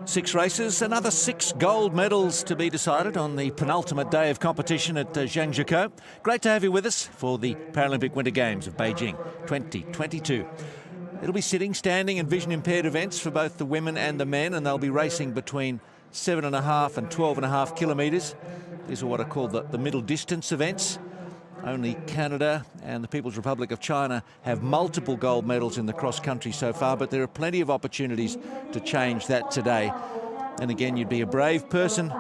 6 races, another 6 gold medals to be decided on the penultimate day of competition at Zhangjiakou. Great to have you with us for the Paralympic Winter Games of Beijing 2022. It'll be sitting, standing and vision impaired events for both the women and the men, and they'll be racing between 7.5 and 12.5 kilometres. These are what are called the middle distance events. Only Canada and the People's Republic of China have multiple gold medals in the cross-country so far, but there are plenty of opportunities to change that today. And again, you'd be a brave person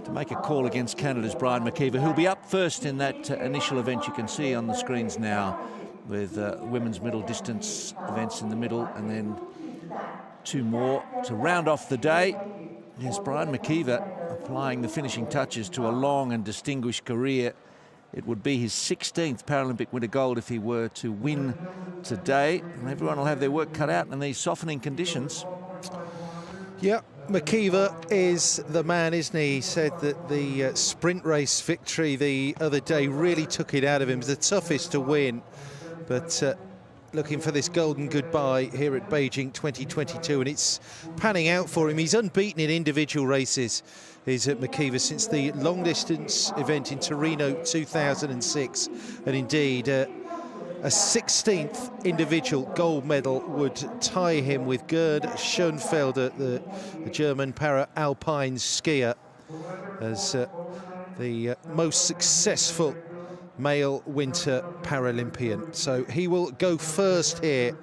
to make a call against Canada's Brian McKeever, who'll be up first in that initial event you can see on the screens now, with women's middle distance events in the middle, and then 2 more to round off the day. Yes, Brian McKeever applying the finishing touches to a long and distinguished career. It would be his 16th Paralympic Winter Gold if he were to win today. And everyone will have their work cut out in these softening conditions. Yeah, McKeever is the man, isn't he? He said that the sprint race victory the other day really took it out of him. It was the toughest to win. But looking for this golden goodbye here at Beijing 2022, and it's panning out for him. He's unbeaten in individual races. He's at McKeever since the long-distance event in Torino 2006, and indeed a 16th individual gold medal would tie him with Gerd Schoenfelder, the German para-alpine skier, as the most successful male winter Paralympian. So he will go first here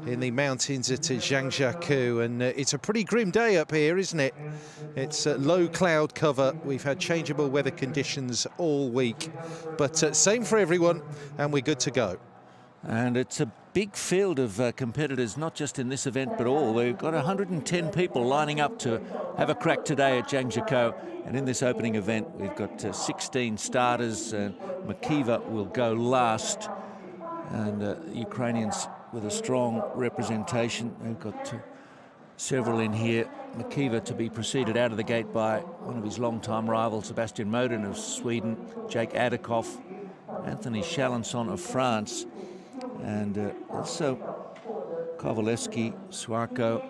in the mountains at Zhangjiakou, and it's a pretty grim day up here, isn't it? It's low cloud cover. We've had changeable weather conditions all week, but same for everyone, and we're good to go. And it's a big field of competitors, not just in this event but all. We've got 110 people lining up to have a crack today at Zhangjiakou, and in this opening event we've got 16 starters, and McKeever will go last, and Ukrainians with a strong representation. We've got several in here. McKeever to be preceded out of the gate by one of his long-time rivals, Sebastian Modin of Sweden, Jake Adikoff, Anthony Chalençon of France, and also Kovalevsky, Suarko.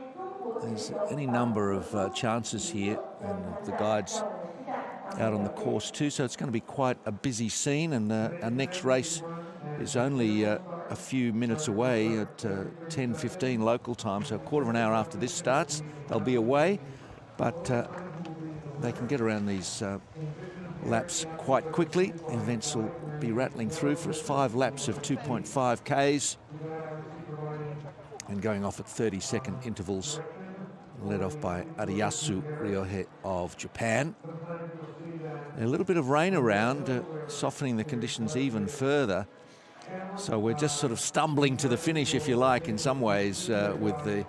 There's any number of chances here, and the guides out on the course too, so it's going to be quite a busy scene. And our next race is only a few minutes away at 10:15 local time, so a quarter of an hour after this starts they'll be away, but they can get around these laps quite quickly. Events will be rattling through for us. 5 laps of 2.5 Ks and going off at 30-second intervals, led off by Ariyasu Ryohei of Japan. A little bit of rain around, softening the conditions even further, so we're just sort of stumbling to the finish, if you like, in some ways, with the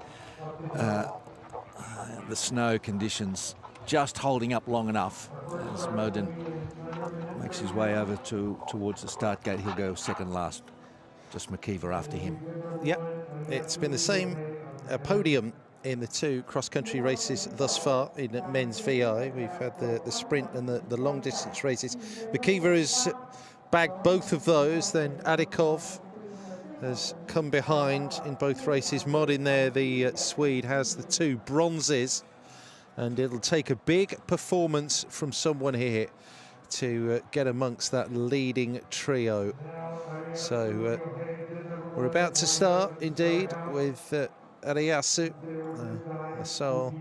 snow conditions just holding up long enough. As Modin makes his way over towards the start gate, he'll go second last, just McKeever after him. Yeah, it's been the same podium in the 2 cross-country races thus far in men's VI. We've had the sprint and the long-distance races. McKeever has bagged both of those, then Adikov has come behind in both races. Modin there, the Swede, has the 2 bronzes, and it'll take a big performance from someone here to get amongst that leading trio. So we're about to start indeed with Ariyasu. I saw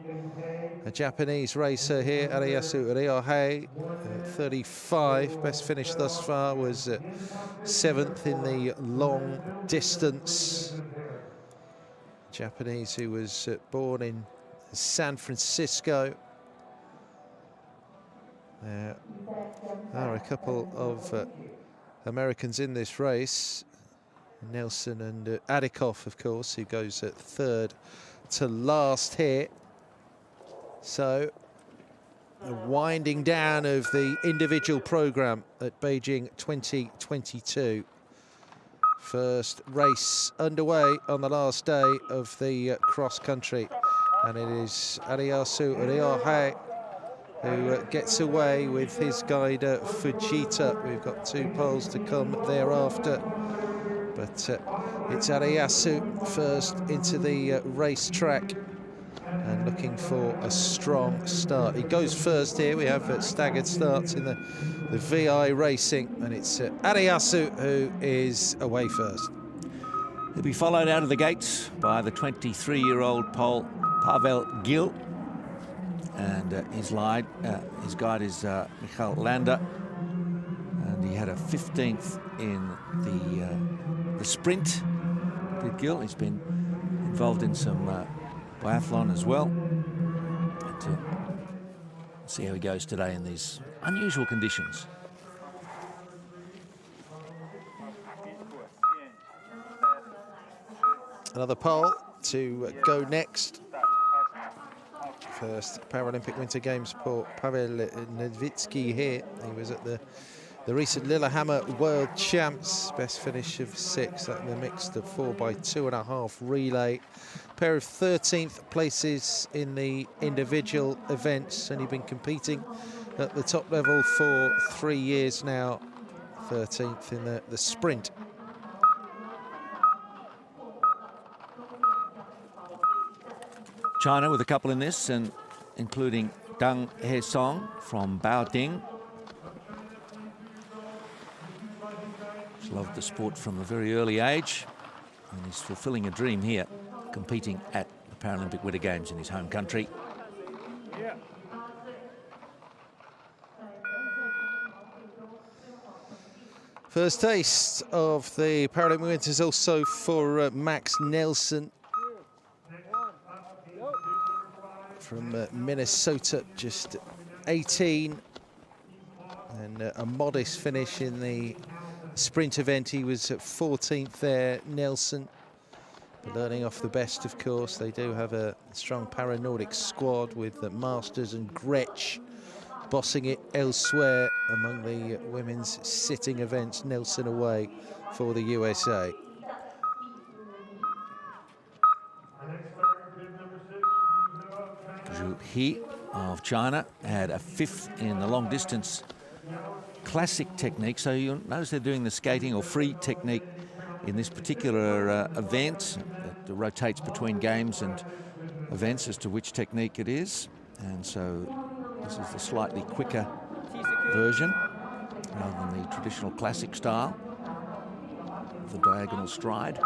a Japanese racer here, Ariyasu Ryohei, 35. Best finish thus far was 7th in the long distance. Japanese who was born in San Francisco. There are a couple of Americans in this race. Nelson and Adikoff, of course, who goes at 3rd to last here. So a winding down of the individual program at Beijing 2022. First race underway on the last day of the cross-country, and it is Ariyasu Ryohei who gets away with his guide Fujita. We've got 2 poles to come thereafter, but it's Ariyasu first into the racetrack. and looking for a strong start. He goes first here. We have staggered starts in the VI racing, and it's Ariyasu who is away first. He'll be followed out of the gates by the 23-year-old Pole Pavel Gil, and his guide is Michael Lander, and he had a 15th in the sprint. Did Gil? He's been involved in some biathlon as well. But, see how he goes today in these unusual conditions. Another pole to go next. First Paralympic Winter Games for Pavel Nedvitsky here. He was at the recent Lillehammer World Champs. Best finish of 6th at the mixed 4x2.5 relay. Pair of 13th places in the individual events, and he's been competing at the top level for 3 years now. 13th in the sprint. China with a couple in this, and including Deng He-song from Baoding. He's loved the sport from a very early age, and he's fulfilling a dream here, competing at the Paralympic Winter Games in his home country. First taste of the Paralympic Winters also for Max Nelson from Minnesota, just 18, and a modest finish in the sprint event. He was at 14th there, Nelson. But learning off the best, of course. They do have a strong para-Nordic squad with Masters and Gretsch bossing it elsewhere among the women's sitting events. Nelson away for the USA. Zhu He of China had a 5th in the long distance classic technique. So you'll notice they're doing the skating or free technique in this particular event. It rotates between games and events as to which technique it is. And so this is the slightly quicker version rather than the traditional classic style of the diagonal stride.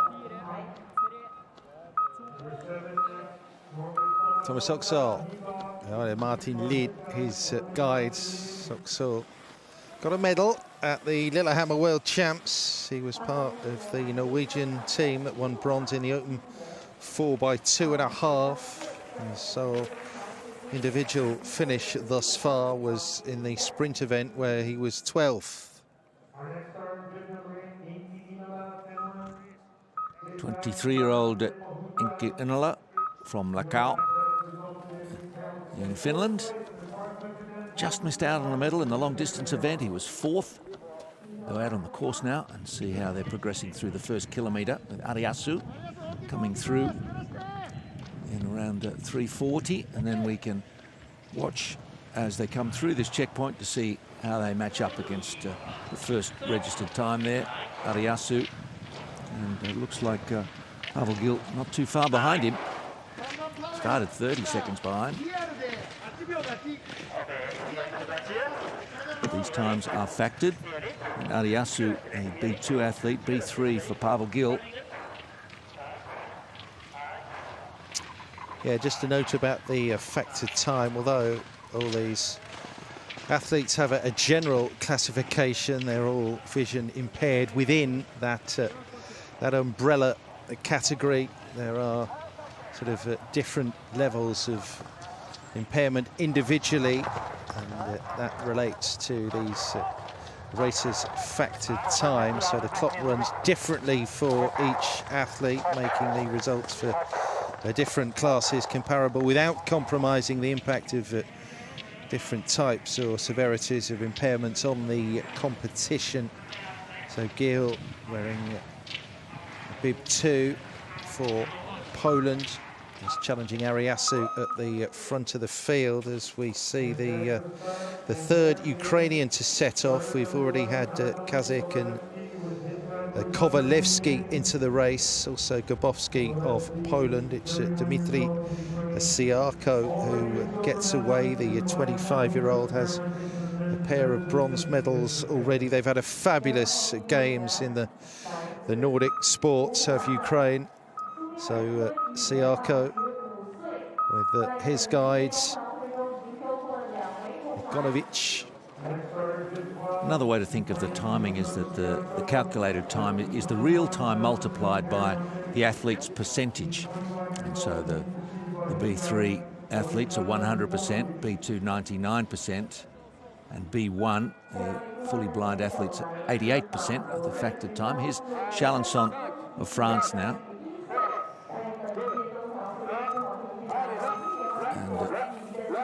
Thomas Oxall, Martin Lid, his guide. Oxall got a medal at the Lillehammer World Champs. He was part of the Norwegian team that won bronze in the open 4x2.5. And so individual finish thus far was in the sprint event where he was 12th. 23-year-old Inki Inala from Lakau in Finland. Just missed out on a medal in the long distance event. He was 4th. Go out on the course now and see how they're progressing through the first kilometre. With Ariyasu coming through in around 3:40, and then we can watch as they come through this checkpoint to see how they match up against the first registered time there, Ariyasu. And it looks like Pavel Gil not too far behind him. Started 30 seconds behind. These times are factored. And Ariyasu, a B2 athlete, B3 for Pavel Gil. Yeah, just a note about the factored time. Although all these athletes have a general classification, they're all vision impaired within that that umbrella category. There are sort of different levels of impairment individually, and that relates to these racers' factored time. So the clock runs differently for each athlete, making the results for different classes comparable without compromising the impact of different types or severities of impairments on the competition. So Gil wearing bib 2 for Poland. He's challenging Ariyasu at the front of the field as we see the third Ukrainian to set off. We've already had Kazik and Kowalewski into the race, also Gabowski of Poland. It's Dmitry Siarko, who gets away. The 25-year-old has a pair of bronze medals already. They've had a fabulous games in the Nordic sports of Ukraine. So Siarko with his guides, Gonovich. Another way to think of the timing is that the calculated time is the real time multiplied by the athlete's percentage. And so the B3 athletes are 100%, B2 99%, and B1, the fully blind athletes, are 88% of the factored time. Here's Chalençon of France now.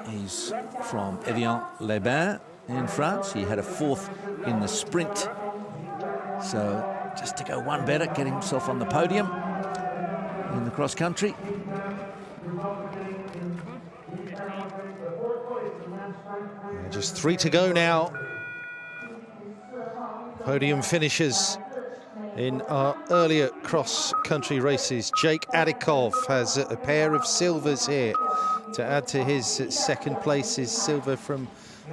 And he's from Evian-les-Bains in France. He had a 4th in the sprint. So just to go one better, get himself on the podium in the cross country. Just 3 to go now. Podium finishes in our earlier cross-country races. Jake Adikov has a pair of silvers here to add to his second places. Silver from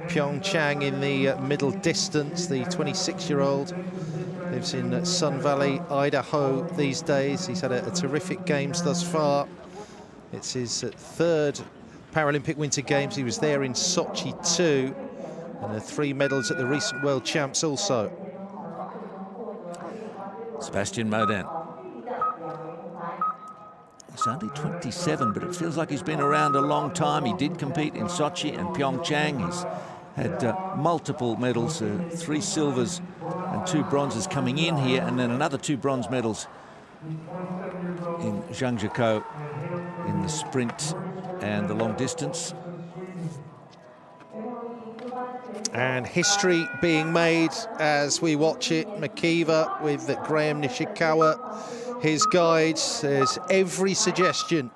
Pyeongchang in the middle distance. The 26-year-old lives in Sun Valley, Idaho these days. He's had a terrific games thus far. It's his 3rd Paralympic Winter Games. He was there in Sochi too, and 3 medals at the recent World Champs also. Sebastian Modin. He's only 27, but it feels like he's been around a long time. He did compete in Sochi and Pyeongchang. He's had multiple medals, 3 silvers and 2 bronzes coming in here, and then another 2 bronze medals in Zhangjiakou in the sprint and the long distance. And history being made as we watch it. Makiva with Graham Nishikawa, his guides. There's every suggestion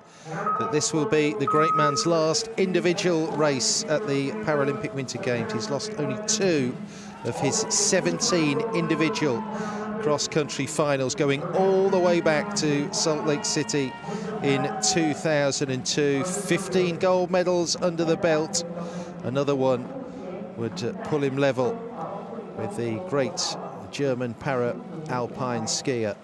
that this will be the great man's last individual race at the Paralympic Winter Games. He's lost only 2 of his 17 individual cross-country finals, going all the way back to Salt Lake City in 2002. 15 gold medals under the belt. Another one would pull him level with the great German para-alpine skier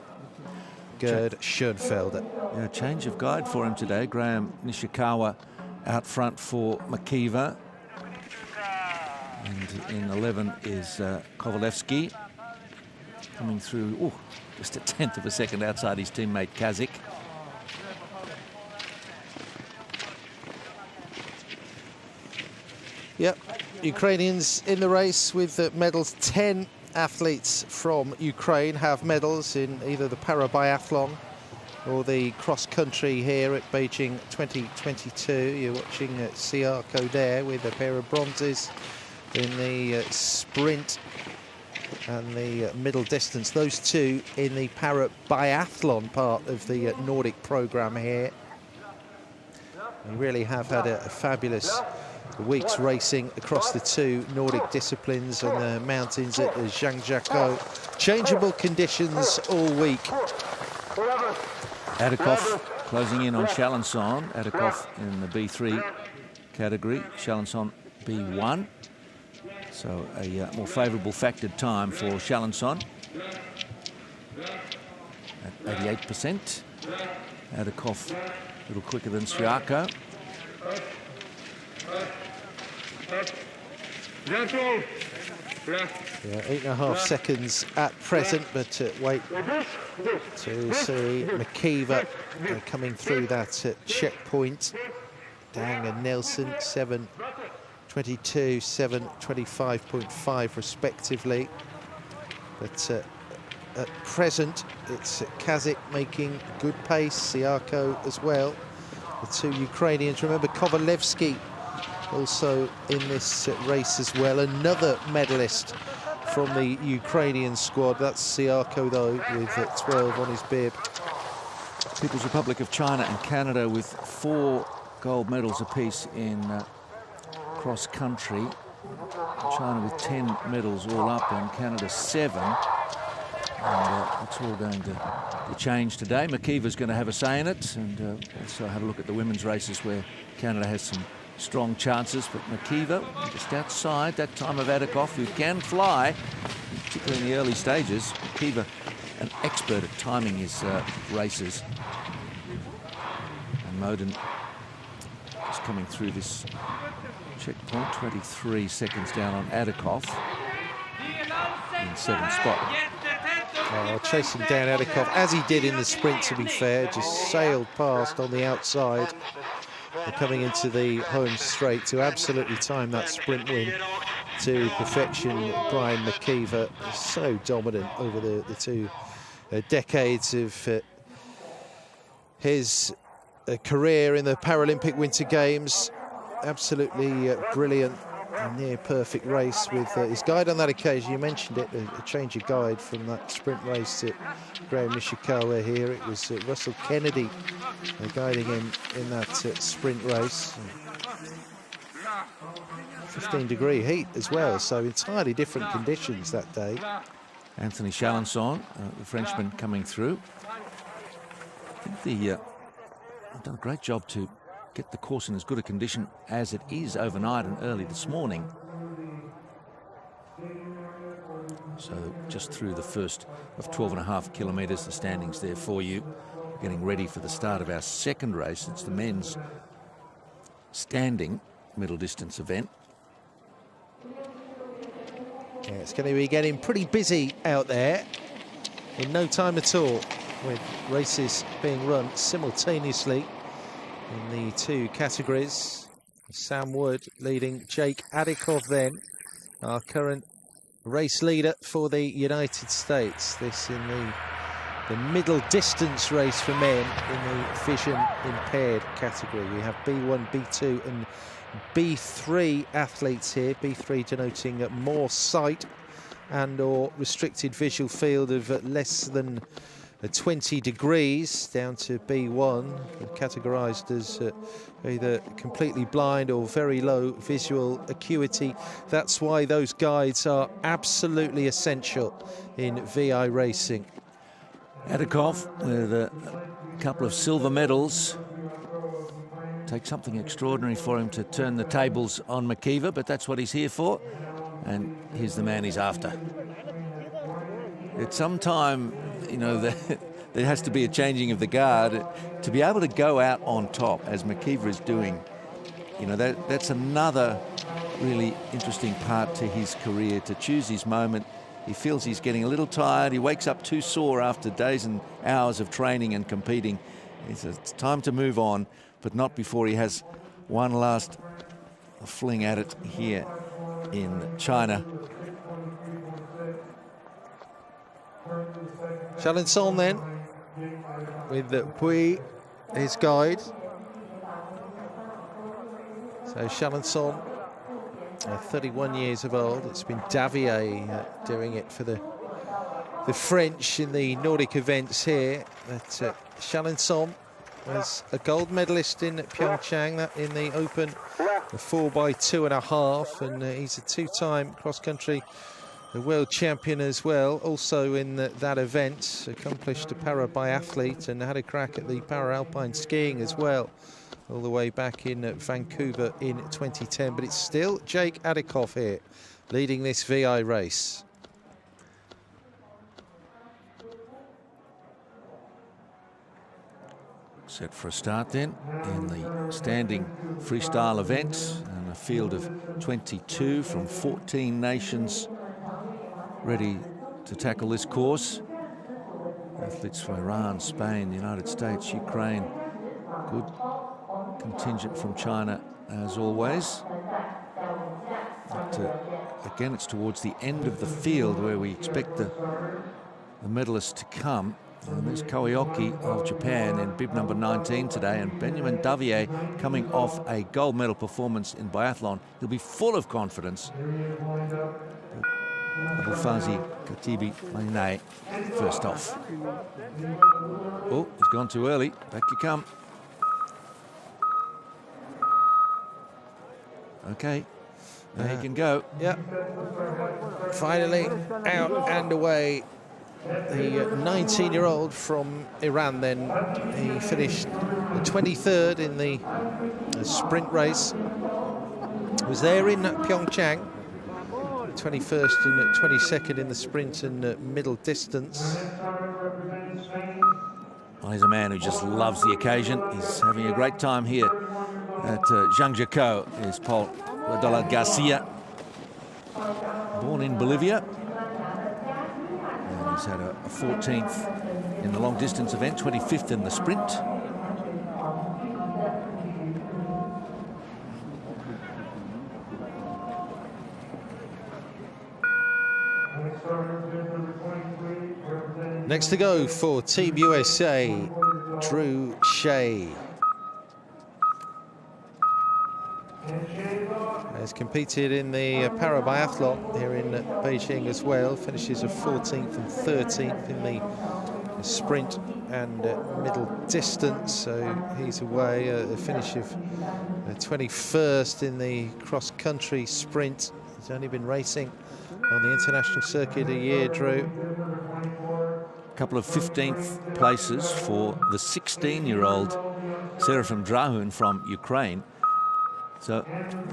Gerd Schoenfelder. Yeah, change of guide for him today. Graham Nishikawa out front for Makiva. And in 11 is Kovalevsky coming through, just a 1/10 of a second outside his teammate Kazik. Yep, Ukrainians in the race with medals. 10 athletes from Ukraine have medals in either the para-biathlon or the cross-country here at Beijing 2022. You're watching Siarko there with a pair of bronzes in the sprint and the middle distance. Those 2 in the para-biathlon part of the Nordic program here. We really have had a fabulous weeks racing across the 2 Nordic disciplines on the mountains at Zhangjiakou. Changeable conditions all week. Adikov closing in on Chalençon. Adikov in the B3 category, Chalençon B1. So a more favourable factored time for Chalençon at 88%. Adikov a little quicker than Siarko. Yeah, 8.5 seconds at present, but wait to see Makiva coming through that checkpoint. Dang and Nelson, 7:22, 7:25.5 respectively. But at present, it's Kazik making good pace, Siarko as well. The 2 Ukrainians. Remember, Kovalevsky also in this race as well. Another medalist from the Ukrainian squad. That's Siarko, though, with 12 on his bib. People's Republic of China and Canada with 4 gold medals apiece in cross-country. China with 10 medals all up and Canada 7. And it's all going to change today. McKeever's going to have a say in it, and also have a look at the women's races where Canada has some strong chances. But McKeever just outside that time of Adikoff, who can fly, particularly in the early stages. McKeever, an expert at timing his races. And Moden is coming through this checkpoint, 23 seconds down on Adikoff in 7th spot. Chasing down Adikoff, as he did in the sprint, to be fair, just sailed past on the outside. And coming into the home straight to absolutely time that sprint win to perfection. Brian McKeever is so dominant over the two decades of his career in the Paralympic Winter Games. Absolutely brilliant, near perfect race with his guide on that occasion. You mentioned it, a change of guide from that sprint race to Graham Nishikawa here. It was Russell Kennedy guiding him in that sprint race. 15-degree heat as well, so entirely different conditions that day. Anthony Chalençon, the Frenchman, coming through. I think they've done a great job to get the course in as good a condition as it is overnight and early this morning. So just through the first of 12.5 kilometres, the standings there for you. Getting ready for the start of our second race. It's the men's standing middle distance event. Yeah, it's going to be getting pretty busy out there in no time at all, with races being run simultaneously in the two categories. Sam Wood leading Jake Adikoff then, our current race leader for the United States. This in the middle distance race for men in the vision impaired category. We have B1, B2 and B3 athletes here. B3 denoting more sight and or restricted visual field of less than 20 degrees, down to B1, categorized as either completely blind or very low visual acuity. That's why those guides are absolutely essential in VI racing. Adikoff with a couple of silver medals. Takes something extraordinary for him to turn the tables on McKeever, but that's what he's here for. And here's the man he's after. At some time, you know, there has to be a changing of the guard to be able to go out on top, as McKeever is doing. You know, that's another really interesting part to his career, to choose his moment. He feels he's getting a little tired. He wakes up too sore after days and hours of training and competing. It's time to move on, but not before he has one last fling at it here in China. Chalençon then, with Pui, his guide. So Chalençon, 31 years of old. It's been Davier doing it for the French in the Nordic events here. But Chalençon was a gold medalist in Pyeongchang, that in the Open, the 4x2.5, and he's a two-time cross-country world champion as well, also in that event. Accomplished a para biathlete and had a crack at the para-alpine skiing as well, all the way back in Vancouver in 2010. But it's still Jake Adikoff here leading this VI race. Set for a start then in the standing freestyle event, and a field of 22 from 14 nations ready to tackle this course. Athletes from Iran, Spain, the United States, Ukraine. Good contingent from China as always. But, again, it's towards the end of the field where we expect the medalists to come. And there's Koioki of Japan in bib number 19 today, and Benjamin Davier coming off a gold medal performance in biathlon. He'll be full of confidence. Abufazi Katibi Mainei first off. Oh, he's gone too early. Back you come. Okay, there he can go. Yeah. Finally out and away the 19-year-old from Iran. Then he finished the 23rd in the sprint race. Was there in Pyeongchang, 21st and 22nd in the sprint and middle distance. Well, he's a man who just loves the occasion. He's having a great time here at Zhangjiakou. Is Paul Garcia, born in Bolivia. And he's had a 14th in the long distance event, 25th in the sprint. Next to go for Team USA, Drew Shea. Has competed in the Parabiathlon here in Beijing as well. Finishes of 14th and 13th in the sprint and middle distance. So he's away. A finish of 21st in the cross-country sprint. He's only been racing on the international circuit a year, Drew. Couple of 15th places for the 16-year-old Serafim Drahun from Ukraine. So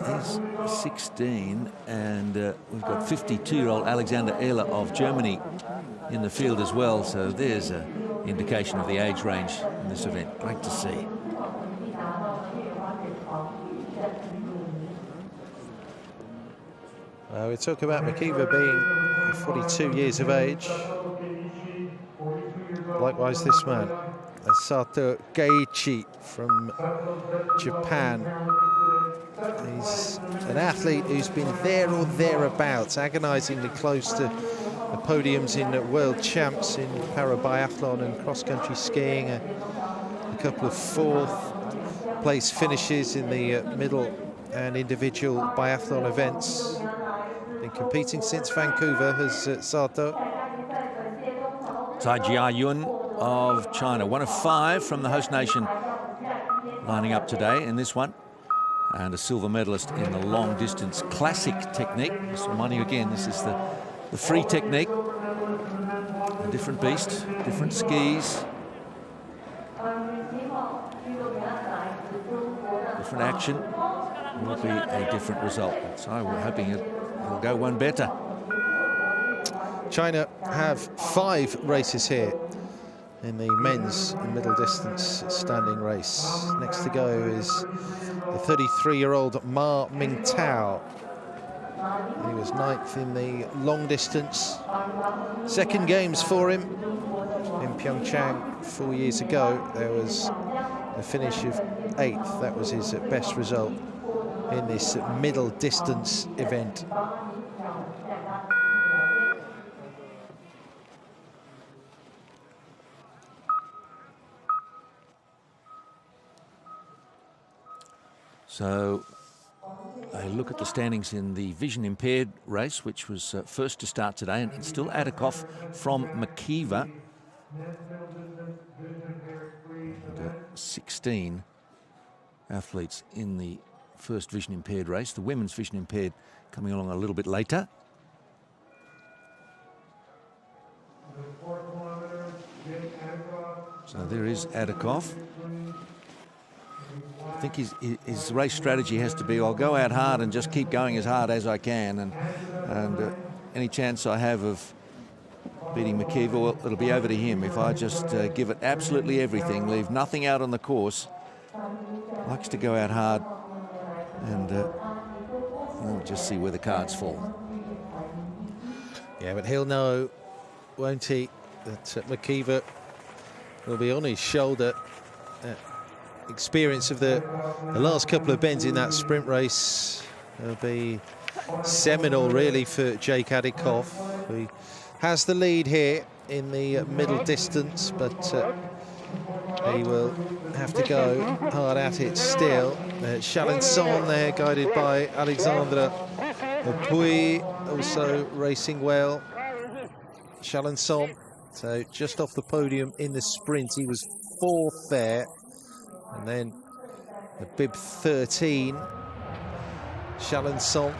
he's 16, and we've got 52-year-old Alexander Ehler of Germany in the field as well. So there's an indication of the age range in this event. Great to see. We talk about Makiva being 42 years of age. Likewise, this man, Sato Geichi from Japan. He's an athlete who's been there or thereabouts, agonisingly close to the podiums in world champs in parabiathlon and cross-country skiing. A couple of fourth place finishes in the middle and individual biathlon events. Been competing since Vancouver has Sato. Tsai Jia-yun of China, one of 5 from the host nation lining up today in this one, and a silver medalist in the long distance classic technique. Just reminding you again, this is the free technique, a different beast, different skis, different action, will be a different result. So we're hoping it will go one better. China have 5 races here in the men's middle distance standing race. Next to go is the 33-year-old Ma Mingtao. He was 9th in the long distance. Second games for him in Pyeongchang 4 years ago. There was a finish of 8th. That was his best result in this middle distance event. So a look at the standings in the vision impaired race, which was first to start today, and it's still Adakov from Makiva. And, 16 athletes in the first vision impaired race. The women's vision impaired coming along a little bit later. So there is Adakov. I think his race strategy has to be, I'll go out hard and just keep going as hard as I can, and any chance I have of beating McKeever, well, it'll be over to him. If I just give it absolutely everything, leave nothing out on the course, likes to go out hard, and we'll just see where the cards fall. Yeah, but he'll know, won't he, that McKeever will be on his shoulder. Experience of the last couple of bends in that sprint race will be seminal, really, for Jake Adikov. He has the lead here in the middle distance, but he will have to go hard at it still. Chalençon there, guided by Alexandre Puy, also racing well. Chalençon, so just off the podium in the sprint. He was 4th there. And then the bib 13, Chalençon,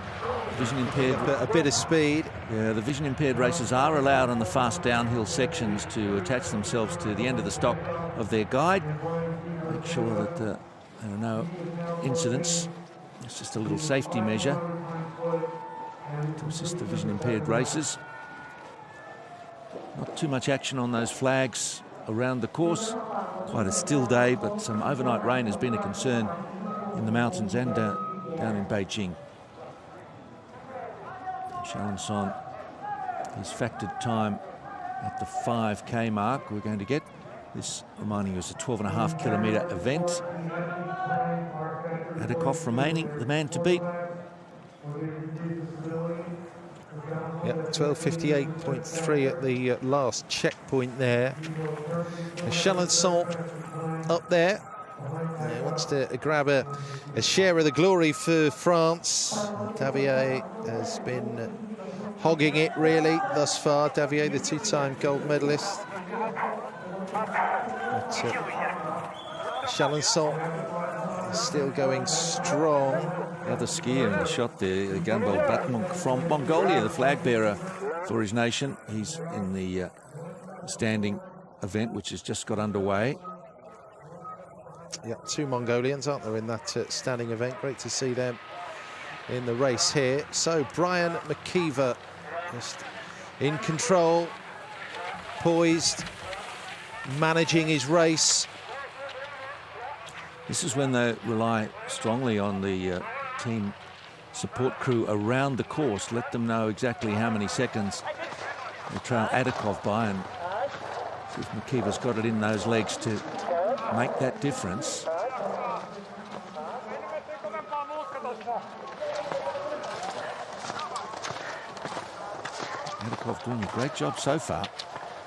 vision impaired. A bit of speed. Yeah, the vision impaired racers are allowed on the fast downhill sections to attach themselves to the end of the stock of their guide. Make sure that there are no incidents. It's just a little safety measure to assist the vision impaired racers. Not too much action on those flags around the course. Quite a still day, but some overnight rain has been a concern in the mountains and down in Beijing. Chalençon, his factored time at the 5K mark. We're going to get this, reminding you, is a 12.5 km event. Adakov remaining the man to beat. Yeah, 12:58.3 at the last checkpoint there. Chalençon up there. He wants to grab a share of the glory for France. Davier has been hogging it really thus far. Davier, the two-time gold medalist. But Chalençon is still going strong. The other skier in the shot there, Gambol Batmunk from Mongolia, the flag bearer for his nation. He's in the standing event, which has just got underway. Yeah, two Mongolians, aren't there, in that standing event. Great to see them in the race here. So Brian McKeever just in control, poised, managing his race. This is when they rely strongly on the team support crew around the course. Let them know exactly how many seconds they trail Adakov by, and see if McKeever's got it in those legs to make that difference. Adakov doing a great job so far,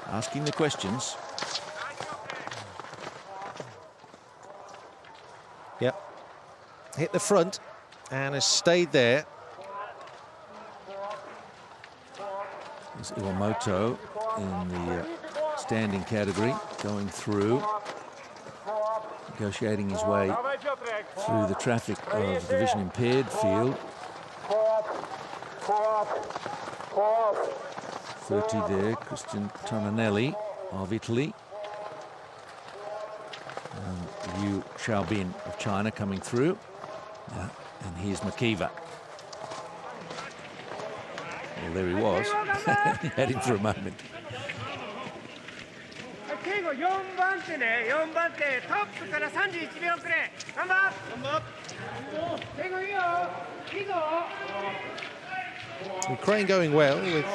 asking the questions. Yep, hit the front and has stayed there. There's Iwamoto in the standing category, going through, negotiating his way through the traffic of the vision impaired field. 30 there, Christian Tonanelli of Italy. Liu Xiaobin of China coming through. And here's McKeever. Well, there he was. Had him for a moment. Ukraine going well with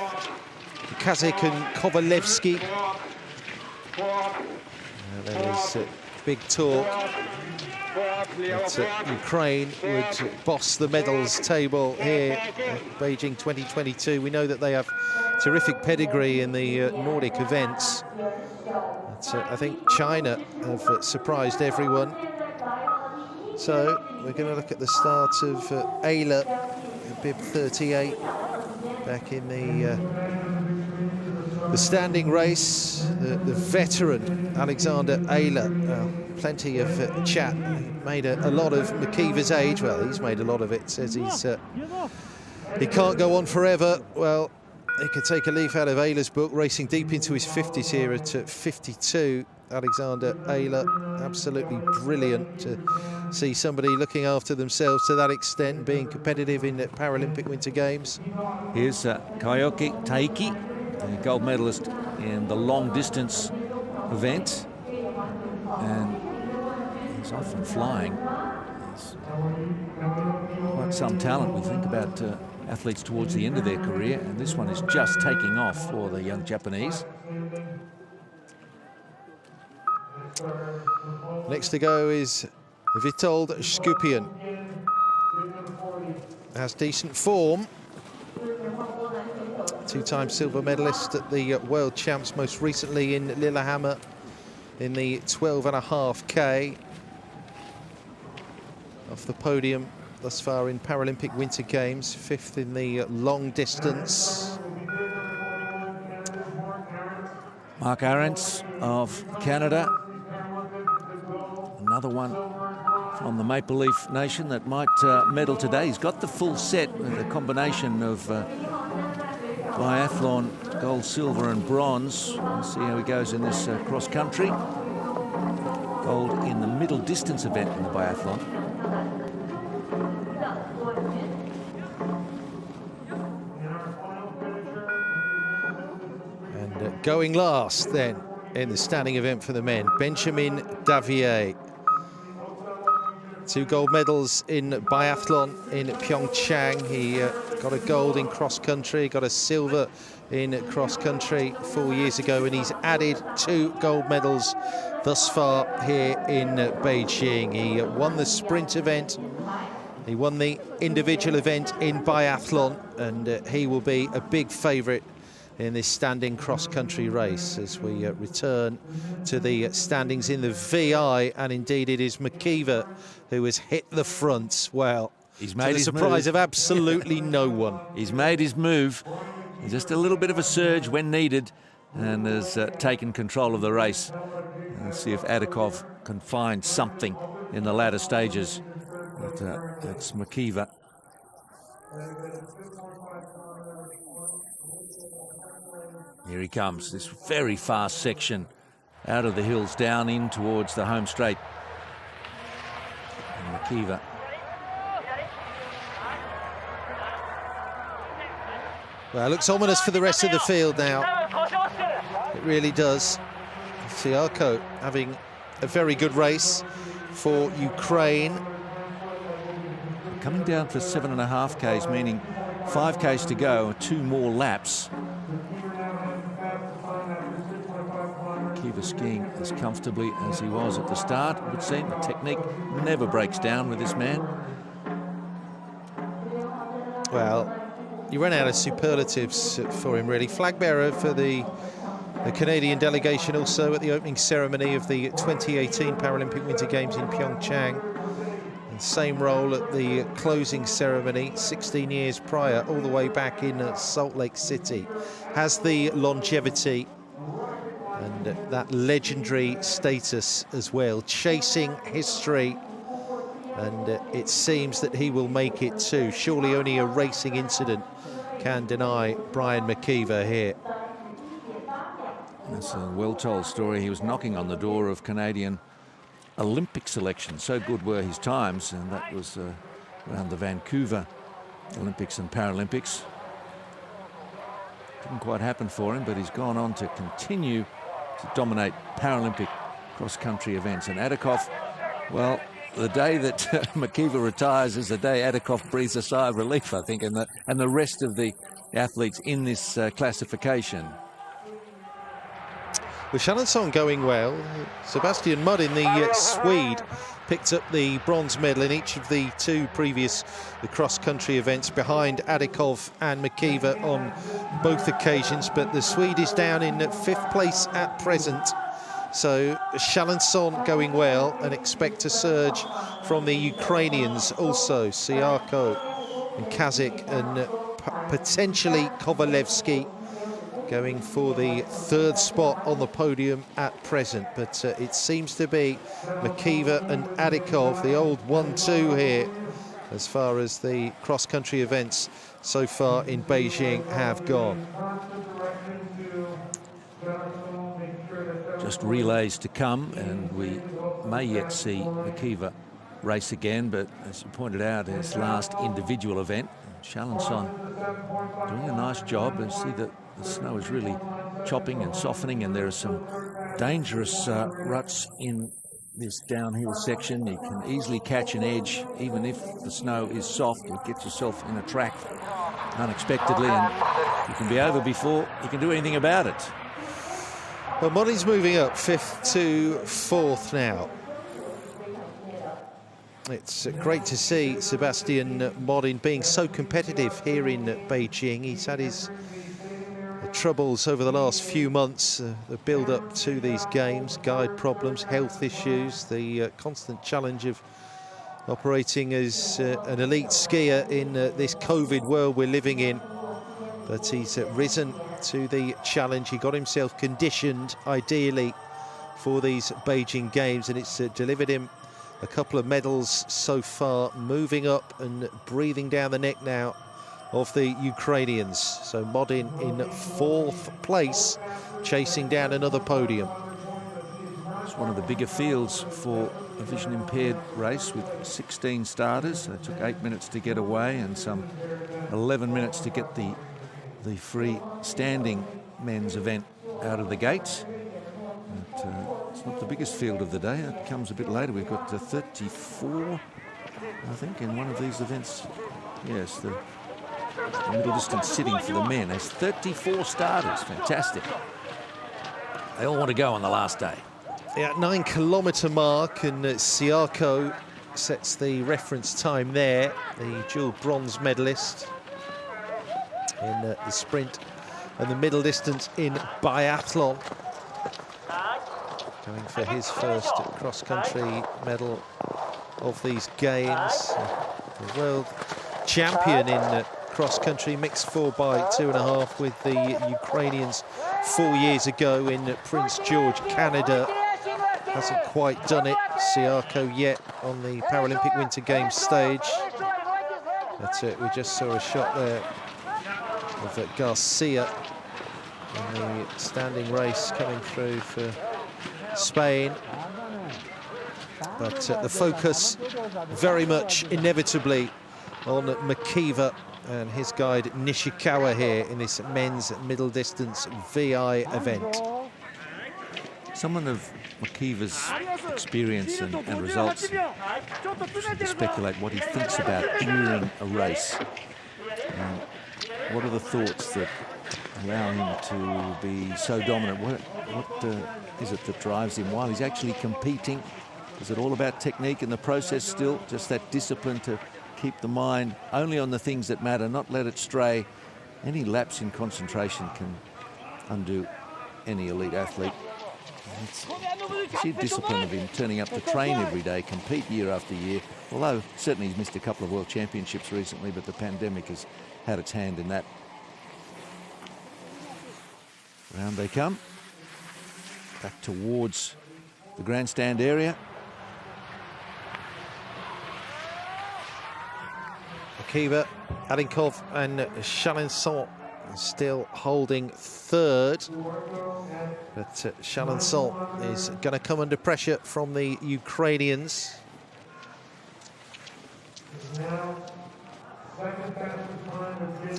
Kazakh and Kovalevsky. There is big talk that Ukraine would boss the medals table here at Beijing 2022. We know that they have terrific pedigree in the Nordic events. But, I think China have surprised everyone. So we're going to look at the start of Ayla, bib 38, back in the standing race. The veteran Alexander Ayla, plenty of chat. He made a lot of McKeever's age. Well, he's made a lot of it. Says he can't go on forever. Well, he could take a leaf out of Ayla's book, racing deep into his 50s here at 52. Alexander Ayla, absolutely brilliant to see somebody looking after themselves to that extent, being competitive in the Paralympic Winter Games. Here's Kaioki Taiki, the gold medalist in the long distance event, and he's often flying. He's quite some talent. We think about athletes towards the end of their career, and this one is just taking off for the young Japanese. Next to go is Witold Skupian. Has decent form. Two-time silver medalist at the World Champs, most recently in Lillehammer in the 12.5K. Off the podium thus far in Paralympic Winter Games, 5th in the long distance. Mark Arendts of Canada, another one from the Maple Leaf Nation that might medal today. He's got the full set with a combination of biathlon, gold, silver and bronze. We'll see how he goes in this cross country. Gold in the middle distance event in the biathlon. And going last then in the standing event for the men, Benjamin Davier. 2 gold medals in biathlon in Pyeongchang. He got a gold in cross country, got a silver in cross country 4 years ago, and he's added 2 gold medals thus far here in Beijing. He won the sprint event, he won the individual event in biathlon, and he will be a big favourite in this standing cross-country race as we return to the standings in the VI, and indeed it is McKeever who has hit the front. Well, he's made his surprise move. Of absolutely no one. He's made his move. Just a little bit of a surge when needed, and has taken control of the race. Let's see if Adikov can find something in the latter stages. But that's McKeever. Here he comes, this very fast section out of the hills down in towards the home straight. And McKeever. Well, it looks ominous for the rest of the field now. It really does. Siarko having a very good race for Ukraine. Coming down for 7.5 Ks, meaning 5 Ks to go, 2 more laps. McKeever skiing as comfortably as he was at the start. It would seem the technique never breaks down with this man. Well, you ran out of superlatives for him, really. Flag bearer for the Canadian delegation, also at the opening ceremony of the 2018 Paralympic Winter Games in Pyeongchang. And same role at the closing ceremony 16 years prior, all the way back in Salt Lake City. Has the longevity and that legendary status as well, chasing history, and it seems that he will make it too. Surely only a racing incident can deny Brian McKeever here. That's a well-told story. He was knocking on the door of Canadian Olympic selection. So good were his times, and that was around the Vancouver Olympics and Paralympics. Didn't quite happen for him, but he's gone on to continue to dominate Paralympic cross-country events. And Adikov, well, the day that McKeever retires is the day Adikov breathes a sigh of relief, I think, and the rest of the athletes in this classification. With Challenson going well, Sebastian Mudd in the Swede picked up the bronze medal in each of the 2 previous cross-country events behind Adikov and McKeever on both occasions, but the Swede is down in 5th place at present. So Challenson going well, and expect a surge from the Ukrainians also, Siarko and Kazakh, and potentially Kovalevsky going for the 3rd spot on the podium at present. But it seems to be McKeever and Adikov, the old 1-2 here, as far as the cross-country events so far in Beijing have gone. Just relays to come, and we may yet see McKeever race again, but as you pointed out, his last individual event, Challenson doing a nice job. And see that the snow is really chopping and softening, and there are some dangerous ruts in this downhill section. You can easily catch an edge, even if the snow is soft. You get yourself in a track unexpectedly, and you can be over before you can do anything about it. Well, Modin's moving up 5th to 4th now. It's great to see Sebastian Modin being so competitive here in Beijing. He's had his troubles over the last few months, the build-up to these games, guide problems, health issues, the constant challenge of operating as an elite skier in this COVID world we're living in. But he's risen to the challenge. He got himself conditioned, ideally, for these Beijing Games, and it's delivered him a couple of medals so far, moving up and breathing down the neck now of the Ukrainians. So Modin in 4th place, chasing down another podium. It's one of the bigger fields for a vision impaired race with 16 starters. It took 8 minutes to get away and some 11 minutes to get the free standing men's event out of the gates. But, it's not the biggest field of the day. It comes a bit later. We've got 34, I think, in one of these events. Yes, the middle distance sitting for the men. There's 34 starters. Fantastic. They all want to go on the last day. Yeah, 9-kilometre mark, and Siako sets the reference time there, the dual bronze medalist in the sprint and the middle distance in biathlon. Going for his first cross-country medal of these games. The world champion in cross-country, mixed 4x2.5 with the Ukrainians 4 years ago in Prince George, Canada. Hasn't quite done it, Siako, yet on the Paralympic Winter Games stage. That's it, we just saw a shot there of Garcia in the standing race coming through for Spain. But the focus very much inevitably on Makiva and his guide Nishikawa here in this men's middle distance VI event. Someone of Makiva's experience and results, to speculate what he thinks about entering a race. What are the thoughts that allow him to be so dominant? What is it that drives him while he's actually competing? Is it all about technique in the process still? Just that discipline to keep the mind only on the things that matter, not let it stray. Any lapse in concentration can undo any elite athlete. It's the sheer discipline of him turning up to train every day, compete year after year. Although certainly he's missed a couple of world championships recently, but the pandemic has had its hand in that. Round they come. Back towards the grandstand area. Makiva, Adinkov and Chalençon still holding third. But Chalençon is going to come under pressure from the Ukrainians.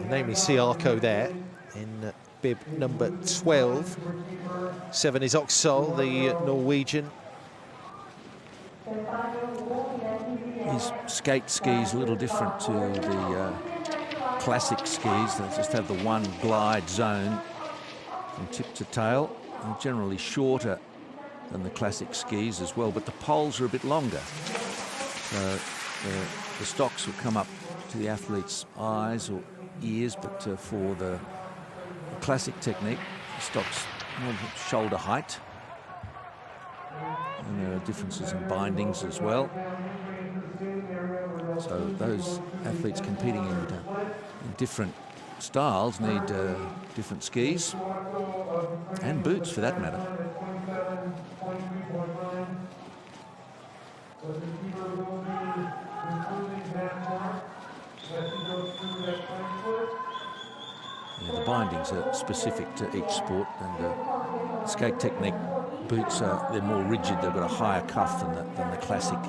Namely Siako there in bib number 12. 7 is Oksol, the Norwegian. His skate skis a little different to the classic skis. They just have the one glide zone from tip to tail, and generally shorter than the classic skis as well, but the poles are a bit longer. So the stocks will come up to the athlete's eyes or ears, but for the classic technique, the stocks more shoulder height. And there are differences in bindings as well. So those athletes competing in different styles need different skis and boots for that matter. Yeah, the bindings are specific to each sport, and skate technique boots they're more rigid. They've got a higher cuff than the classic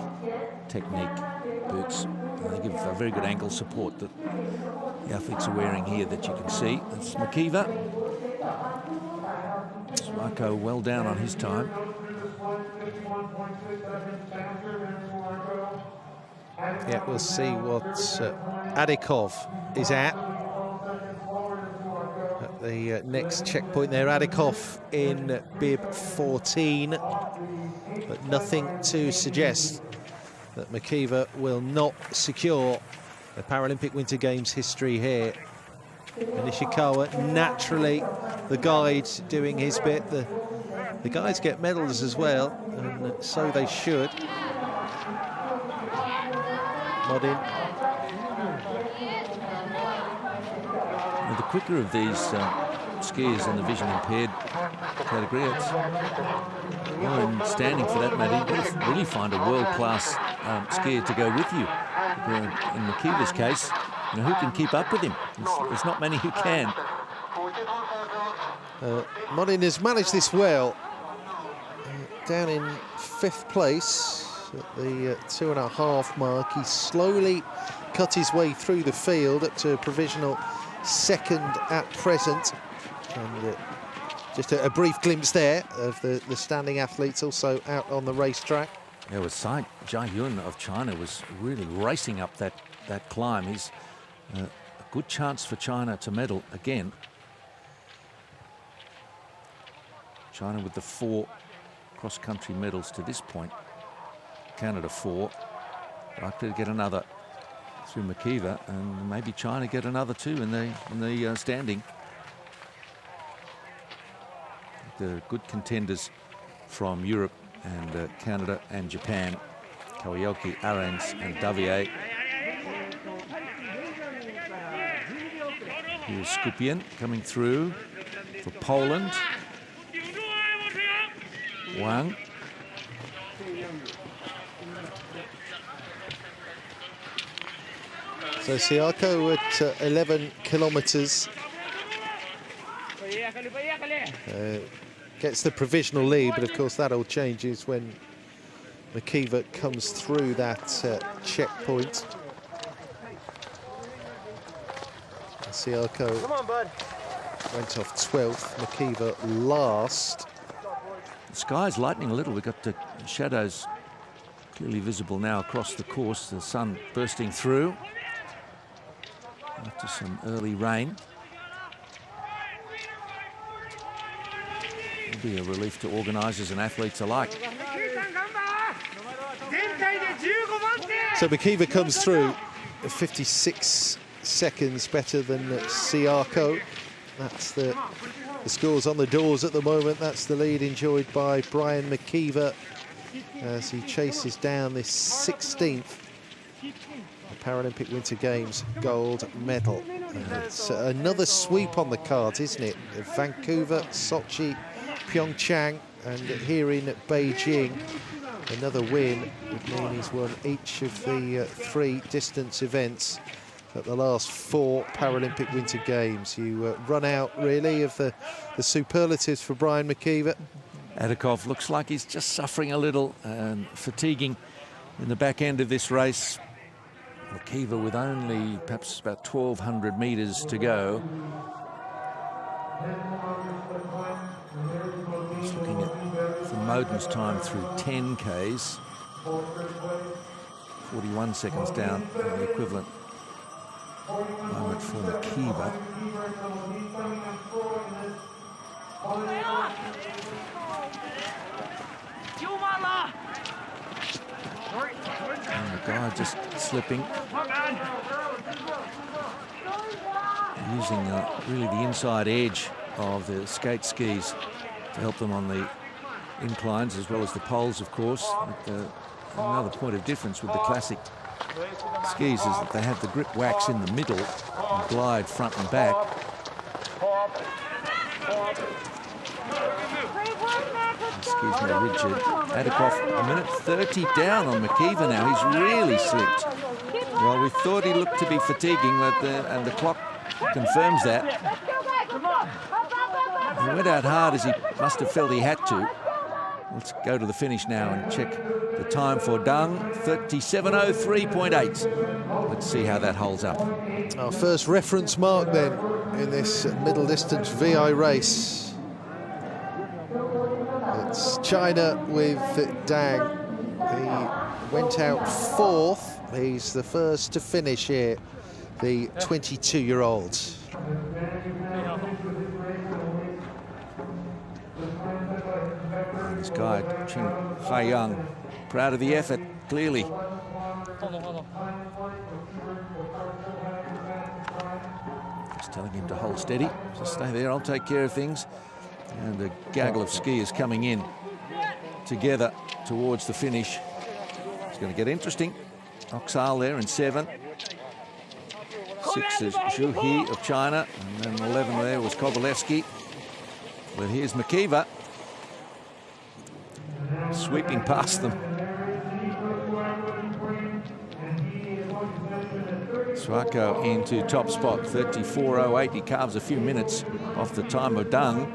technique boots. And they give a very good ankle support that the athletes are wearing here that you can see. That's Makiva. Swako well down on his time. Yeah, we'll see what Adikov is at the next checkpoint there. Adikov in bib 14, but nothing to suggest that Makiva will not secure the Paralympic Winter Games history here. And Nishikawa, naturally, the guide doing his bit. The guides get medals as well, and so they should. Modin. The quicker of these skiers on the vision impaired category. It's, or in standing for that matter, you've got to really find a world-class skier to go with you. In McKeever's case, you know, who can keep up with him? There's not many who can. Monin has managed this well. Down in 5th place at the 2.5 mark. He slowly cut his way through the field up to a provisional 2nd at present. And just a brief glimpse there of the standing athletes also out on the racetrack. There was Jia Yun of China was really racing up that climb. He's a good chance for China to medal again. China with the 4 cross-country medals to this point. Canada 4. Likely to get another through McKeever, and maybe China get another 2 in the standing. The good contenders from Europe and Canada and Japan. Kawioki, Arends and Davier. Here's Skupian coming through for Poland. Wang. So Siako at 11 kilometres. Gets the provisional lead, but of course that all changes when McKeever comes through that checkpoint. Siako went off 12th, McKeever last. The sky's lightening a little. We've got the shadows clearly visible now across the course. The sun bursting through after some early rain. It'll be a relief to organisers and athletes alike. So McKeever comes through 56 seconds better than Siako. That's the scores on the doors at the moment. That's the lead enjoyed by Brian McKeever as he chases down this 16th Paralympic Winter Games gold medal. It's another sweep on the cards, isn't it? Vancouver, Sochi, Pyeongchang, and here in Beijing, another win would mean he's won each of the 3 distance events at the last 4 Paralympic Winter Games. You run out, really, of the superlatives for Brian McKeever. Adakov looks like he's just suffering a little and fatiguing in the back end of this race. McKeever with only perhaps about 1,200 metres to go. Just looking at Moden's time through 10 Ks. 41 seconds down, the equivalent moment for McKeever. And the guy just slipping. Using really the inside edge of the skate skis to help them on the inclines as well as the poles, of course. Another point of difference with the classic skis is that they have the grip wax in the middle and glide front and back. The skis more rigid. Adakov, a minute 30 down on McKeever now. He's really slipped. Well, we thought he looked to be fatiguing, but and the clock confirms that. He went out hard as he must have felt he had to. Let's go to the finish now and check the time for Deng, 37:03.8. Let's see how that holds up. Our first reference mark then in this middle distance VI race. It's China with Deng. He went out 4th. He's the first to finish here, the 22-year-old. This guy, Ching Haiyang, proud of the effort, clearly. Just telling him to hold steady. Just stay there, I'll take care of things. And a gaggle of skiers coming in together towards the finish. It's going to get interesting. Oksal there in 7. 6 is Zhu He of China. And then 11 there was Kovalevsky. But here's McKeever. sweeping past them. Potranco into top spot, 34.08. He carves a few minutes off the time of Dung.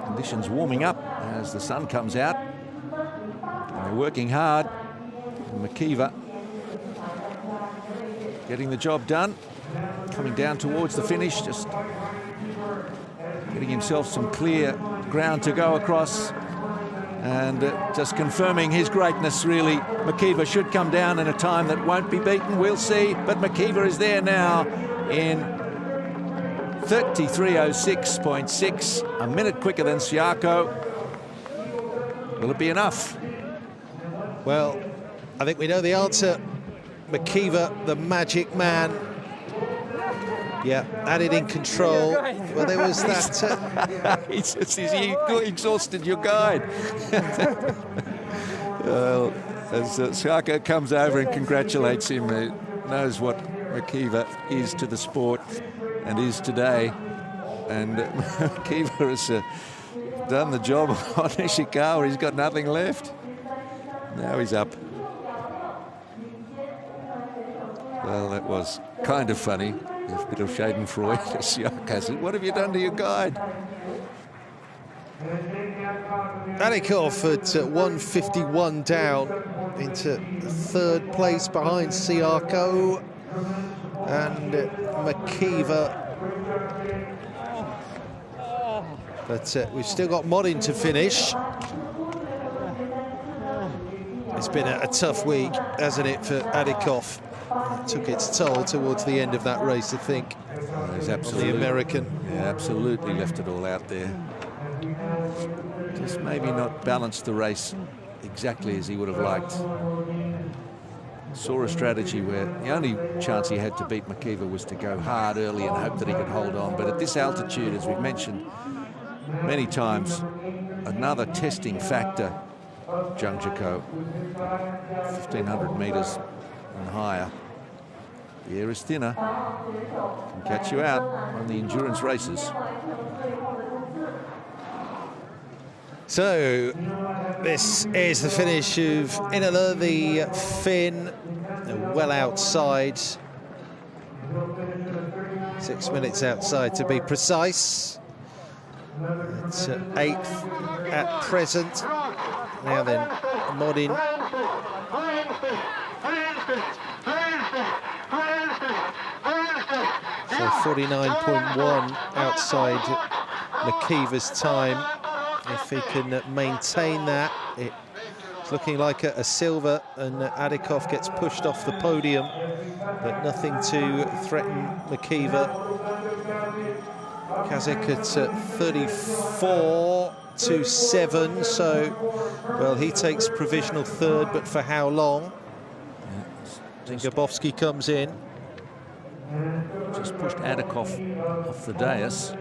Conditions warming up as the sun comes out. And they're working hard. And McKeever getting the job done. Coming down towards the finish, just getting himself some clear ground to go across. And just confirming his greatness, really. McKeever should come down in a time that won't be beaten. We'll see. But McKeever is there now in 33.06.6, a minute quicker than Siako. Will it be enough? Well, I think we know the answer. McKeever, the magic man. Yeah, had it in control. Well, there was that. He's exhausted your guide. Well, as Siako comes over and congratulates him, he knows what McKeever is to the sport and is today. And McKeever has done the job on Ishikawa. He's got nothing left. Now he's up. Well, that was kind of funny. A bit of schadenfreude. Siaka said, "What have you done to your guide?" Adikov at 151 down into third place behind Siako and McKeever. But we've still got Modin to finish. It's been a tough week, hasn't it, for Adikov? It took its toll towards the end of that race, I think. He's absolutely, the American. Yeah, absolutely left it all out there. Just maybe not balanced the race exactly as he would have liked. Saw a strategy where the only chance he had to beat McKeever was to go hard early and hope that he could hold on. But at this altitude, as we've mentioned many times, another testing factor, Zhangjiakou, 1,500 metres and higher. The air is thinner, can catch you out on the endurance races. So this is the finish of Inala, the Finn, well outside. 6 minutes outside to be precise. It's 8th at present. Now then, Modin. So 49.1 outside McKeever's time. If he can maintain that, it's looking like a silver, and Adikov gets pushed off the podium, but nothing to threaten McKeever. Kazakh at 34.27, so, well, he takes provisional third, but for how long? Yeah, Gabowski comes in. Just pushed Adikov off the dais.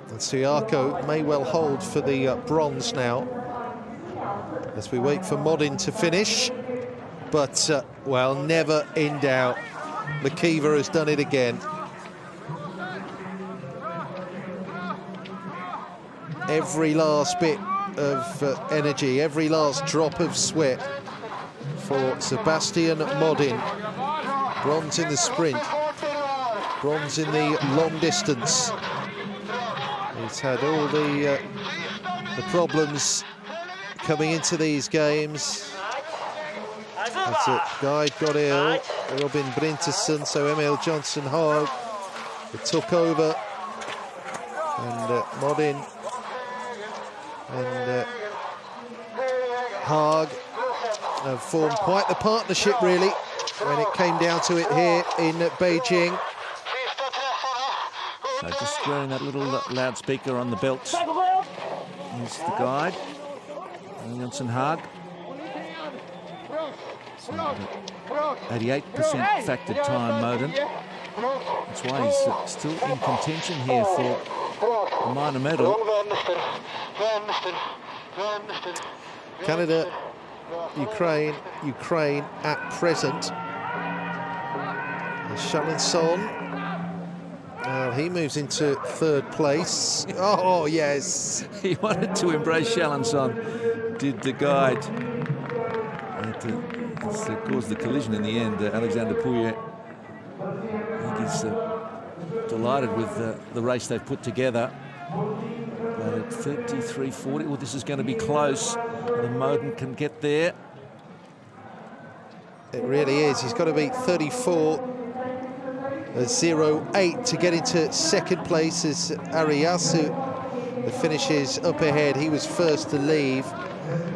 And Siako may well hold for the bronze now, as we wait for Modin to finish. But, well, never in doubt. McKeever has done it again. Every last bit of energy, every last drop of sweat for Sebastian Modin. Bronze in the sprint, bronze in the long distance. He's had all the problems coming into these games. That's it. Guide got ill. Robin Brinterson, so Emil Johnson Haag took over, and Modin and Haag have formed quite the partnership, really, when it came down to it here in Beijing. So just wearing that little loudspeaker on the belt. Here's the guide, Johnson Haag. 88% factored time, Modin. That's why he's still in contention here for a minor medal. Canada, Ukraine at present. Chalençon. He moves into third place. Oh, yes. He wanted to embrace Chalençon, did the guide. It's caused the collision in the end. Alexander Pouillet, I think he's delighted with the race they've put together. But at 33.40, well, this is going to be close. The Moden can get there. It really is. He's got to beat 34.08 to get into second place as Ariyasu finishes up ahead. He was first to leave.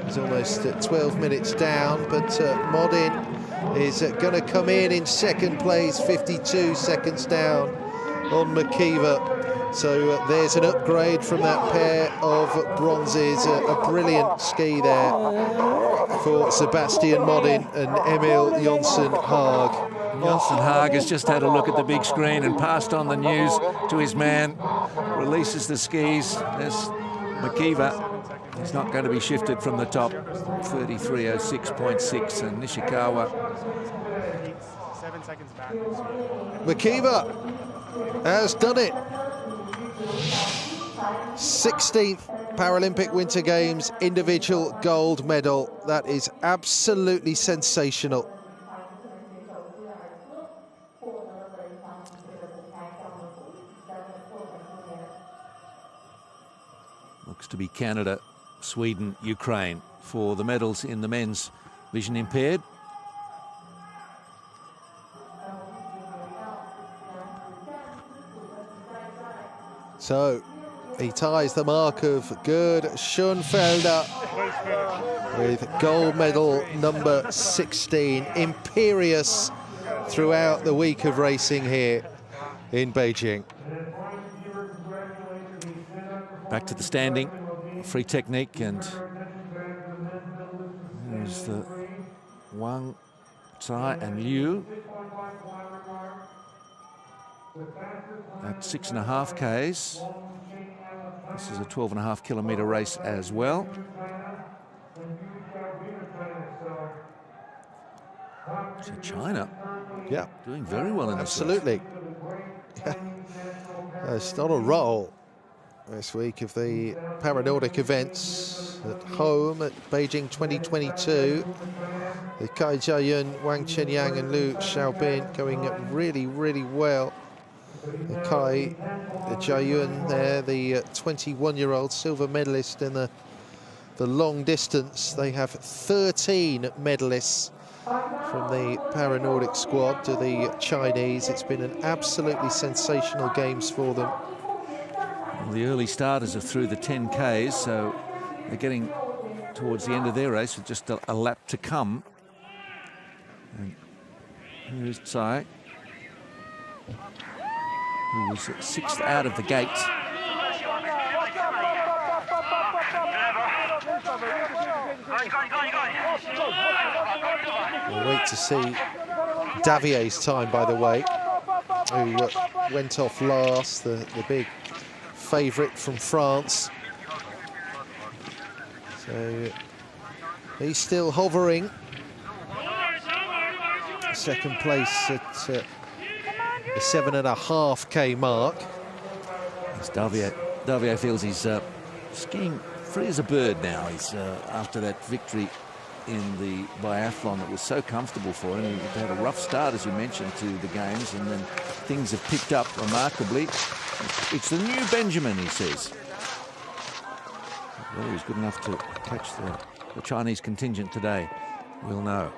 He's almost 12 minutes down, but Modin is going to come in second place, 52 seconds down on McKeever. So there's an upgrade from that pair of bronzes. A brilliant ski there for Sebastian Modin and Emil Jonsson-Haag. Jonsson-Haag has just had a look at the big screen and passed on the news to his man. Releases the skis. There's McKeever. He's not going to be shifted from the top. 33.06.6 and Nishikawa. 7 seconds back. McKeever has done it. 16th Paralympic Winter Games individual gold medal. That is absolutely sensational. Looks to be Canada, Sweden, Ukraine for the medals in the men's vision impaired. So he ties the mark of Gerd Schoenfelder with gold medal number 16. Imperious throughout the week of racing here in Beijing. Back to the standing, free technique, and there's the Wang, Tsai and Liu. At 6.5 Ks. This is a 12.5 kilometre race as well. So China, yeah, doing very well in this race. Absolutely. It's not a roll this week of the Paranordic events at home at Beijing 2022. The Kai Jiayun, Wang Chenyang and Liu Xiaobin going really, really well. The Kai Jiayun there, the 21-year-old silver medalist in the long distance. They have 13 medalists from the Paranordic squad to the Chinese. It's been an absolutely sensational games for them. Well, the early starters are through the 10Ks, so they're getting towards the end of their race with just a lap to come. And here's Tsai, who was 6th out of the gate. We'll wait to see Davier's time, by the way, who went off last, the big favourite from France. So he's still hovering. Second place at the 7.5K mark. As Davier feels he's skiing free as a bird now. He's after that victory in the biathlon that was so comfortable for him. He had a rough start, as you mentioned, to the games, and then things have picked up remarkably. It's the new Benjamin, he says. Whether he's good enough to catch the Chinese contingent today, we'll know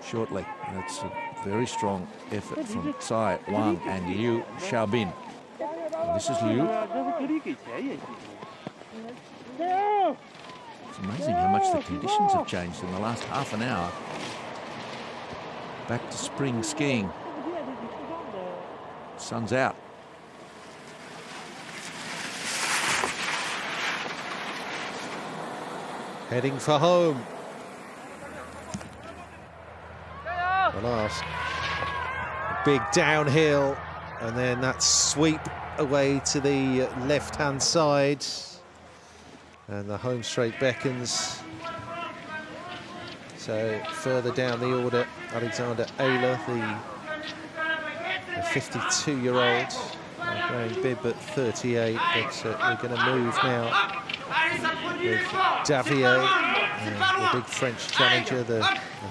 shortly. That's a very strong effort from Tsai, Wang and Liu Xiaobin. And this is Liu. It's amazing how much the conditions have changed in the last half an hour. Back to spring skiing. Sun's out. Heading for home. The last big downhill, and then that sweep away to the left-hand side. And the home straight beckons. So further down the order, Alexander Ayler, the a 52-year-old, wearing bib at 38, but we're going to move now with Davier, the big French challenger, the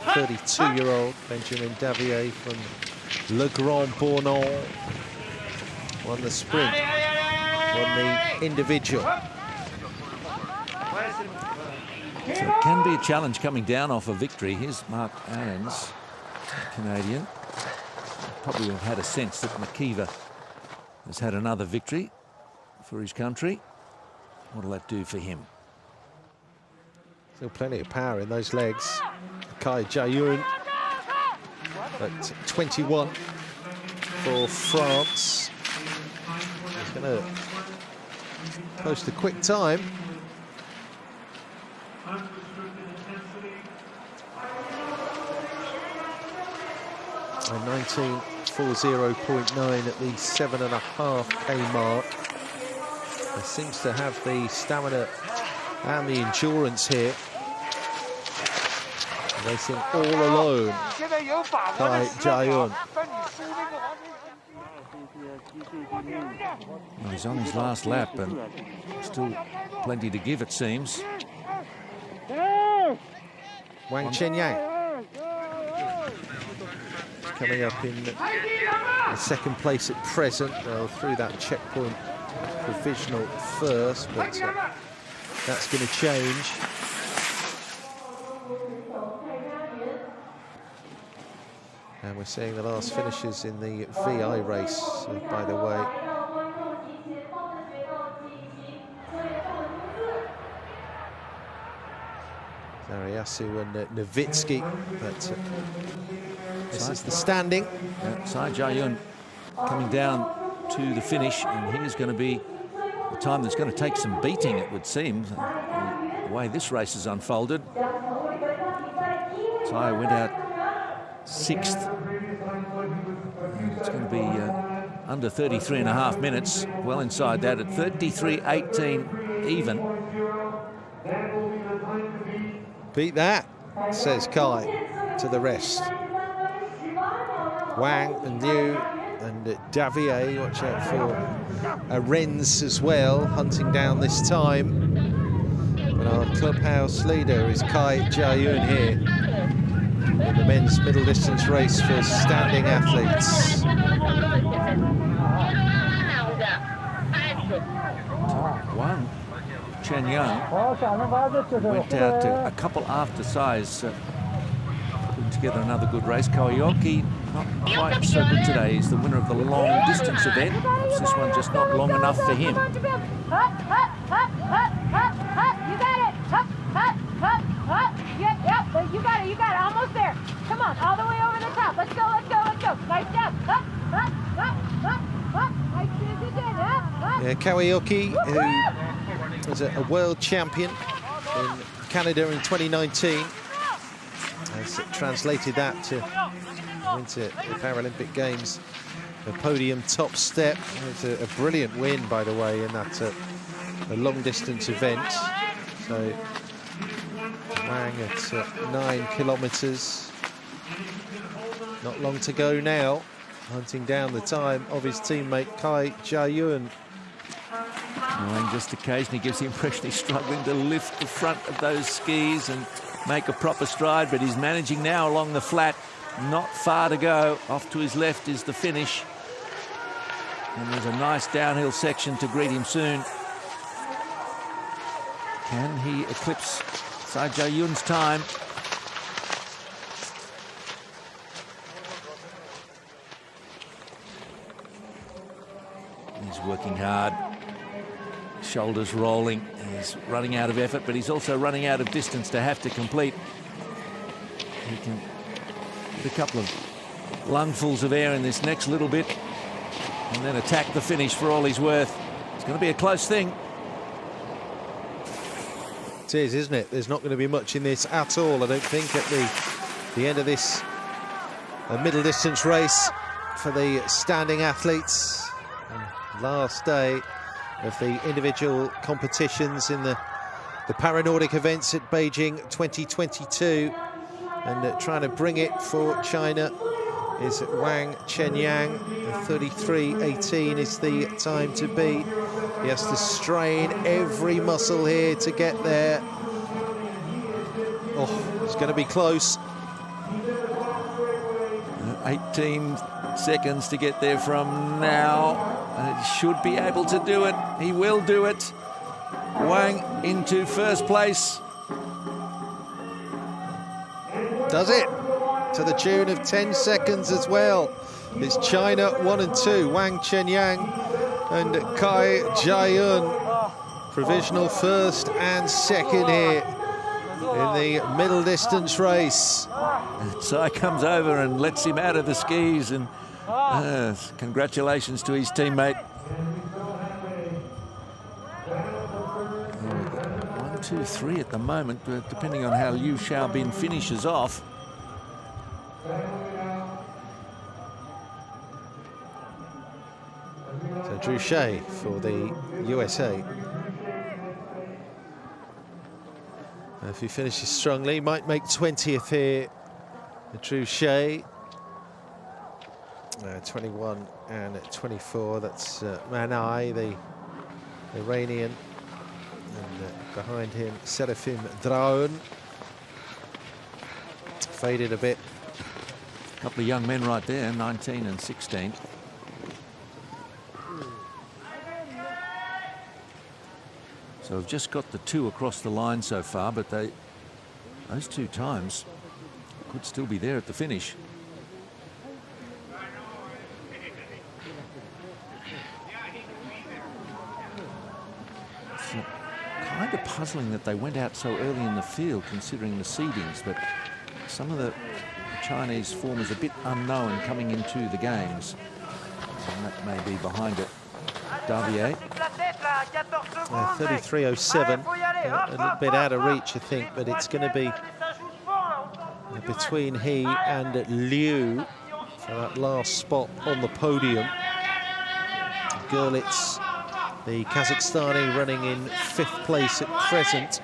32-year-old Benjamin Davier from Le Grand Bournon. Won the sprint, won the individual. So it can be a challenge coming down off a victory. Here's Mark Aarons, Canadian. Probably have had a sense that McKeever has had another victory for his country. What'll that do for him? Still plenty of power in those legs. Kai Jae-yoon at 21 for France. He's going to post a quick time. A 19:40.9 at the 7.5k mark. He seems to have the stamina and the endurance here. Racing all alone, Kai Jae-yoon. Well, he's on his last lap and still plenty to give, it seems. Wang Chenyang coming up in second place at present. Well, through that checkpoint provisional first, but that's going to change. And we're seeing the last finishes in the VI race, by the way. Zariasu and Nowitzki, but this is the standing. Kai Jae-yoon coming down to the finish, and here's going to be a time that's going to take some beating, it would seem, the way this race has unfolded. Tsai went out 6th. And it's going to be under 33.5 minutes, well inside that at 33.18 even. Beat that, says Kai to the rest. Wang and Liu and Davier, watch out for Rennes as well, hunting down this time. But our clubhouse leader is Kai Jae-yoon here in the men's middle distance race for standing athletes. One, Chen Yang went out a couple after size, putting together another good race. Kawayoki, not quite so good today. He's the winner of the long distance event. Perhaps this one just not long enough for him. You got it. You got it. Almost there. Come on, all the way over the top. Let's go. Nice job. Kawayoki, who was a world champion in Canada in 2019, has translated that to Winter Paralympic Games. A podium top step. It's a brilliant win, by the way, in that a long distance event. So Wang at 9 kilometres. Not long to go now, hunting down the time of his teammate Kai Jae-yoon. Wang just occasionally gives the impression he's struggling to lift the front of those skis and make a proper stride, but he's managing now along the flat. Not far to go. Off to his left is the finish. And there's a nice downhill section to greet him soon. Can he eclipse Kai Jae-yoon's time? He's working hard. Shoulders rolling. He's running out of effort, but he's also running out of distance to have to complete. He can get a couple of lungfuls of air in this next little bit and then attack the finish for all he's worth. It's going to be a close thing. It is, isn't it? There's not going to be much in this at all, I don't think, at the end of this middle distance race for the standing athletes. Last day of the individual competitions in the Paranordic events at Beijing 2022, and trying to bring it for China is Wang Chenyang. 33.18 is the time to beat. He has to strain every muscle here to get there. Oh, it's going to be close. 18 seconds to get there from now. And he should be able to do it. He will do it. Wang into first place. Does it, to the tune of 10 seconds as well. It's China 1 and 2, Wang Chenyang and Kai Jiayun. Provisional first and second here in the middle distance race. Tsai comes over and lets him out of the skis, and congratulations to his teammate. 1, 2, 3 at the moment, but depending on how Liu Xiaobin finishes off. So Drew Shea for the USA. If he finishes strongly, he might make 20th here. Drew Shea. 21 and 24, that's Manai, the Iranian. And behind him, Serafim Draun. Faded a bit. A couple of young men right there, 19 and 16. So we've just got the 2 across the line so far, but those 2 times could still be there at the finish. It's kind of puzzling that they went out so early in the field, considering the seedings, but some of the Chinese form is a bit unknown coming into the games, and that may be behind it. Davier. 33.07, a little bit out of reach, I think, but it's going to be between he and Liu for that last spot on the podium. Gerlitz, the Kazakhstani, running in 5th place at present.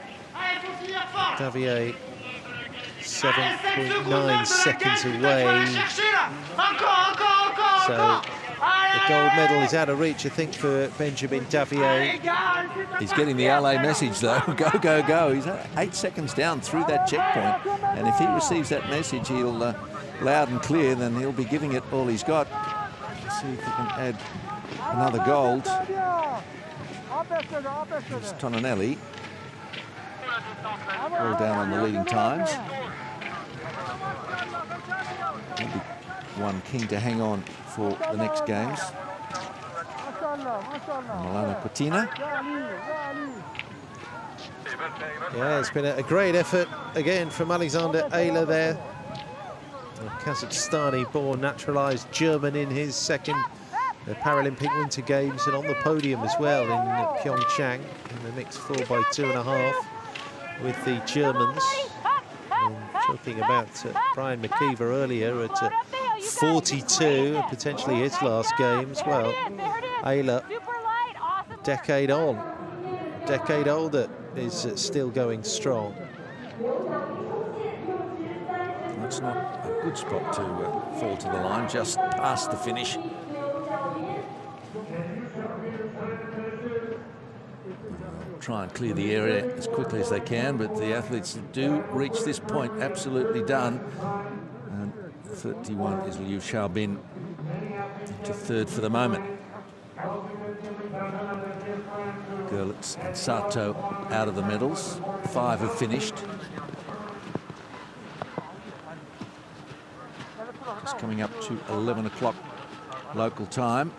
Davier 7.9 seconds away. So the gold medal is out of reach, I think, for Benjamin Davier. He's getting the LA message, though. Go, go, go. He's 8 seconds down through that checkpoint. And if he receives that message, he'll, loud and clear, then he'll be giving it all he's got. Let's see if he can add another gold. There's Tonanelli. All down on the leading times. He'll be one keen to hang on for the next games. Milana Cortina. Yeah, it's been a great effort again from Alexander Ayler there. A Kazakhstani-born, naturalised German in his second Paralympic Winter Games, and on the podium as well in Pyeongchang in the mixed 4x2.5 with the Germans. And talking about Brian McKeever earlier at 42, potentially his last games. Well, Ayler, decade older, is still going strong. That's not a good spot to fall to the line, just past the finish. Try and clear the area as quickly as they can, but the athletes that do reach this point absolutely done. And 31 is Liu Xiaobin to 3rd for the moment. Gerlitz and Sato out of the medals. 5 have finished. Just coming up to 11 o'clock local time.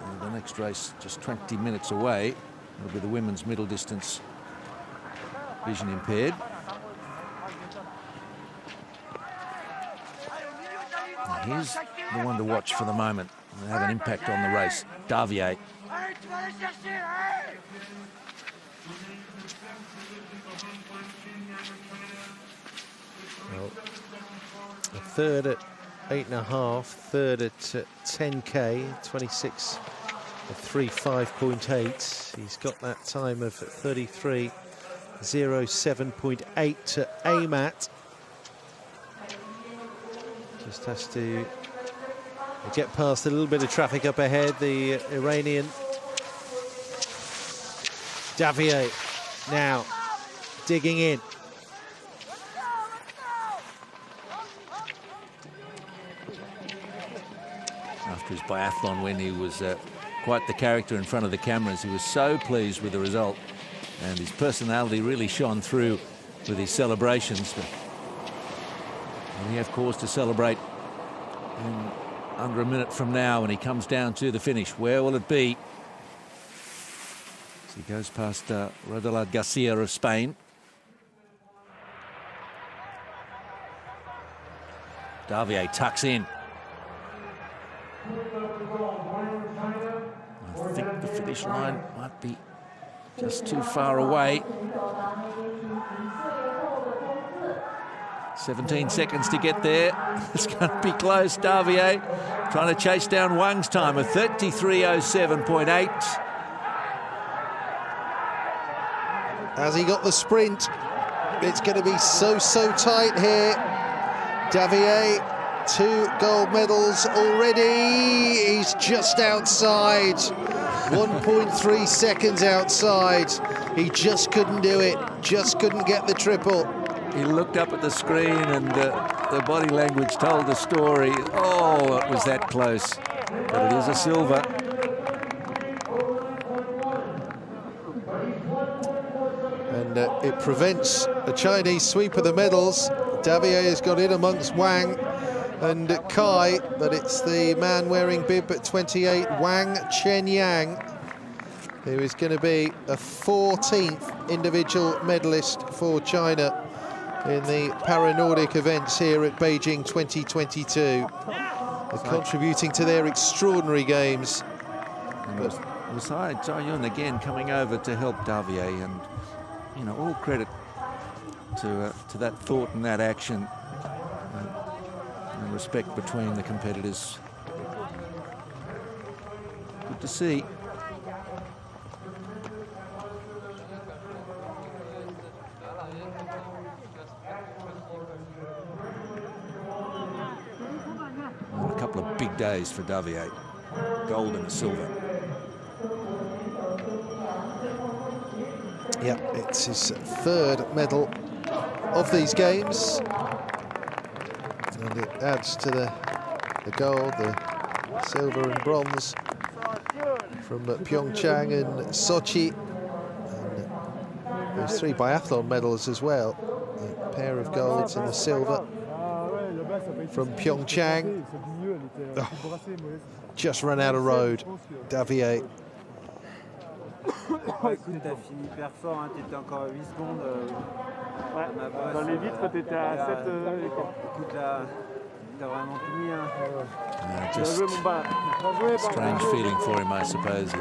And the next race just 20 minutes away. It'll be the women's middle distance vision impaired. And here's the one to watch for the moment and have an impact on the race. Davier. Well, a 3rd at 8.5, 3rd at 10k, 26. 35.8. He's got that time of 33.07.8 to aim at. Just has to get past a little bit of traffic up ahead. The Iranian Davier now digging in. After his biathlon win, he was quite the character in front of the cameras. He was so pleased with the result, and his personality really shone through with his celebrations. But we have cause to celebrate in under a minute from now when he comes down to the finish. Where will it be? As he goes past Rodelard Garcia of Spain. Davier tucks in. I think the finish line might be just too far away. 17 seconds to get there. It's going to be close. Davier trying to chase down Wang's time of 33:07.8. Has he got the sprint? It's going to be so tight here. Davier, 2 gold medals already. He's just outside. 1.3 seconds outside. He just couldn't do it. Just couldn't get the triple. He looked up at the screen and the body language told the story. Oh, it was that close. But it is a silver. And it prevents a Chinese sweep of the medals. Davier has got in amongst Wang and Kai, but it's the man wearing bib at 28, Wang Chenyang, who is going to be a 14th individual medalist for China in the Para-Nordic events here at Beijing 2022. They're contributing to their extraordinary games. Masai Zhao again coming over to help Davier, and you know, all credit to that thought and that action and respect between the competitors. Good to see. And a couple of big days for Davier. Gold and a silver. Yeah, it's his 3rd medal of these games, and it adds to the gold, the silver and bronze from Pyeongchang and Sochi, and those 3 biathlon medals as well, a pair of golds and a silver from Pyeongchang. Oh, just run out of road, Davier. Écoute, t'as fini hyper fort, hein, t'étais encore à 8 secondes. Ouais, dans les vitres, t'étais à 7. Écoute, là, t'as vraiment fini. Hein. Just strange feeling for him, I suppose.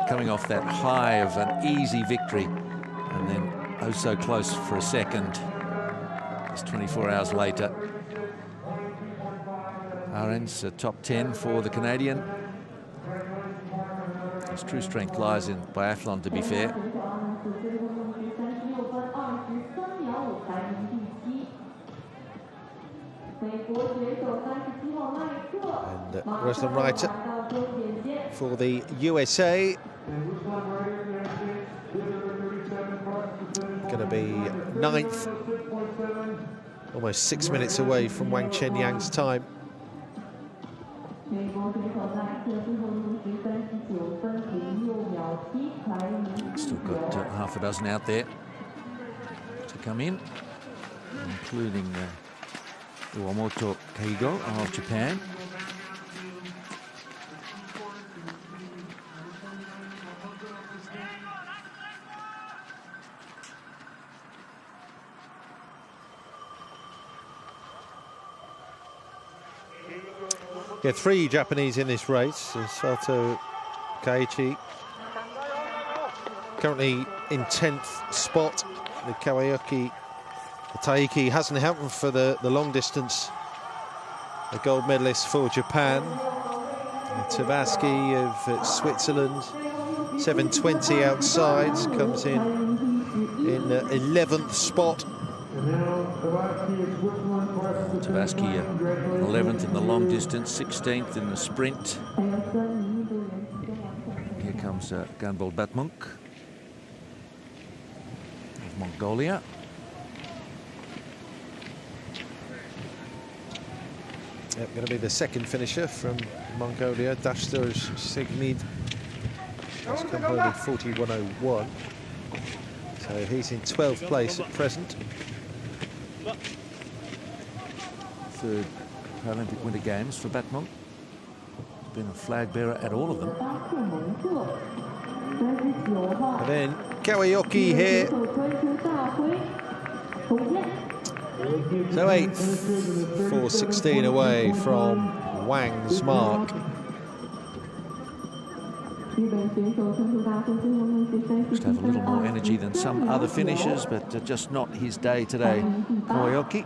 Coming off that high of an easy victory, and then oh so close for a second. Just 24 hours later. Arendt's top 10 for the Canadian. His true strength lies in biathlon, to be fair. And Ruslan Reiter for the USA. Going to be 9th, almost 6 minutes away from Wang Chenyang's time. Still got half a dozen out there to come in, including Iwamoto Keigo of Japan. Yeah, 3 Japanese in this race. Sato Kaiichi currently in 10th spot. The Kawayuki Taiki hasn't happened for the long distance. The gold medalist for Japan. Tavaski of Switzerland, 7:20 outside, comes in 11th spot. Tabasky 11th in the long distance, 16th in the sprint. Here comes Ganbol Batmunk of Mongolia. Yep, going to be the second finisher from Mongolia, Dastur Signid. That's come home in 41.01. So he's in 12th place at present. Third Paralympic Winter Games for Batmunk. He's been a flag bearer at all of them. And then Kawayoki here. So 8th, 4:16 away from Wang's mark. Must have a little more energy than some other finishers, but just not his day today. Kawayoki,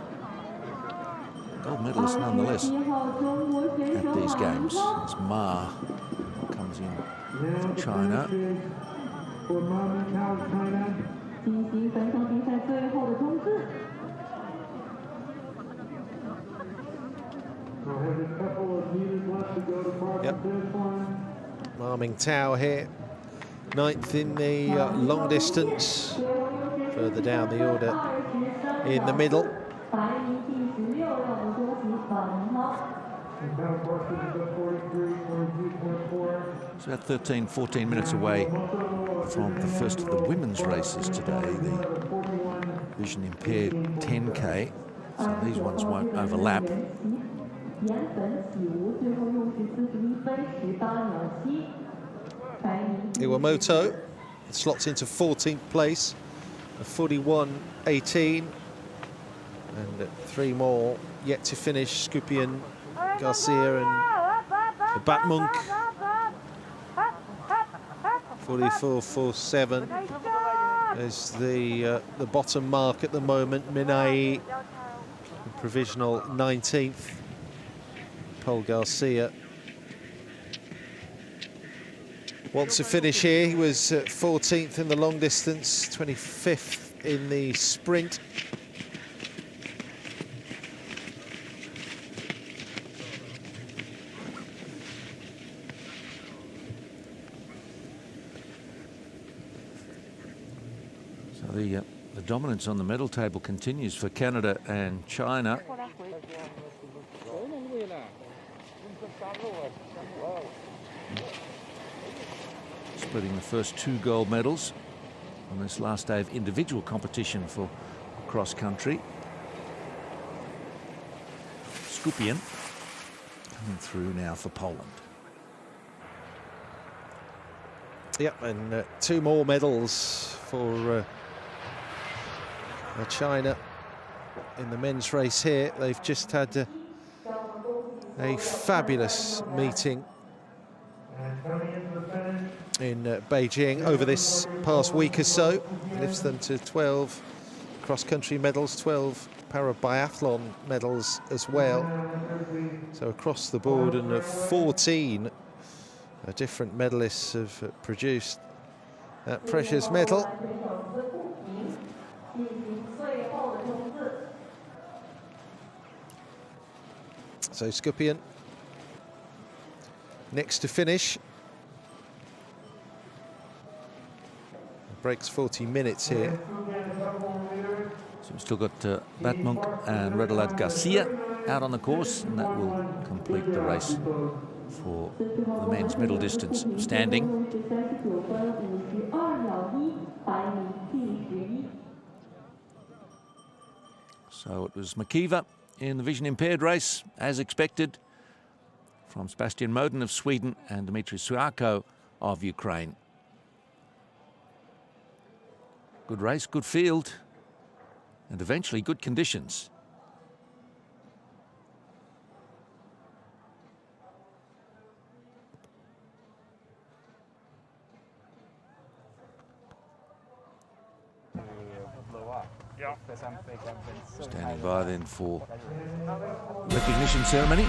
gold medalist nonetheless at these games. As Ma comes in from China. Yep. Ma Mingtao here, 9th in the long distance, further down the order in the middle. It's about 13, 14 minutes away from the first of the women's races today, the vision impaired 10K. So these ones won't overlap. Iwamoto slots into 14th place, a 41.18, and 3 more yet to finish. Skupian, Garcia, and the Batmunk. 44.47 is the bottom mark at the moment. Minai, provisional 19th. Paul Garcia wants to finish here. He was 14th in the long distance, 25th in the sprint. So the dominance on the medal table continues for Canada and China. Splitting the first 2 gold medals on this last day of individual competition for cross country. Skupian coming through now for Poland. Yep, and 2 more medals for China in the men's race here. They've just had a fabulous meeting in Beijing over this past week or so. Lifts them to 12 cross-country medals, 12 para-biathlon medals as well. So across the board, and 14 different medalists have produced that precious medal. So Skupian next to finish. Breaks 40 minutes here. So we've still got Batmunk and Redolad Garcia out on the course, and that will complete the race for the men's middle distance standing. So it was Makiva in the vision impaired race, as expected, from Sebastian Moden of Sweden and Dmitry Suako of Ukraine. Good race, good field, and eventually good conditions. Standing by then for recognition ceremony.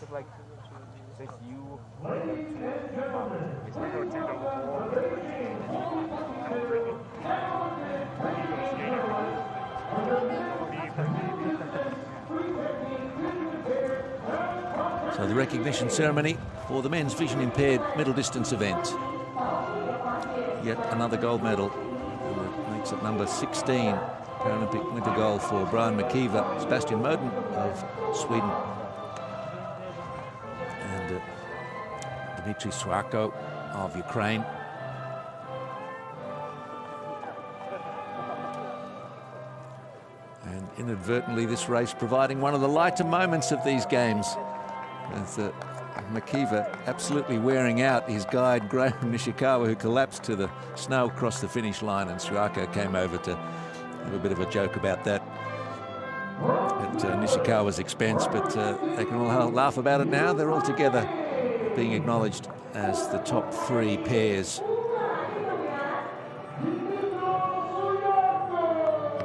was like, says you. It's not going to So the recognition ceremony for the men's vision impaired middle distance event. Yet another gold medal. That makes it number 16 Paralympic winter goal for Brian McKeever, Sebastian Moden of Sweden, and Dmitry Swako of Ukraine. And inadvertently this race providing one of the lighter moments of these games, as McKeever absolutely wearing out his guide Graham Nishikawa, who collapsed to the snow across the finish line, and Swako came over to have a bit of a joke about that at Nishikawa's expense, but they can all laugh about it now. They're all together being acknowledged as the top three pairs.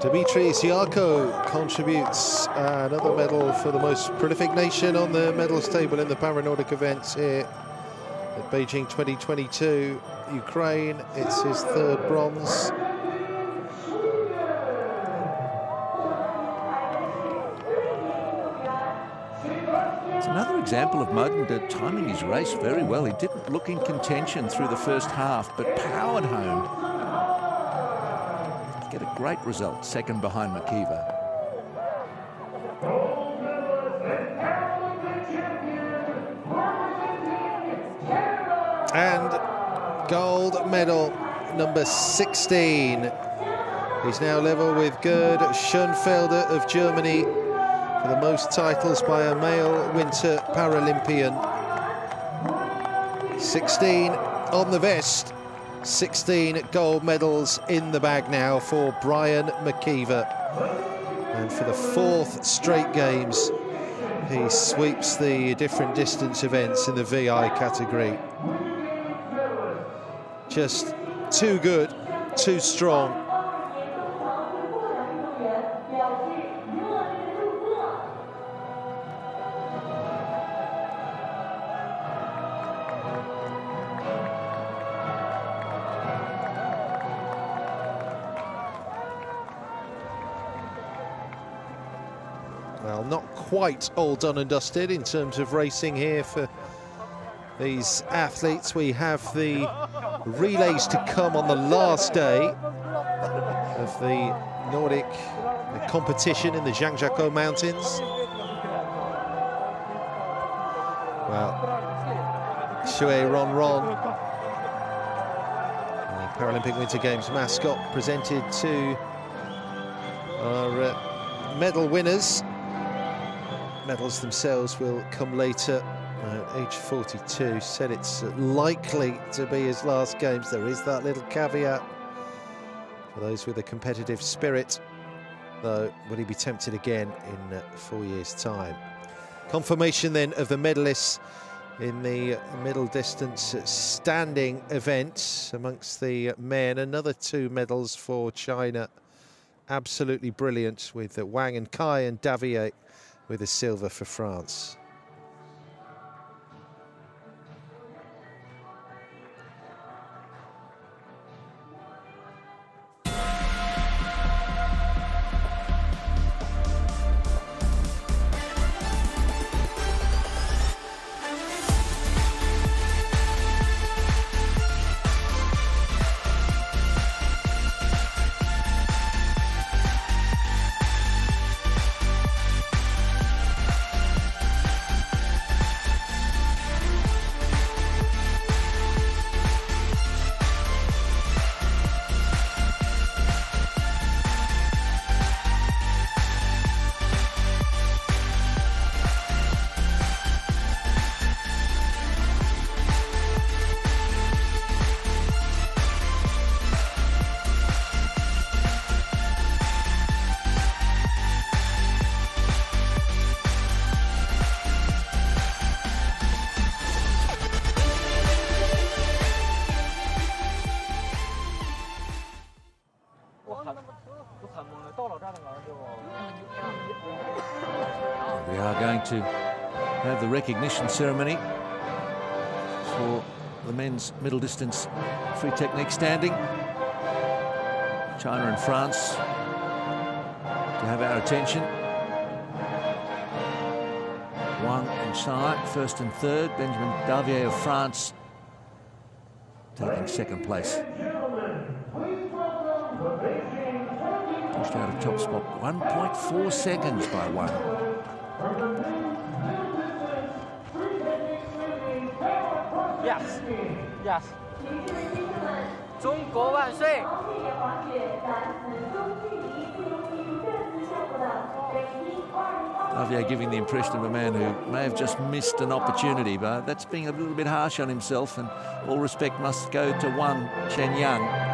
Dmitry Swako contributes another medal for the most prolific nation on the medals table in the Paranordic events here at Beijing 2022. Ukraine, it's his third bronze. It's another example of Moden timing his race very well. He didn't look in contention through the first half, but powered home. Get a great result, second behind McKeever. And gold medal number 16. He's now level with Gerd Schoenfelder of Germany for the most titles by a male winter Paralympian. 16 on the vest. 16 gold medals in the bag now for Brian McKeever. And for the fourth straight games, he sweeps the different distance events in the VI category. Just too good, too strong. Well, not quite all done and dusted in terms of racing here for these athletes. We have the relays to come on the last day of the Nordic competition in the Zhangjiakou Mountains. Well, Shui Ron Ron, the Paralympic Winter Games mascot, presented to our medal winners. Medals themselves will come later. At age 42, said it's likely to be his last games. There is that little caveat for those with a competitive spirit, though. Will he be tempted again in 4 years' time? Confirmation then of the medalists in the middle distance standing event amongst the men. Another 2 medals for China. Absolutely brilliant, with Wang and Kai, and Davier with a silver for France. We are going to have the recognition ceremony for the men's middle distance free technique standing. China and France to have our attention. Wang and Tsai, first and third. Benjamin Davier of France taking second place. Pushed out of top spot, 1.4 seconds by Wang. Yes, yes. 中国万岁! Javier giving the impression of a man who may have just missed an opportunity, but that's being a little bit harsh on himself, and all respect must go to Wang Chenyang.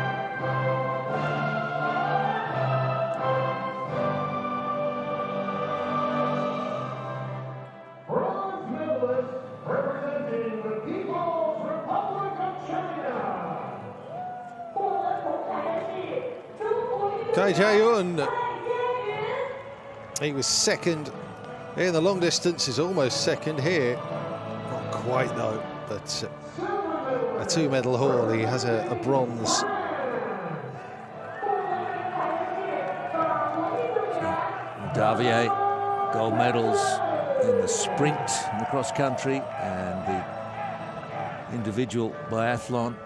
Cai Jiayun, he was second in the long distance, is almost second here. Not quite though, but a two-medal haul. He has a bronze. Davier, gold medals in the sprint, in the cross country, and the individual biathlon.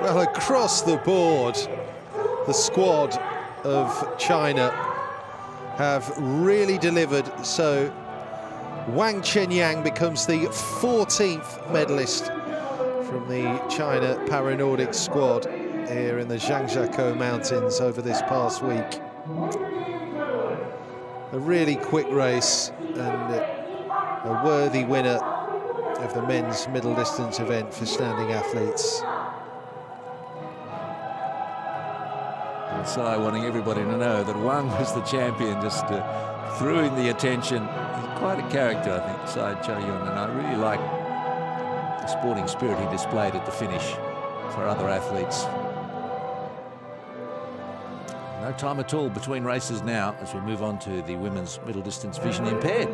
Well, across the board, the squad of China have really delivered. So Wang Chenyang becomes the 14th medalist from the China Para-Nordic squad here in the Zhangjiakou Mountains over this past week. A really quick race and a worthy winner of the men's middle distance event for standing athletes. Tsai wanting everybody to know that Wang was the champion, just threw in the attention. He's quite a character, I think, Tsai Jiayun, and I really like the sporting spirit he displayed at the finish for other athletes. No time at all between races now as we move on to the women's middle distance vision impaired.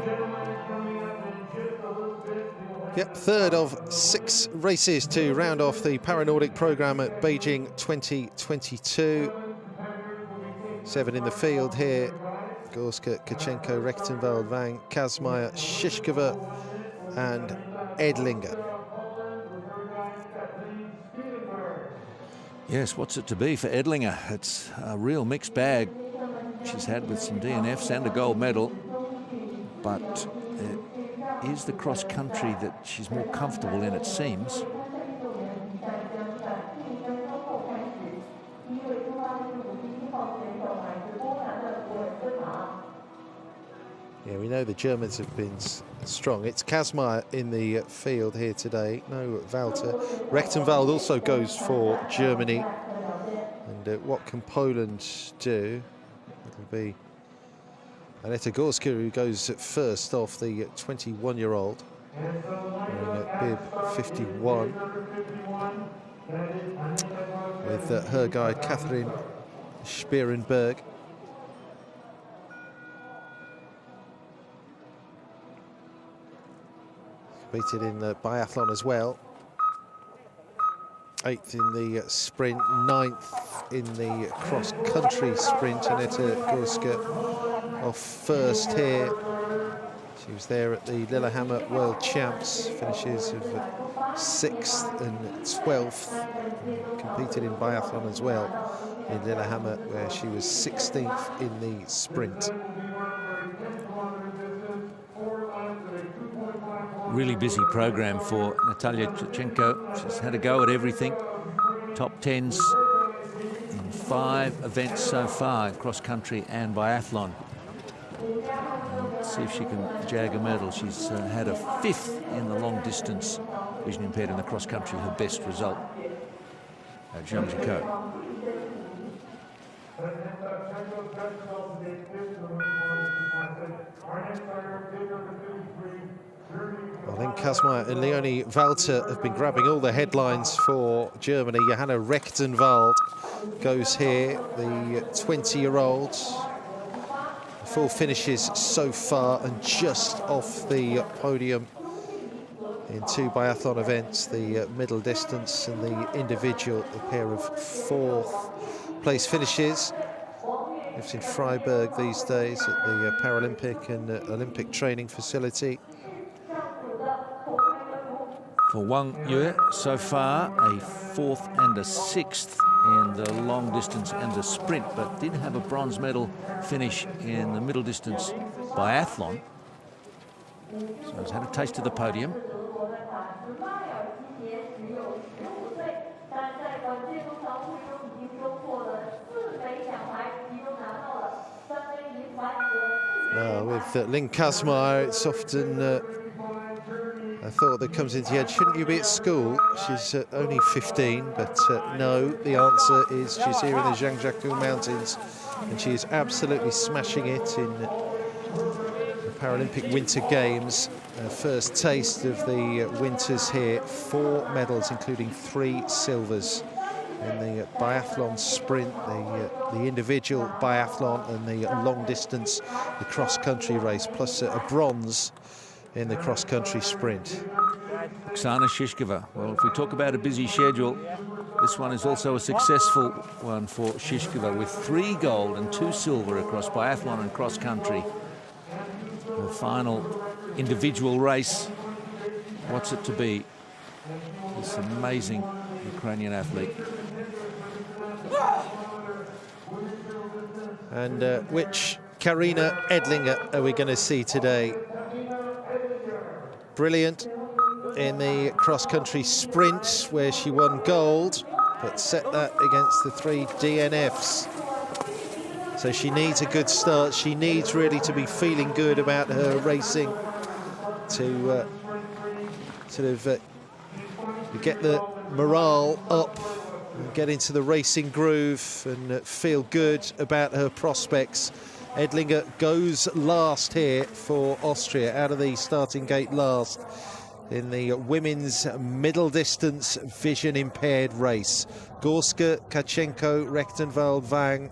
Yep, third of 6 races to round off the Para-Nordic programme at Beijing 2022. 7 in the field here. Gorska, Kachenko, Rechtenwald, Wang, Kazmaier, Shishkova and Edlinger. Yes, what's it to be for Edlinger? It's a real mixed bag she's had with some DNFs and a gold medal, but it is the cross country that she's more comfortable in, it seems. Yeah, we know the Germans have been strong. It's Kazmaier in the field here today. No Walter. Rechtenwald also goes for Germany. And what can Poland do? It'll be Aneta Gorska who goes first off, the 21-year-old. Wearing bib 51. With her guide Catherine Sperenberg. Competed in the biathlon as well. 8th in the sprint, 9th in the cross-country sprint. Aneta Gorska off first here. She was there at the Lillehammer World Champs, finishes of 6th and 12th. Competed in biathlon as well in Lillehammer, where she was 16th in the sprint. Really busy program for Natalia Tkachenko. She's had a go at everything. Top 10s in 5 events so far, cross country and biathlon. Let's see if she can jag a medal. She's had a 5th in the long distance vision impaired in the cross country, her best result at Zhangjiakou. Well, then Kazmaier and Leonie Walter have been grabbing all the headlines for Germany. Johanna Rechtenwald goes here, the 20-year-old. 4 finishes so far and just off the podium in 2 biathlon events, the middle distance and the individual, a pair of 4th place finishes. Lives in Freiburg these days at the Paralympic and Olympic training facility. For Wang Yue, so far, a 4th and a 6th in the long distance and the sprint, but did have a bronze medal finish in the middle distance biathlon. So he's had a taste of the podium. With Lynn Kazmaier, it's often a thought that comes into your head, shouldn't you be at school? She's only 15, but no, the answer is she's here in the Zhangjiakou Mountains, and she is absolutely smashing it in the Paralympic Winter Games. Her first taste of the winters here, 4 medals, including 3 silvers in the biathlon sprint, the individual biathlon and the long distance, the cross-country race, plus a bronze in the cross-country sprint. Oksana Shishkova. Well, if we talk about a busy schedule, this one is also a successful one for Shishkova, with 3 gold and 2 silver across biathlon and cross-country. The final individual race, what's it to be? This amazing Ukrainian athlete. And which Karina Edlinger are we going to see today? Brilliant in the cross-country sprint, where she won gold, but set that against the 3 DNFs. So she needs a good start. She needs really to be feeling good about her racing to sort of get the morale up and get into the racing groove and feel good about her prospects. Edlinger goes last here for Austria, out of the starting gate last in the women's middle distance vision impaired race. Gorska, Kachenko, Rechtenwald, Wang,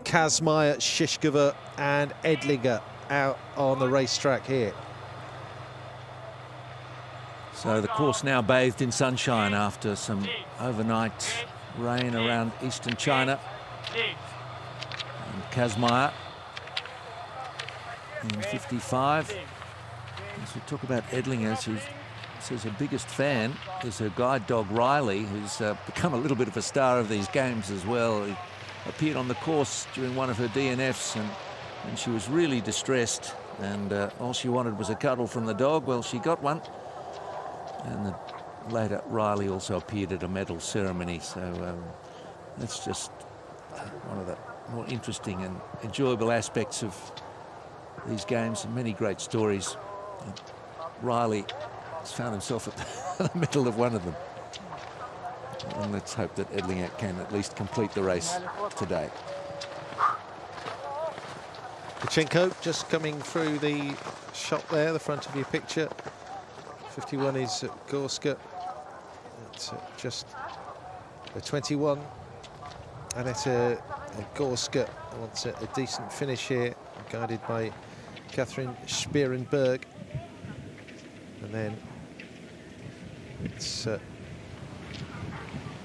Kazmaier, Shishkova and Edlinger out on the racetrack here. So the course now bathed in sunshine after some overnight rain around eastern China. And Kazmaier in 55. As we talk about Edlinger, she says her biggest fan is her guide dog Riley, who's become a little bit of a star of these games as well. He appeared on the course during one of her DNFs and she was really distressed, and all she wanted was a cuddle from the dog. Well, she got one. And later, Riley also appeared at a medal ceremony. So that's just one of the more interesting and enjoyable aspects of these games, and many great stories. And Riley has found himself at the middle of one of them. And let's hope that Edlinger can at least complete the race today. Kachenko just coming through the shot there, the front of your picture. 51 is Gorska. It's just a 21. Aneta Gorska wants a decent finish here, guided by Catherine Spierenberg. And then it's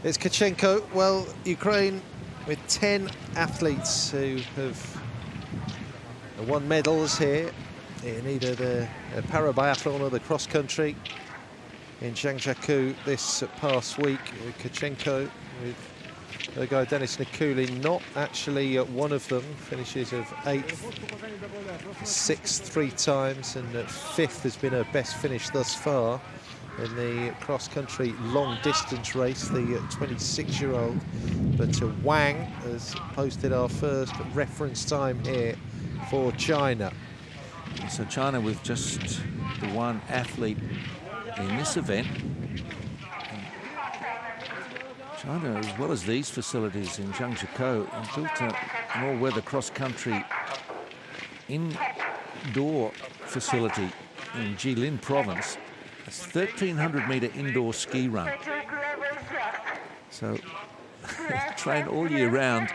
Kachenko. Well, Ukraine with 10 athletes who have won medals here in either the para-biathlon or the cross-country in Zhangjiakou this past week. Kachenko with the guy Denis Nikulin, not actually one of them, finishes of 8th, 6th 3 times, and 5th has been her best finish thus far in the cross-country long-distance race, the 26-year-old. But Wang has posted our first reference time here for China. So China with just the 1 athlete in this event. China, as well as these facilities in Zhangjiakou, built an all-weather cross-country indoor facility in Jilin province. It's 1,300-metre indoor ski run. So train all year round.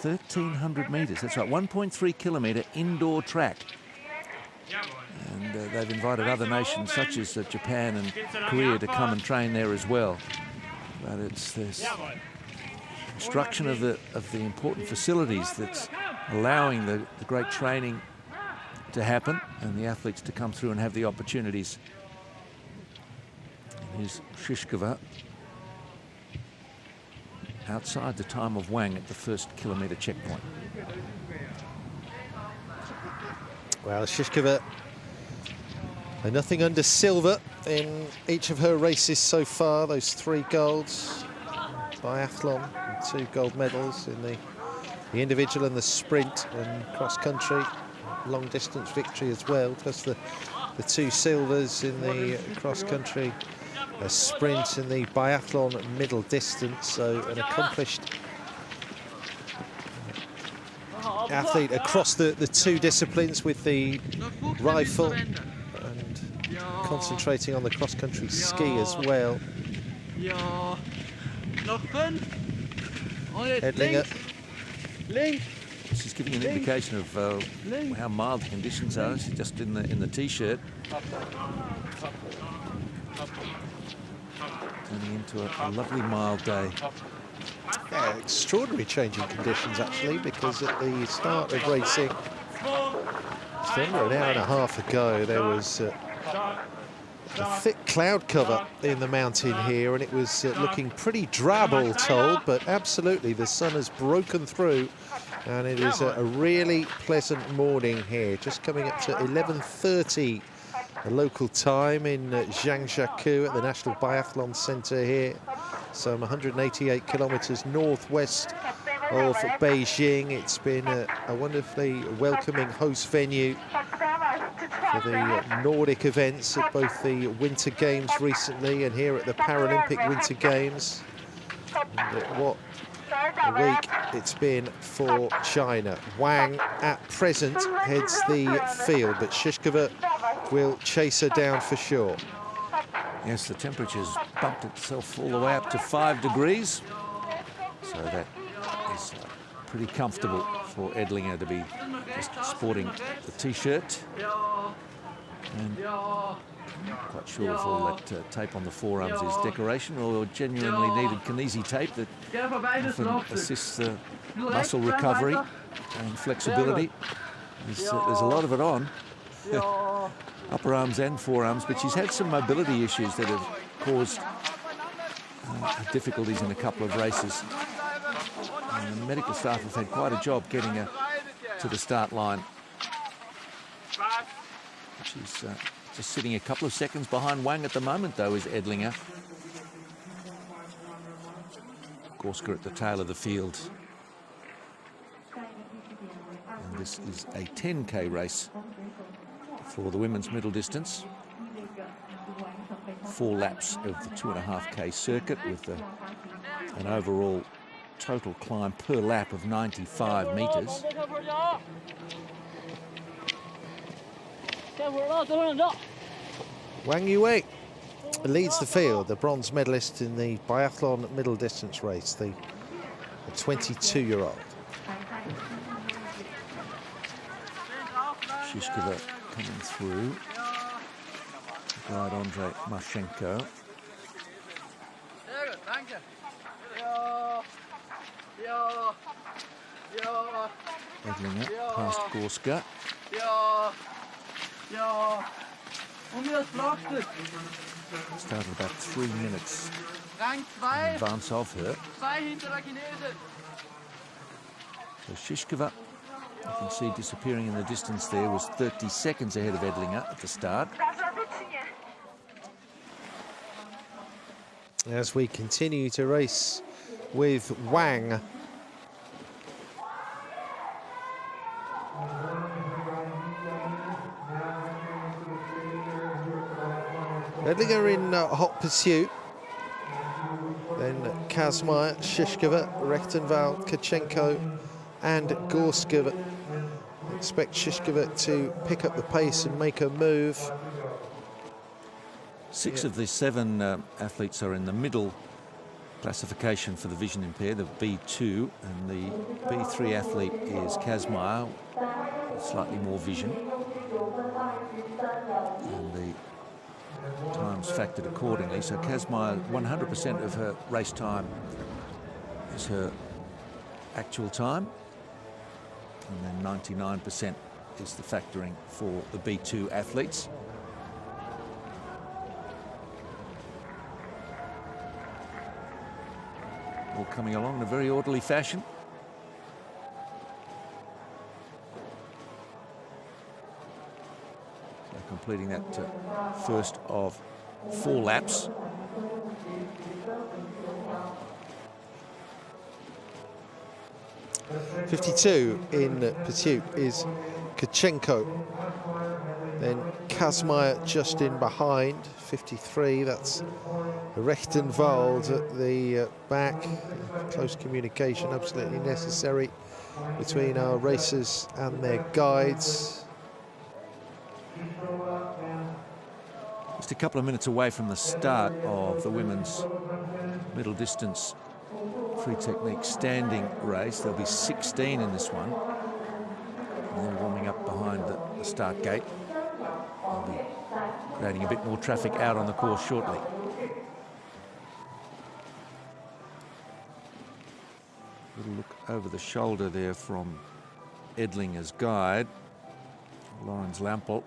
1,300 metres, that's right, 1.3 kilometre indoor track. And they've invited other nations such as Japan and Korea to come and train there as well. But it's this construction of the important facilities that's allowing the great training to happen and the athletes to come through and have the opportunities. And here's Shishkova outside the time of Wang at the first kilometre checkpoint. Well, Shishkova, nothing under silver in each of her races so far. Those 3 golds, biathlon, and 2 gold medals in the individual and the sprint, and cross-country, long distance victory as well, plus the 2 silvers in the cross-country, a sprint in the biathlon middle distance. So an accomplished athlete across the 2 disciplines with the rifle, and concentrating on the cross-country ski as well. Edlinger. She's giving an indication of how mild the conditions are. She's just in the t-shirt. Turning into a lovely mild day. Yeah, extraordinary changing conditions actually, because at the start of racing, just under an hour and a half ago, there was a thick cloud cover in the mountain here, and it was looking pretty drab, all told, but absolutely the sun has broken through, and it is a really pleasant morning here, just coming up to 11:30 local time in Zhangjiakou at the National Biathlon Centre here, some 188 kilometres northwest of Beijing. It's been a wonderfully welcoming host venue for the Nordic events at both the Winter Games recently and here at the Paralympic Winter Games. And what a week it's been for China. Wang at present heads the field, but Shishkova will chase her down for sure. Yes, the temperature's bumped itself all the way up to 5 degrees. So that is pretty comfortable for Edlinger to be just sporting the t-shirt. And I'm not quite sure if all that tape on the forearms is decoration or genuinely needed kinesi tape that often assists the muscle recovery and flexibility. There's a lot of it on, upper arms and forearms, but she's had some mobility issues that have caused difficulties in a couple of races. And the medical staff have had quite a job getting her to the start line. She's just sitting a couple of seconds behind Wang at the moment, though, is Edlinger. Gorska at the tail of the field. And this is a 10K race for the women's middle distance. 4 laps of the 2.5K circuit with an overall total climb per lap of 95 metres. Wang Yue leads the field, the bronze medalist in the biathlon middle distance race, the 22-year-old. Shishkova coming through. Guide Andrei Marchenko. Edlinger past Gorska. Started about 3 minutes in advance of her. So Shishkova, you can see disappearing in the distance there, was 30 seconds ahead of Edlinger at the start. As we continue to race with Wang. Edlinger in hot pursuit. Then Kazmaier, Shishkova, Rechtenwald, Kachenko and Gorska. Expect Shishkova to pick up the pace and make a move. 6 of the 7 athletes are in the middle classification for the vision impaired, the B2, and the B3 athlete is Kazmaier, slightly more vision. And the time's factored accordingly. So Kazmaier, 100% of her race time is her actual time, and then 99% is the factoring for the B2 athletes. All coming along in a very orderly fashion. So completing that first of 4 laps. .52 in pursuit is Potranco. Then Kazmaier just in behind, 53. That's Rechtenwald at the back. Close communication absolutely necessary between our racers and their guides. Just a couple of minutes away from the start of the women's middle distance free technique standing race. There'll be 16 in this one. And they're warming up behind the start gate. They'll be creating a bit more traffic out on the course shortly. Little look over the shoulder there from Edlinger's guide, Lawrence Lampel.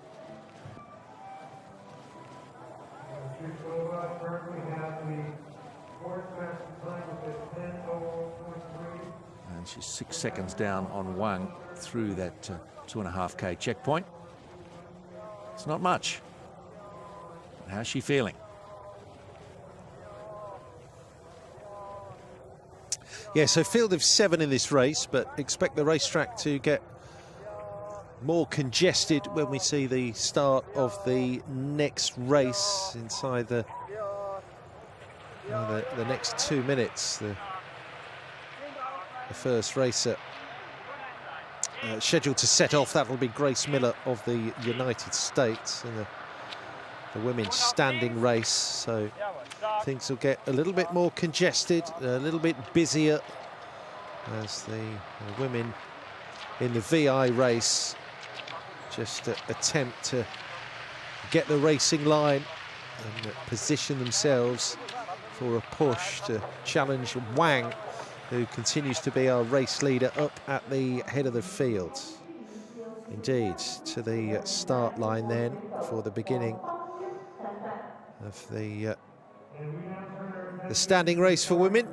And she's 6 seconds down on Wang through that 2.5K checkpoint. It's not much. How's she feeling? Yeah, so field of 7 in this race, but expect the racetrack to get more congested when we see the start of the next race inside the next 2 minutes. The first racer scheduled to set off, that will be Grace Miller of the United States in the women's standing race. So things will get a little bit more congested, a little bit busier as the women in the VI race just attempt to get the racing line and position themselves for a push to challenge Wang, who continues to be our race leader up at the head of the field. Indeed, to the start line then for the beginning of the standing race for women.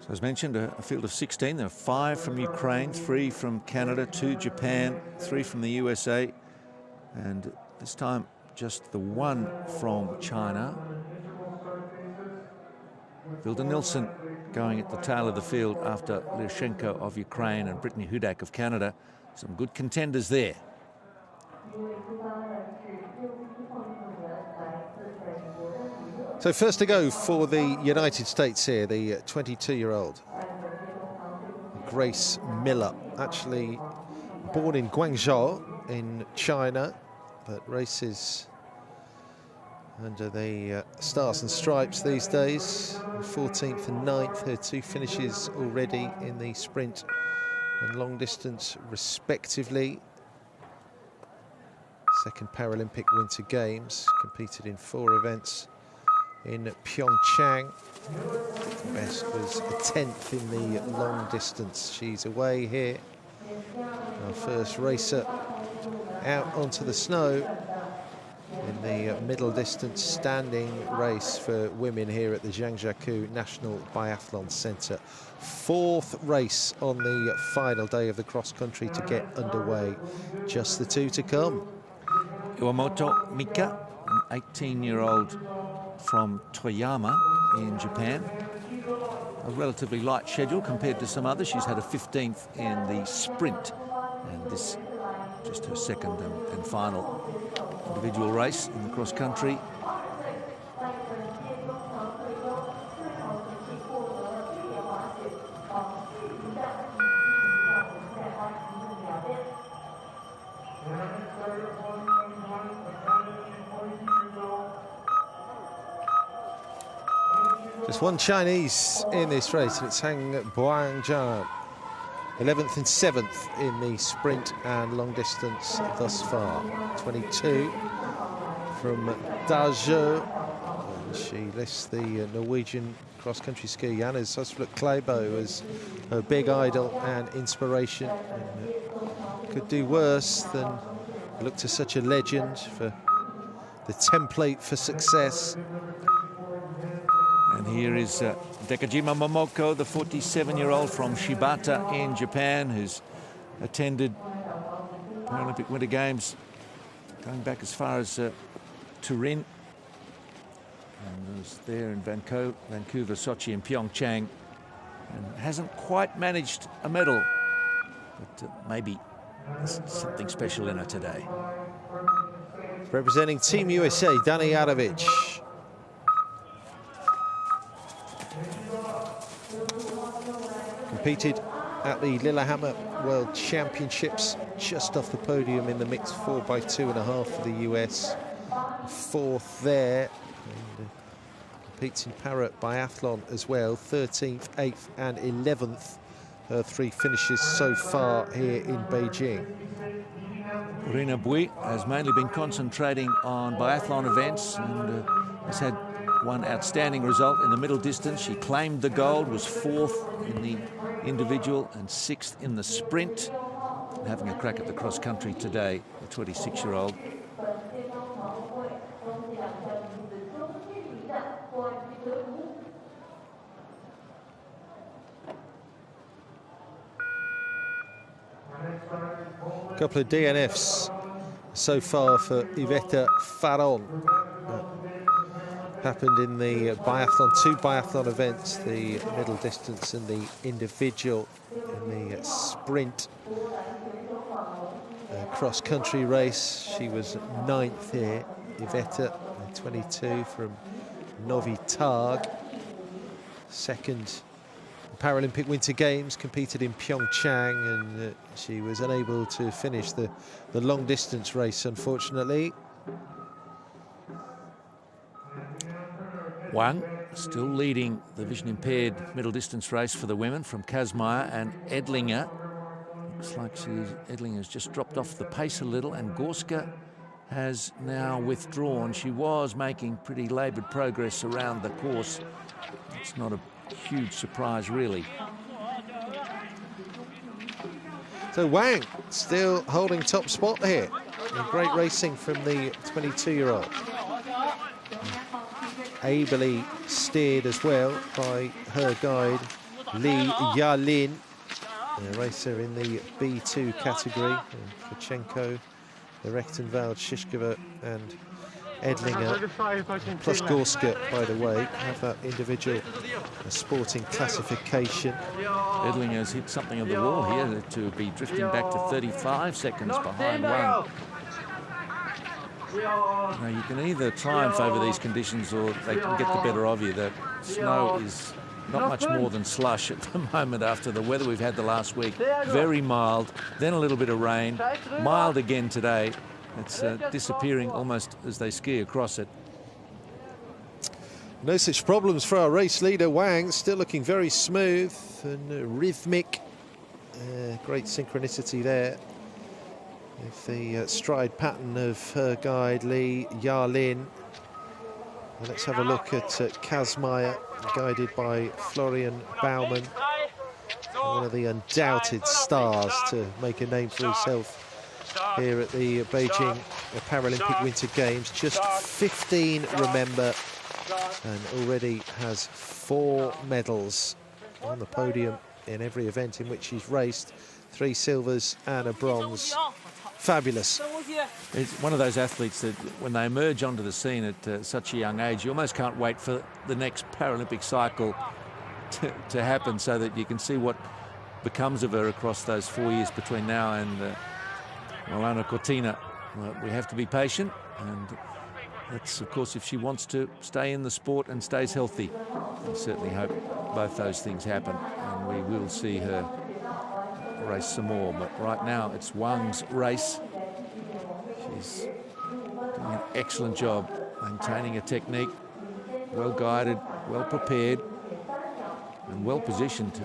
So as mentioned, a field of 16. There are 5 from Ukraine, 3 from Canada, 2 Japan, 3 from the USA, and this time just the 1 from China. Vilda Nilsson going at the tail of the field after Lyushenko of Ukraine and Brittany Hudak of Canada. Some good contenders there. So first to go for the United States here, the 22-year-old Grace Miller, actually born in Guangzhou in China, but races under the Stars and Stripes these days. 14th and 9th, her 2 finishes already in the sprint and long distance respectively. Second Paralympic Winter Games, competed in 4 events in Pyeongchang. Best was a 10th in the long distance. She's away here. Our first racer out onto the snow in the middle distance standing race for women here at the Zhangjiakou National Biathlon Centre. 4th race on the final day of the cross-country to get underway. Just the 2 to come. Iwamoto Mika, an 18-year-old from Toyama in Japan. A relatively light schedule compared to some others. She's had a 15th in the sprint, and this just her second and final individual race in the cross country. There's one Chinese in this race, and it's Hang Buangjian. 11th and 7th in the sprint and long distance thus far. 22 from Dazhou. And she lists the Norwegian cross-country skier Jannes Husflot Klæbo as her big idol and inspiration. And could do worse than look to such a legend for the template for success. And here is Dekajima Momoko, the 47-year-old from Shibata in Japan, who's attended Paralympic Winter Games going back as far as Turin. And was there in Vancouver, Sochi and Pyeongchang. And hasn't quite managed a medal, but maybe something special in her today. Representing Team USA, Dani Arovic. Competed at the Lillehammer World Championships, just off the podium in the mixed 4x2.5 for the US. 4th there. And, competes in para biathlon as well. 13th, 8th and 11th. Her 3 finishes so far here in Beijing. Rina Bui has mainly been concentrating on biathlon events and has had one outstanding result in the middle distance. She claimed the gold, was 4th in the individual and 6th in the sprint. And having a crack at the cross country today, the 26-year-old. A couple of DNFs so far for Iveta Faron. Happened in the biathlon, 2 biathlon events, the middle distance and the individual. In the sprint cross-country race, she was 9th here. Iveta, 22 from Novi Targ. 2nd Paralympic Winter Games, competed in Pyeongchang, and she was unable to finish the long distance race, unfortunately. Wang still leading the vision impaired middle distance race for the women from Kazmaier and Edlinger. Looks like Edlinger's just dropped off the pace a little, and Gorska has now withdrawn. She was making pretty laboured progress around the course. It's not a huge surprise, really. So Wang still holding top spot here. And great racing from the 22-year-old. Ably steered as well by her guide, Li Yalin, a racer in the B2 category. Potranco, the Rechtenwald, Shishkova and Edlinger, plus Gorska, by the way, have that individual sporting classification. Edlinger's hit something of the wall here to be drifting back to 35 seconds behind Wang. Now, you can either triumph over these conditions or they can get the better of you. The snow is not much more than slush at the moment after the weather we've had the last week. Very mild, then a little bit of rain, mild again today. It's disappearing almost as they ski across it. No such problems for our race leader, Wang, still looking very smooth and rhythmic. Great synchronicity there with the stride pattern of her guide, Li Yalin. And let's have a look at Kazmaier, guided by Florian Baumann, one of the undoubted stars to make a name for himself here at the Beijing Paralympic Winter Games. Just 15, remember, and already has 4 medals on the podium in every event in which he's raced. 3 silvers and a bronze. Fabulous. It's one of those athletes that when they emerge onto the scene at such a young age, you almost can't wait for the next Paralympic cycle to happen so that you can see what becomes of her across those 4 years between now and Milano Cortina. We have to be patient, and that's, of course, if she wants to stay in the sport and stays healthy. I certainly hope both those things happen, and we will see her race some more. But right now, it's Wang's race. She's doing an excellent job maintaining a technique, well guided, well prepared and well positioned to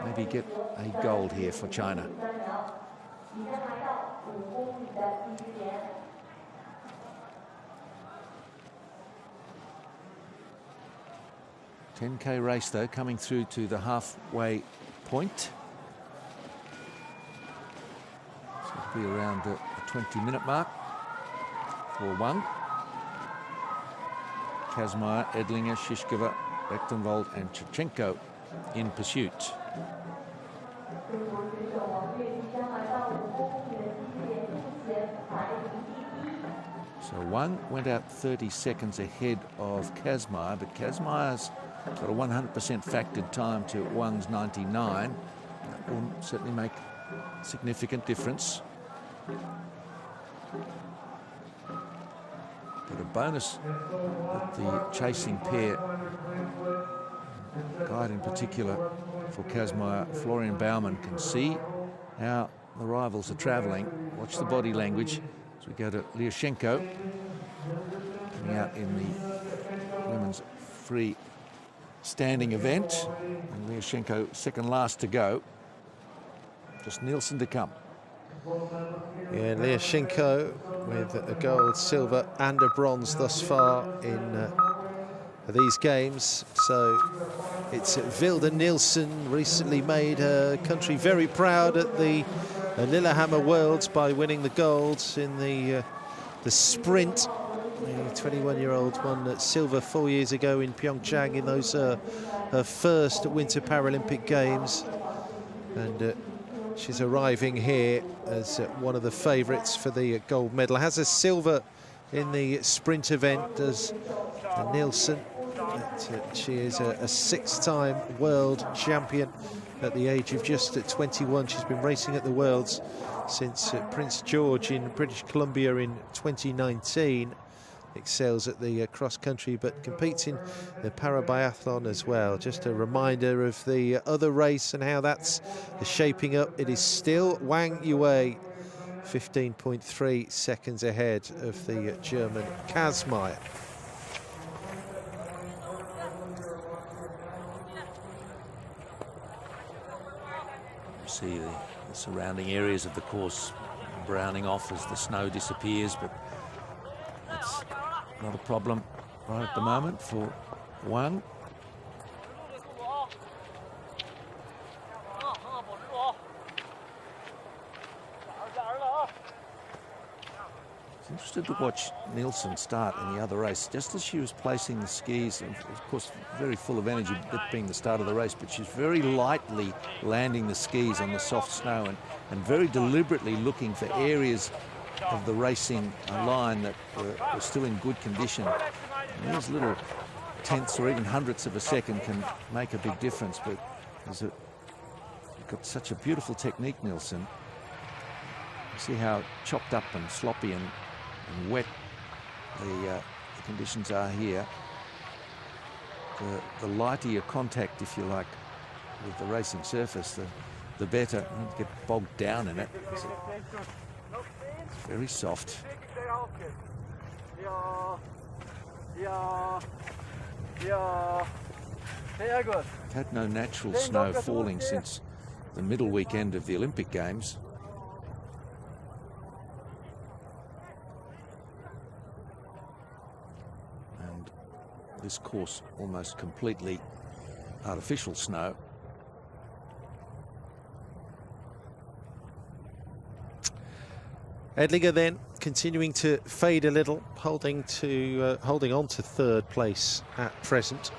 maybe get a gold here for China. $10K race though, coming through to the halfway point. So it'll be around the 20-minute mark for one. Kazmaier, Edlinger, Shishkova, Rechtenwald and Potranco in pursuit. So one went out 30 seconds ahead of Kazmaier, but Kazmaier's got a 100% factored time to Wang's 99. That will certainly make a significant difference. But a bonus that the chasing pair, guide in particular for Kazmaier, Florian Baumann, can see how the rivals are travelling. Watch the body language as we go to Lyashenko, coming out in the women's free standing event. And Lyashenko second last to go. Just Nielsen to come. Yeah, Lyashenko with a gold, silver and a bronze thus far in these games. So it's Vilde Nielsen, recently made her country very proud at the Lillehammer Worlds by winning the gold in the sprint. The 21-year-old won silver 4 years ago in Pyeongchang in those her first Winter Paralympic Games, and she's arriving here as one of the favourites for the gold medal. Has a silver in the sprint event, does Nielsen. She is a six-time world champion at the age of just 21. She's been racing at the Worlds since Prince George in British Columbia in 2019. Excels at the cross-country, but competes in the parabiathlon as well. Just a reminder of the other race and how that's shaping up. It is still Wang Yue, 15.3 seconds ahead of the German Kazmaier. See the surrounding areas of the course browning off as the snow disappears, but it's not a problem right at the moment for Wang. It's interesting to watch Nielsen start in the other race. Just as she was placing the skis, and of course very full of energy, that being the start of the race, but she's very lightly landing the skis on the soft snow and very deliberately looking for areas of the racing line that were still in good condition. And these little tenths or even hundredths of a second can make a big difference, but you've got such a beautiful technique, Nielsen. You see how chopped up and sloppy and wet the conditions are here. The lighter your contact, if you like, with the racing surface, the better. You don't get bogged down in it. It's very soft. Had no natural snow falling since the middle weekend of the Olympic Games. And this course almost completely artificial snow. Edlinger then continuing to fade a little, holding on to third place at present.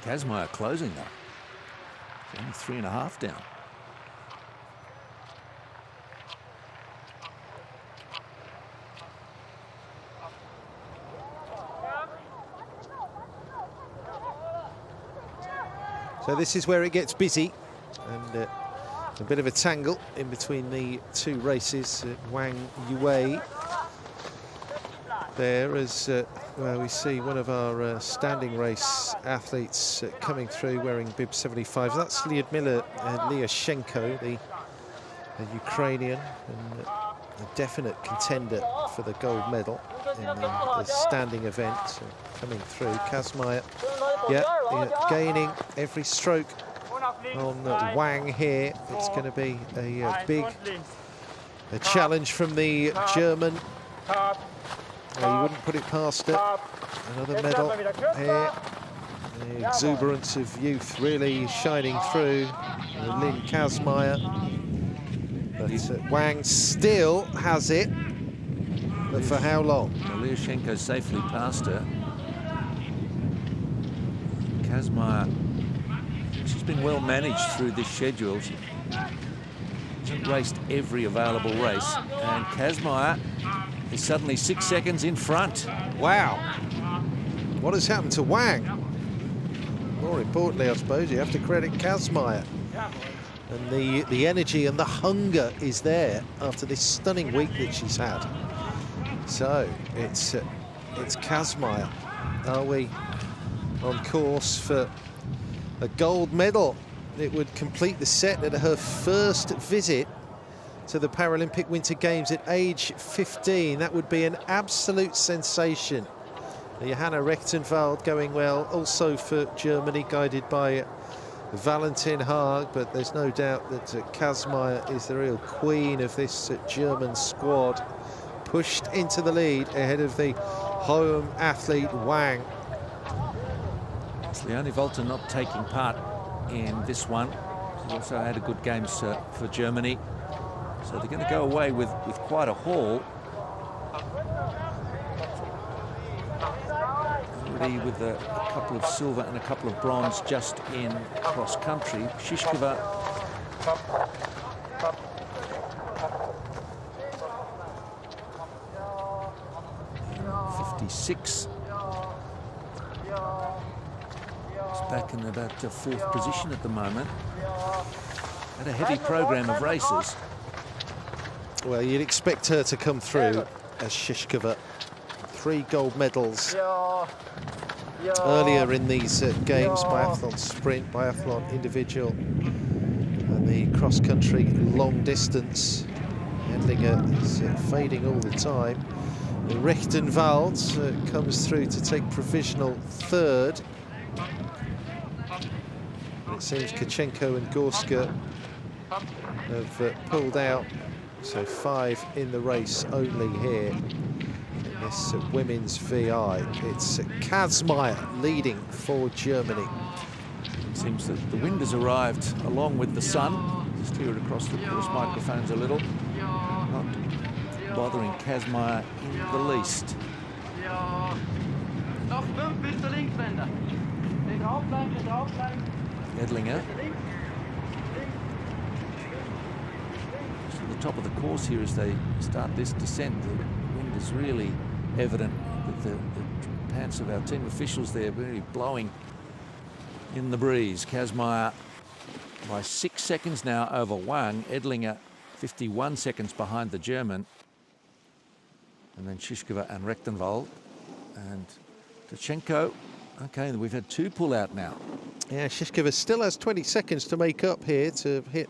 Kazmaier closing though. It's only 3.5 down. So this is where it gets busy, and a bit of a tangle in between the two races. Wang Yue there as well, we see one of our standing race athletes coming through wearing bib 75. That's Lyudmila Lyashenko, the Ukrainian. And a definite contender for the gold medal in the standing event. So coming through, Kazmaier, gaining every stroke on Wang here. It's going to be a big challenge from the German. You wouldn't put it past her. Another medal here. The exuberance of youth really shining through. Lynn Kazmaier. But Wang still has it. But for how long? Lyushenko safely passed her. Kazmaier, she's been well managed through this schedule. She hasn't raced every available race. And Kazmaier is suddenly 6 seconds in front. Wow. What has happened to Wang? More importantly, I suppose, you have to credit Kazmaier. And the energy and the hunger is there after this stunning week that she's had. So it's Kazmaier. Are we on course for a gold medal? It would complete the set at her first visit to the Paralympic Winter Games at age 15. That would be an absolute sensation. Johanna Rechtenwald going well, also for Germany, guided by Valentin Haag, but there's no doubt that Kazmaier is the real queen of this German squad. Pushed into the lead ahead of the home athlete Wang. It's Leonie Volter not taking part in this one. She's also had a good games for Germany. So they're going to go away with quite a haul. Already with a couple of silver and a couple of bronze just in cross country. Shishkova. 56. It's back in about the 4th position at the moment. Had a heavy program of races. Well, you'd expect her to come through as Shishkova. 3 gold medals earlier in these games, biathlon sprint, biathlon individual, and the cross-country long distance. Edlinger is fading all the time. Rechtenwald comes through to take provisional 3rd. It seems Kachenko and Gorska have pulled out, so 5 in the race only here. This women's VI. It's Kazmaier leading for Germany. It seems that the wind has arrived along with the sun. Just hear it across the course microphones a little. Not bothering Kazmaier in the least. Edlinger. Just at the top of the course here as they start this descent. The wind is really evident with the pants of our team officials there really blowing in the breeze. Kazmaier by 6 seconds now over Wang. Edlinger 51 seconds behind the German. And then Shishkova and Rechtenwald. And Potranco. Okay, we've had 2 pull out now. Yeah, Shishkova still has 20 seconds to make up here to hit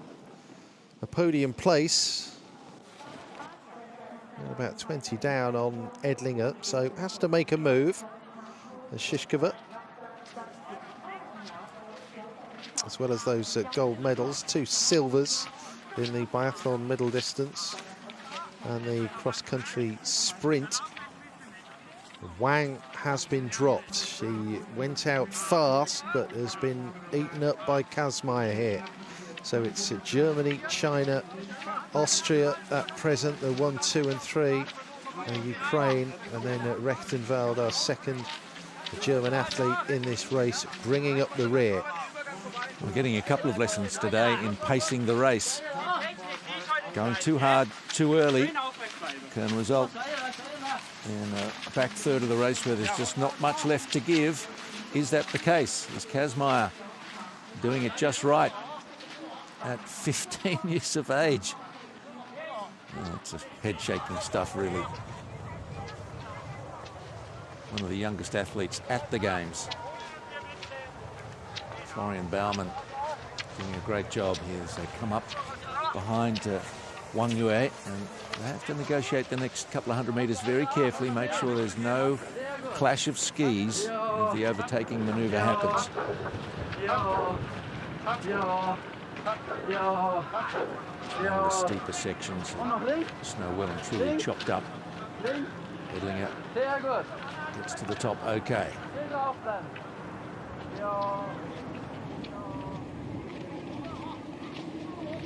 a podium place. About 20 down on Edlinger, so has to make a move. Shishkova, as well as those gold medals, 2 silvers in the biathlon middle distance and the cross-country sprint. Wang has been dropped. She went out fast, but has been eaten up by Kazmaier here. So it's Germany, China, Austria at present, the 1, 2 and 3, Ukraine, and then Rechtenwald, our second German athlete in this race, bringing up the rear. We're getting a couple of lessons today in pacing the race. Going too hard, too early can result in a back third of the race where there's just not much left to give. Is that the case? Is Kazmaier doing it just right at 15 years of age? Oh, it's head-shaking stuff, really. One of the youngest athletes at the Games. Florian Baumann doing a great job here as they come up behind Wang Yue, and they have to negotiate the next couple of 100 metres very carefully, make sure there's no clash of skis if the overtaking manoeuvre happens. And the steeper sections, snow well and truly chopped up. Edlinger gets to the top okay.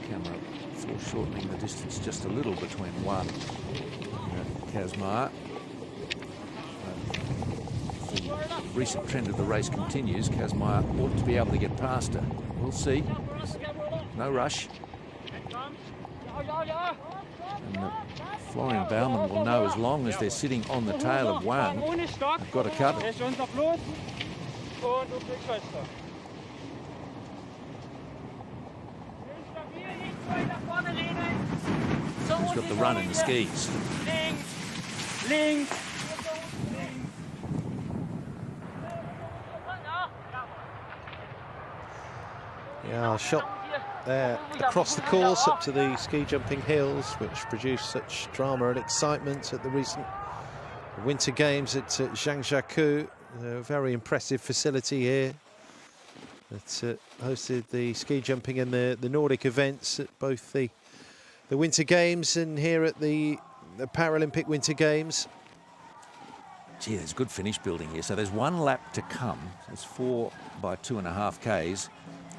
Camera foreshortening the distance just a little between Wang and Kazmaier. If the recent trend of the race continues, Kazmaier ought to be able to get past her. We'll see. No rush. And Florian Baumann will know as long as they're sitting on the tail of Wang, they've got to cover. He's got the run in the skis. Yeah, shot there across the course up to the ski jumping hills, which produced such drama and excitement at the recent Winter Games at Zhangjiakou. A very impressive facility here that hosted the ski jumping and the Nordic events at both the Winter Games and here at the Paralympic Winter Games. Gee, there's good finish building here. So there's one lap to come. It's 4 by 2.5 Ks.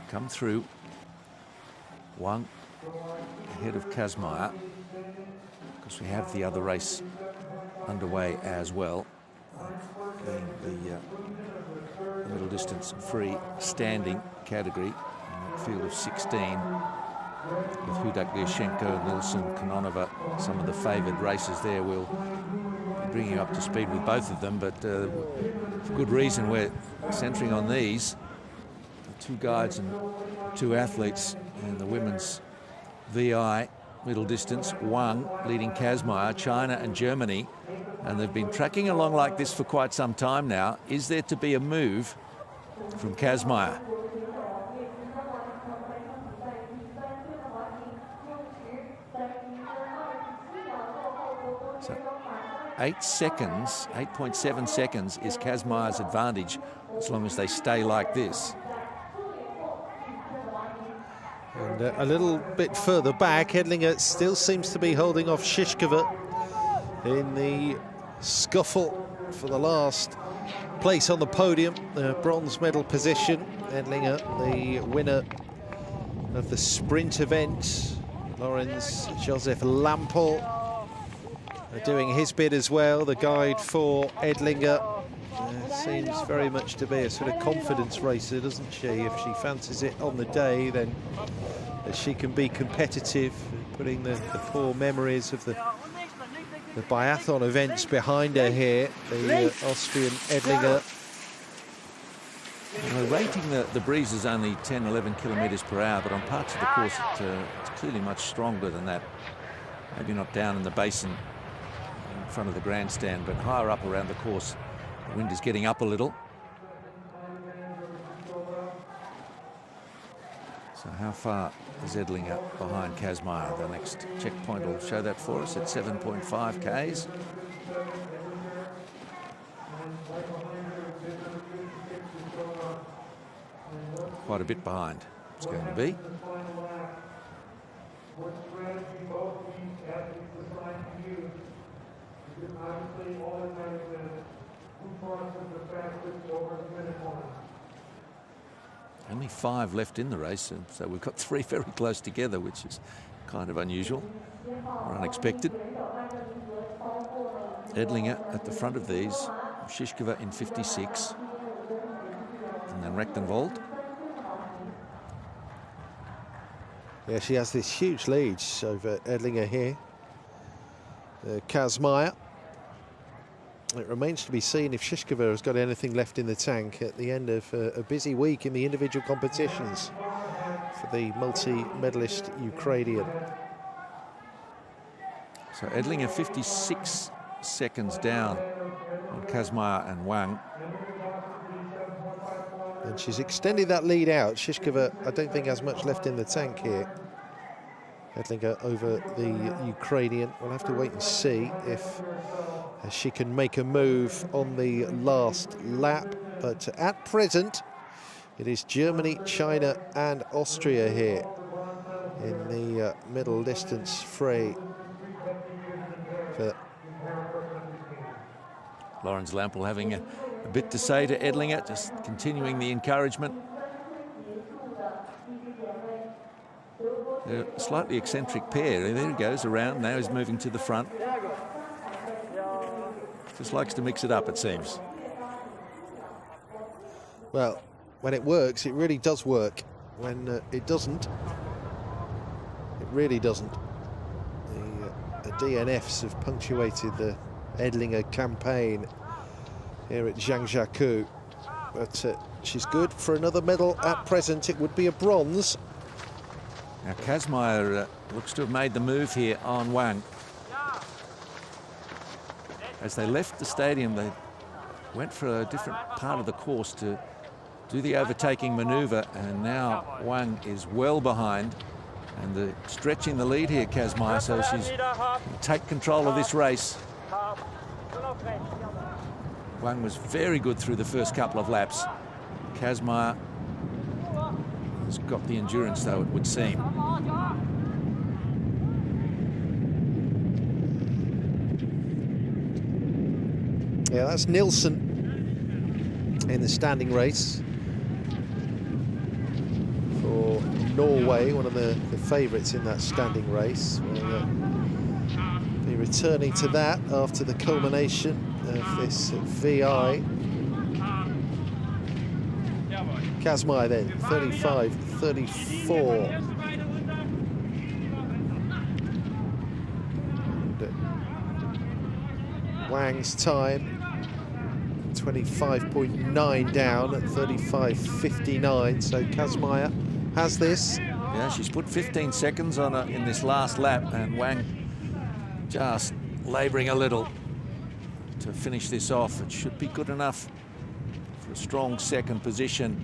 Come through. Wang ahead of Kazmaier. Because we have the other race underway as well. Being the middle distance free standing category in that field of 16. With Hudak Lyashenko, Nilsson, Kononova, some of the favoured races there. We'll be bringing you up to speed with both of them, but for good reason we're centering on these. The 2 guides and 2 athletes in the women's VI middle distance. Wang leading Kazmaier, China and Germany, and they've been tracking along like this for quite some time now. Is there to be a move from Kazmaier? So 8 seconds, 8.7 seconds is Kazmaier's advantage as long as they stay like this. And a little bit further back, Edlinger still seems to be holding off Shishkova in the scuffle for the last place on the podium, the bronze medal position. Edlinger, the winner of the sprint event. Lorenz Joseph Lampel doing his bit as well. The guide for Edlinger seems very much to be a sort of confidence racer, doesn't she? If she fancies it on the day, then she can be competitive, putting the poor memories of the biathlon events behind her here. The Austrian Edlinger. Rating the breeze is only 10, 11 kilometres per hour, but on parts of the course it's clearly much stronger than that. Maybe not down in the basin in front of the grandstand, but higher up around the course. The wind is getting up a little. So how far is Edlinger behind Kazmaier? The next checkpoint will show that for us at 7.5 Ks. Quite a bit behind it's going to be. Only 5 left in the race, and so we've got 3 very close together, which is kind of unusual or unexpected. Edlinger at the front of these, Shishkova in 56, and then Rechtenwald. Yeah, she has this huge lead over Edlinger here. Kazmaier. It remains to be seen if Shishkova has got anything left in the tank at the end of a busy week in the individual competitions for the multi-medalist Ukrainian. So Edlinger 56 seconds down on Kazmaier and Wang. And she's extended that lead out. Shishkova, I don't think, has much left in the tank here. Edlinger over the Ukrainian. We'll have to wait and see if she can make a move on the last lap. But at present, it is Germany, China and Austria here in the middle distance fray. Lawrence Lampel having a bit to say to Edlinger, just continuing the encouragement. They're a slightly eccentric pair. There he goes around, now he's moving to the front. Just likes to mix it up, it seems. Well, when it works, it really does work. When it doesn't, it really doesn't. The DNFs have punctuated the Edlinger campaign here at Zhangjiakou. But she's good for another medal at present. It would be a bronze. Now Kazmaier looks to have made the move here on Wang. As they left the stadium, they went for a different part of the course to do the overtaking maneuver, and now Wang is well behind, and stretching the lead here, Kazmaier, so she's take control of this race. Wang was very good through the first couple of laps. Kazmaier has got the endurance, though, it would seem. Yeah, that's Nilsson in the standing race for Norway, one of the favourites in that standing race. We'll be returning to that after the culmination of this VI. Kazmaier then, 35-34. Wang's time, 25.9 down at 35.59, so Kazmaier has this. Yeah, she's put 15 seconds on her in this last lap, and Wang just labouring a little to finish this off. It should be good enough for a strong second position.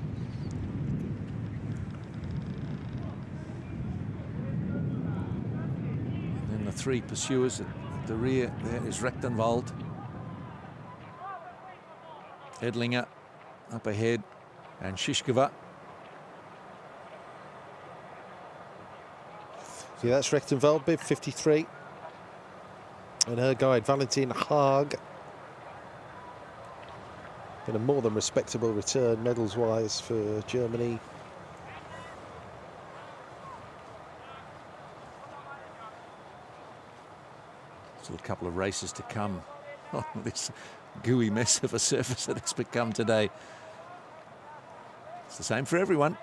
And then the three pursuers at the rear, there is Rechtenwald. Edlinger up ahead, and Shishkova. Yeah, that's Rechtenwald, bib 53. And her guide, Valentin Haag. Been a more than respectable return, medals-wise, for Germany. Still a couple of races to come on this gooey mess of a surface that it's become today. It's the same for everyone.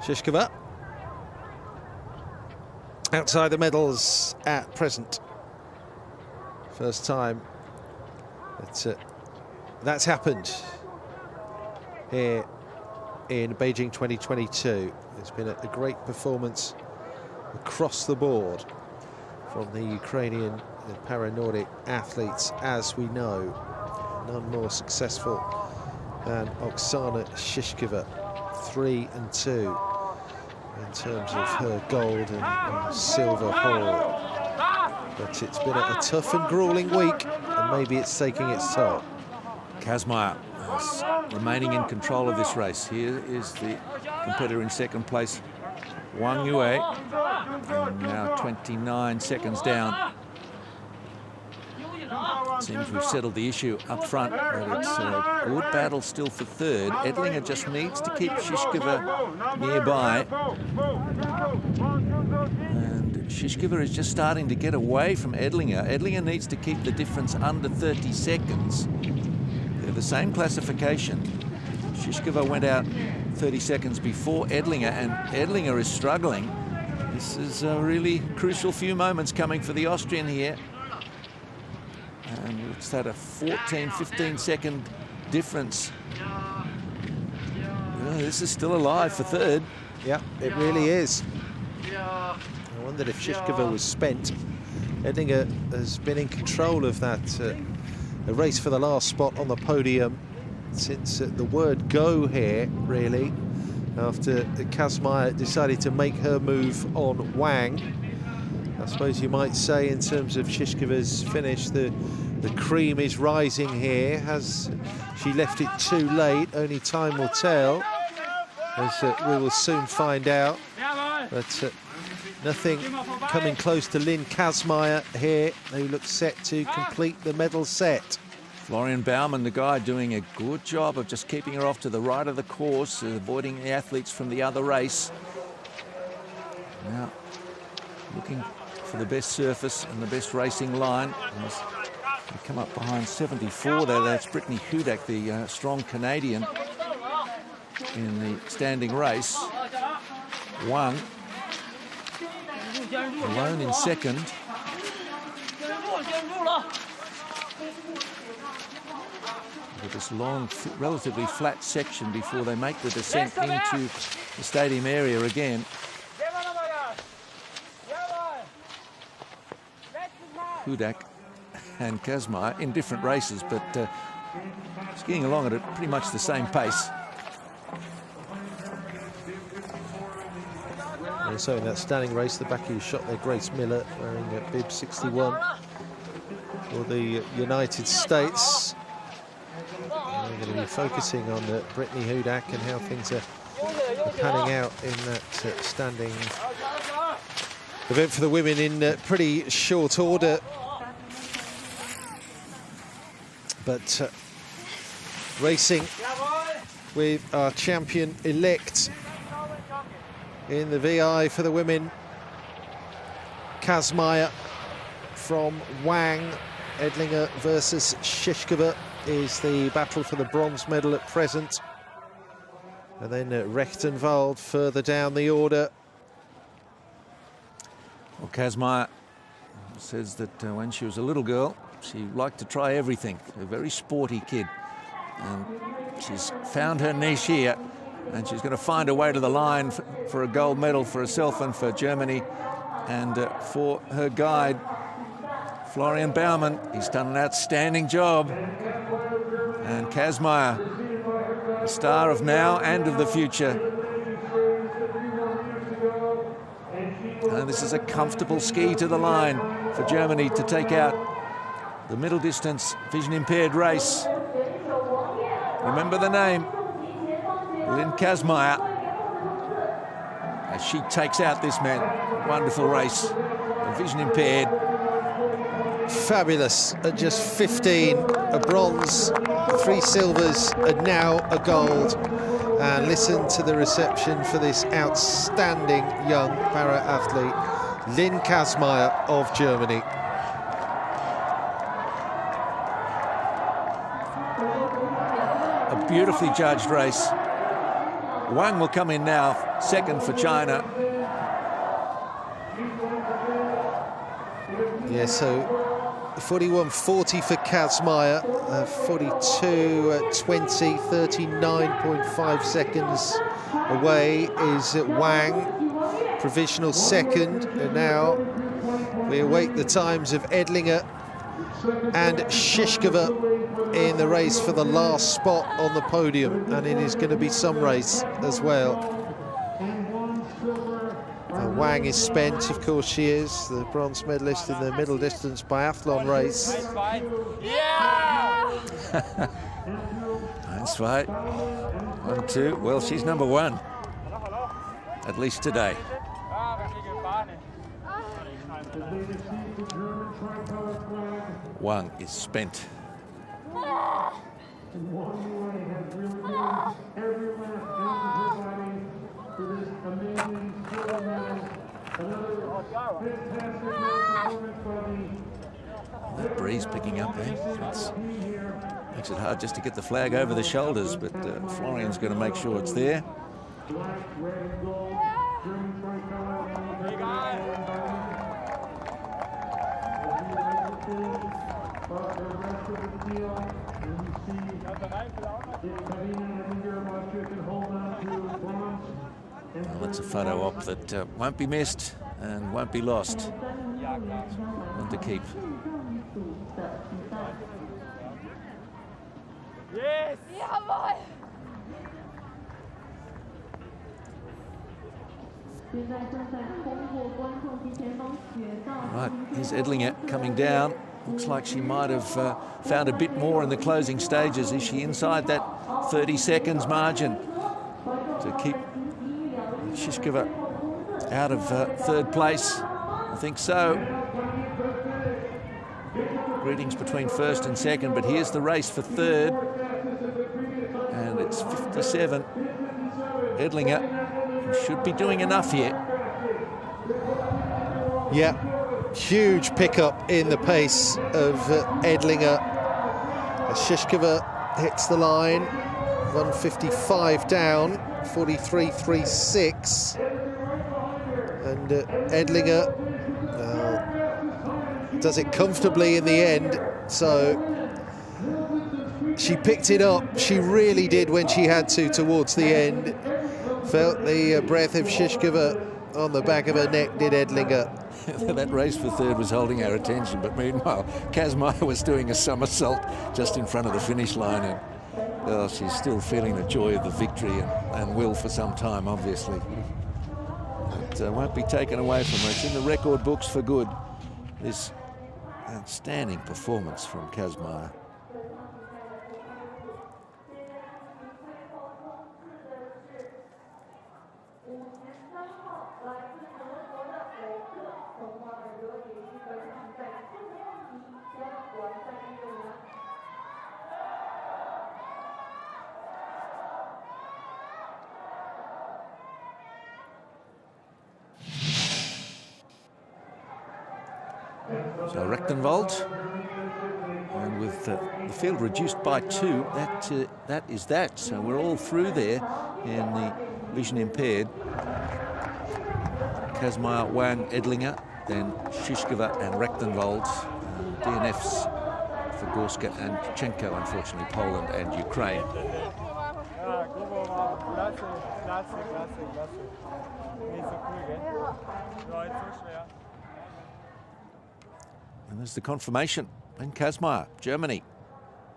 Shishkova outside the medals at present. First time that's happened here in Beijing 2022. It's been a great performance across the board from the Ukrainian and para-Nordic athletes, as we know. None more successful than Oksana Shishkova, 3 and 2 in terms of her gold and silver haul. But it's been a tough and grueling week, and maybe it's taking its toll. Kazmaier remaining in control of this race. Here is the competitor in second place, Wang Yue, and now 29 seconds down. Seems we've settled the issue up front, but it's a good battle still for third. Edlinger just needs to keep Shishkova nearby. And Shishkova is just starting to get away from Edlinger. Edlinger needs to keep the difference under 30 seconds. They're the same classification. Shishkova went out 30 seconds before Edlinger, and Edlinger is struggling. This is a really crucial few moments coming for the Austrian here. And it's had a 14-15 second difference. Well, this is still alive for third. Yeah, it really is. I wondered if Shishkova was spent. Edlinger has been in control of that a race for the last spot on the podium since the word go here, really, after Kazmaier decided to make her move on Wang. I suppose you might say, in terms of Shishkova's finish, the cream is rising here. Has she left it too late? Only time will tell, as we will soon find out. But nothing coming close to Lynn Kazmaier here, who looks set to complete the medal set. Florian Baumann, the guy, doing a good job of just keeping her off to the right of the course, avoiding the athletes from the other race. Now, looking for the best surface and the best racing line. As we come up behind 74 there, that's Brittany Hudak, the strong Canadian in the standing race. Wang alone in second. With this long, relatively flat section before they make the descent into the stadium area again. Hudak and Kazmaier in different races, but skiing along at pretty much the same pace. And so in that standing race, the back who shot there, Grace Miller, wearing bib 61 for the United States. And we're going to be focusing on Brittany Hudak and how things are panning out in that standing event for the women in pretty short order. But racing with our champion-elect in the VI for the women, Kazmaier from Wang. Edlinger versus Shishkova is the battle for the bronze medal at present. And then Rechtenwald further down the order. Well, Kazmaier says that when she was a little girl, she liked to try everything. A very sporty kid. And she's found her niche here, and she's going to find her way to the line for a gold medal for herself and for Germany. And for her guide, Florian Baumann, he's done an outstanding job. And Kazmaier, the star of now and of the future. And this is a comfortable ski to the line for Germany to take out the middle distance vision impaired race. Remember the name, Lynn Kazmaier, as she takes out this man. Wonderful race, the vision impaired. Fabulous at just 15, a bronze, 3 silvers, and now a gold. And listen to the reception for this outstanding young para-athlete, Lynn Kazmaier of Germany. A beautifully judged race. Wang will come in now, second for China. Yeah, so 41.40 for Kazmaier, 42.20, 39.5 seconds away is Wang, provisional second. And now we await the times of Edlinger and Shishkova in the race for the last spot on the podium, and it is going to be some race as well. Wang is spent, of course she is, the bronze medalist in the middle distance biathlon race. Yeah! That's right. 1, 2. Well, she's number 1, at least today. Wang is spent. That breeze picking up there. Makes it hard just to get the flag over the shoulders, but Florian's going to make sure it's there. Well, that's a photo op that won't be missed and won't be lost. One to keep. Yes! Right, here's Edlinger coming down. Looks like she might have found a bit more in the closing stages. Is she inside that 30 seconds margin to keep Shishkova out of third place? I think so. Greetings between first and second, but here's the race for third. And it's 57. Edlinger should be doing enough here. Yeah, huge pickup in the pace of Edlinger. Shishkova hits the line, 155 down, 43.36. And Edlinger does it comfortably in the end, so she picked it up. She really did when she had to towards the end. Felt the breath of Shishkova on the back of her neck, did Edlinger. That race for third was holding our attention, but meanwhile, Kazmaier was doing a somersault just in front of the finish line, and well, she's still feeling the joy of the victory and will for some time, obviously. It won't be taken away from her. It's in the record books for good. This outstanding performance from Kazmaier. So Rechtenwald, and with the field reduced by 2, that is that. So we're all through there in the vision impaired. Kazmaier, Wang, Edlinger, then Shishkova and Rechtenwald. DNFs for Gorska and Potranco, unfortunately, Poland and Ukraine. And there's the confirmation. And Kazmaier, Germany,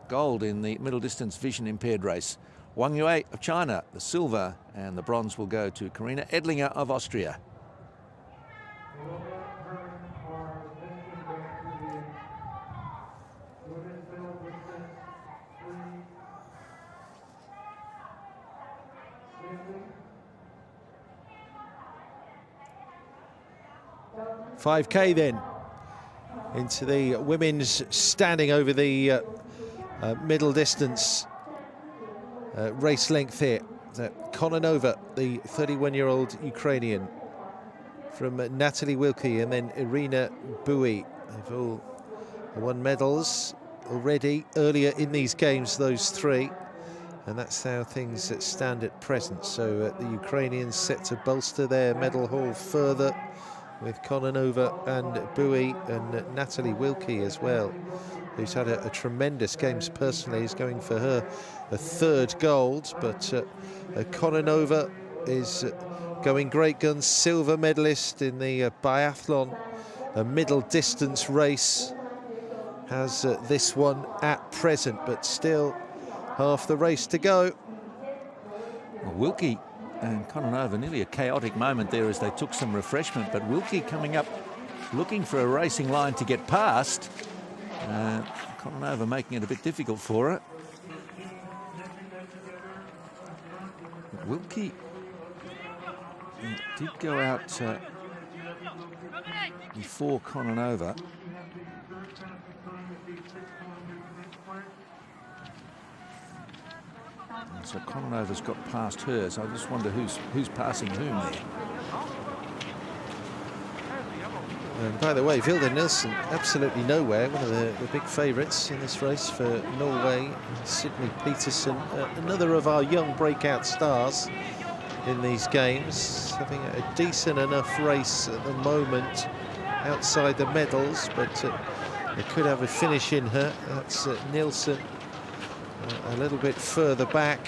gold in the middle distance vision impaired race. Wang Yue of China, the silver, and the bronze will go to Karina Edlinger of Austria. .5K then into the women's standing over the middle distance race length here. That Kononova, the 31-year-old Ukrainian, from Natalie Wilkie and then Irina Bui. They've all won medals already earlier in these games, those three, and that's how things stand at present. So the Ukrainians set to bolster their medal haul further with Kononova and Bui and Natalie Wilkie as well, who's had a tremendous games personally, is going for her a third gold, but Kononova is going great guns, silver medalist in the biathlon, a middle distance race, has this one at present, but still half the race to go. Well, Wilkie and Kononova, nearly a chaotic moment there as they took some refreshment, but Wilkie coming up looking for a racing line to get past. Kononova making it a bit difficult for her. Wilkie did go out before Kononova. And so Kononova's got past her, so I just wonder who's passing whom there. And by the way, Vilde Nilsen, absolutely nowhere, one of the big favourites in this race for Norway. Sydney Peterson, another of our young breakout stars in these games, having a decent enough race at the moment outside the medals, but they could have a finish in her. That's Nilsen a little bit further back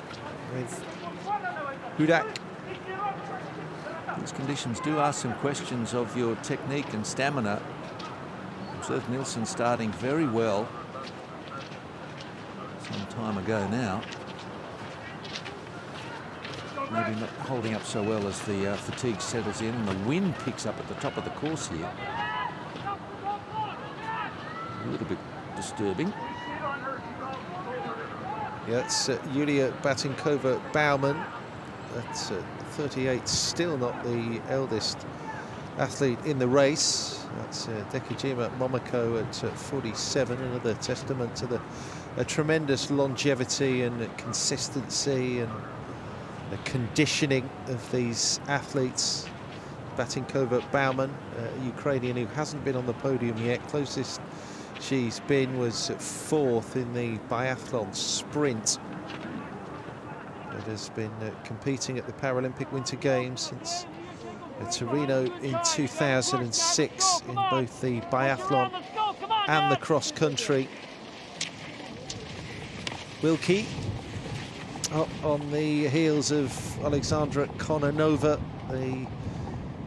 with Hudak. These conditions do ask some questions of your technique and stamina. Observed Nilsen starting very well some time ago now. maybe not holding up so well as the fatigue settles in and the wind picks up at the top of the course here. A little bit disturbing. Yeah, it's Yulia Batinkova-Bauman at 38, still not the eldest athlete in the race. That's Dekijima Momoko at 47, another testament to the tremendous longevity and consistency and the conditioning of these athletes. Batinkova-Bauman, a Ukrainian who hasn't been on the podium yet. Closest she's been was 4th in the biathlon sprint. It has been competing at the Paralympic Winter Games since Torino in 2006 in both the biathlon and the cross country. Wilkie up on the heels of Alexandra Kononova, the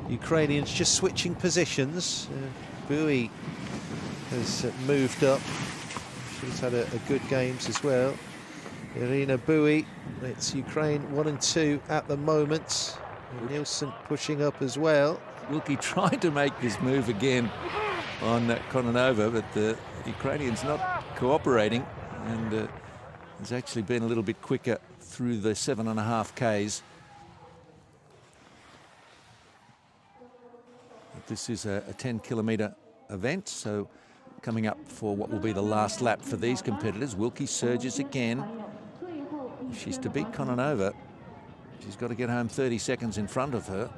Ukrainians just switching positions. Bui has moved up. She's had a good games as well. Irina Bui, it's Ukraine 1 and 2 at the moment. Nielsen pushing up as well. Wilkie tried to make this move again on Kononova, but the Ukrainian's not cooperating and has actually been a little bit quicker through the 7.5 Ks. But this is a 10-kilometre event, so coming up for what will be the last lap for these competitors. Wilkie surges again. If she's to beat Kononova, she's got to get home 30 seconds in front of her.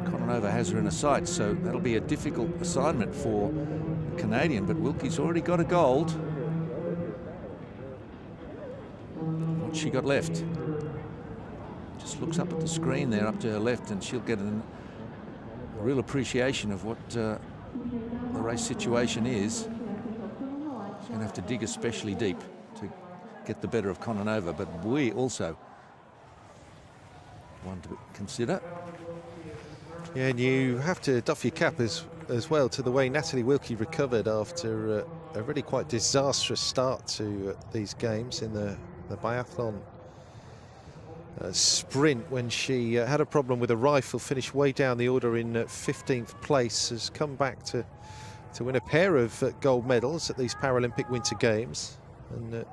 Kononova has her in a sight, so that'll be a difficult assignment for the Canadian, but Wilkie's already got a gold. What's she got left? Just looks up at the screen there up to her left, and she'll get a real appreciation of what the race situation is. She's going to have to dig especially deep to get the better of Kononova, but Bui also one to consider. Yeah, and you have to doff your cap as well to the way Natalie Wilkie recovered after a really quite disastrous start to these games in the biathlon sprint, when she had a problem with a rifle, finished way down the order in 15th place, has come back to win a pair of gold medals at these Paralympic Winter Games, and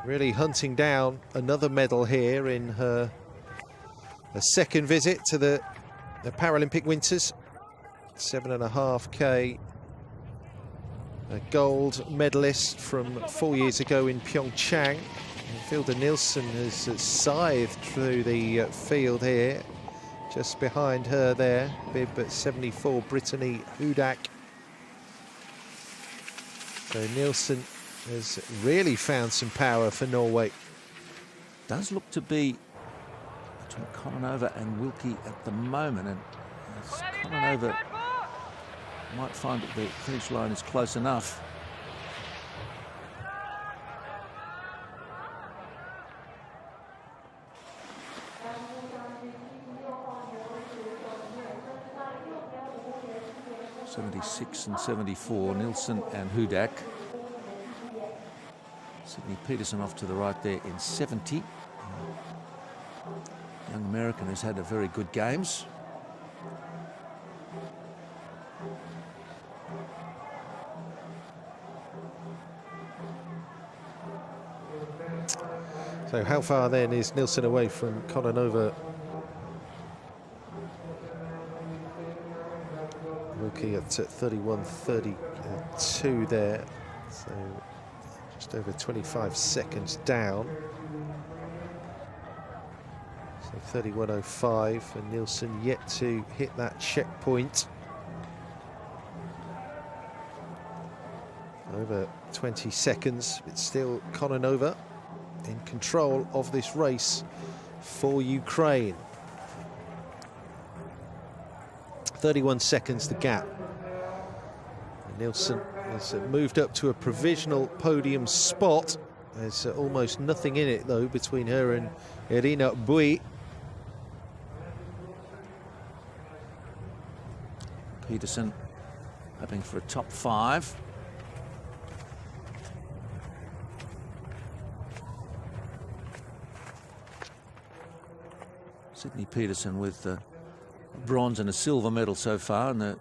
really hunting down another medal here in her second visit to the Paralympic Winters. 7.5K, a gold medalist from 4 years ago in Pyeongchang. Fielder Nielsen has scythed through the field here. Just behind her there, bib at 74, Brittany Hudak. So Nielsen has really found some power for Norway. Does look to be between Kononova and Wilkie at the moment, and Kononova might find that the finish line is close enough. '76 and '74, Nielsen and Hudak. Sydney Peterson off to the right there in 70. Young American who's had a very good games. So how far then is Nielsen away from Kononova? Wilkie at 31.32 there, so just over 25 seconds down. So 31.05, and Nielsen yet to hit that checkpoint. Over 20 seconds, but still Kononova in control of this race for Ukraine. 31 seconds the gap. And Nielsen has moved up to a provisional podium spot. There's almost nothing in it though between her and Irina Bui. Peterson hoping for a top 5. Sydney Peterson with a bronze and a silver medal so far in the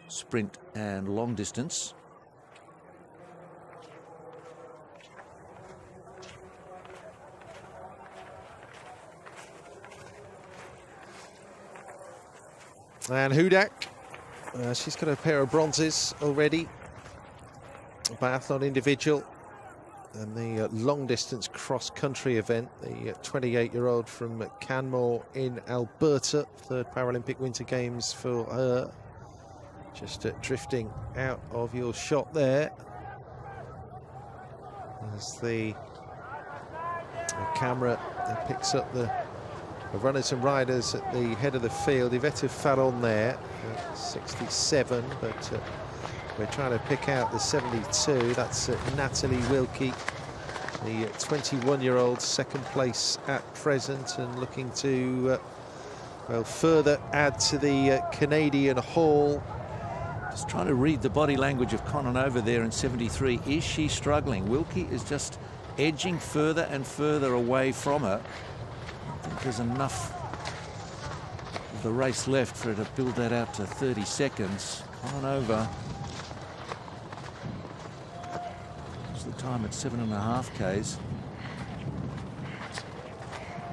sprint and long distance. And Hudak, she's got a pair of bronzes already. Biathlon individual and the long distance cross country event. The 28-year-old from Canmore in Alberta, third Paralympic Winter Games for her. Just drifting out of your shot there. As the camera picks up the runners and riders at the head of the field. Iveta Faron there, 67, but we're trying to pick out the 72. That's Natalie Wilkie, the 21-year-old, second place at present, and looking to well, further add to the Canadian haul. Just trying to read the body language of Kononova there in 73. Is she struggling? Wilkie is just edging further and further away from her. I think there's enough of the race left for her to build that out to 30 seconds. Kononova. It's the time at 7.5 Ks.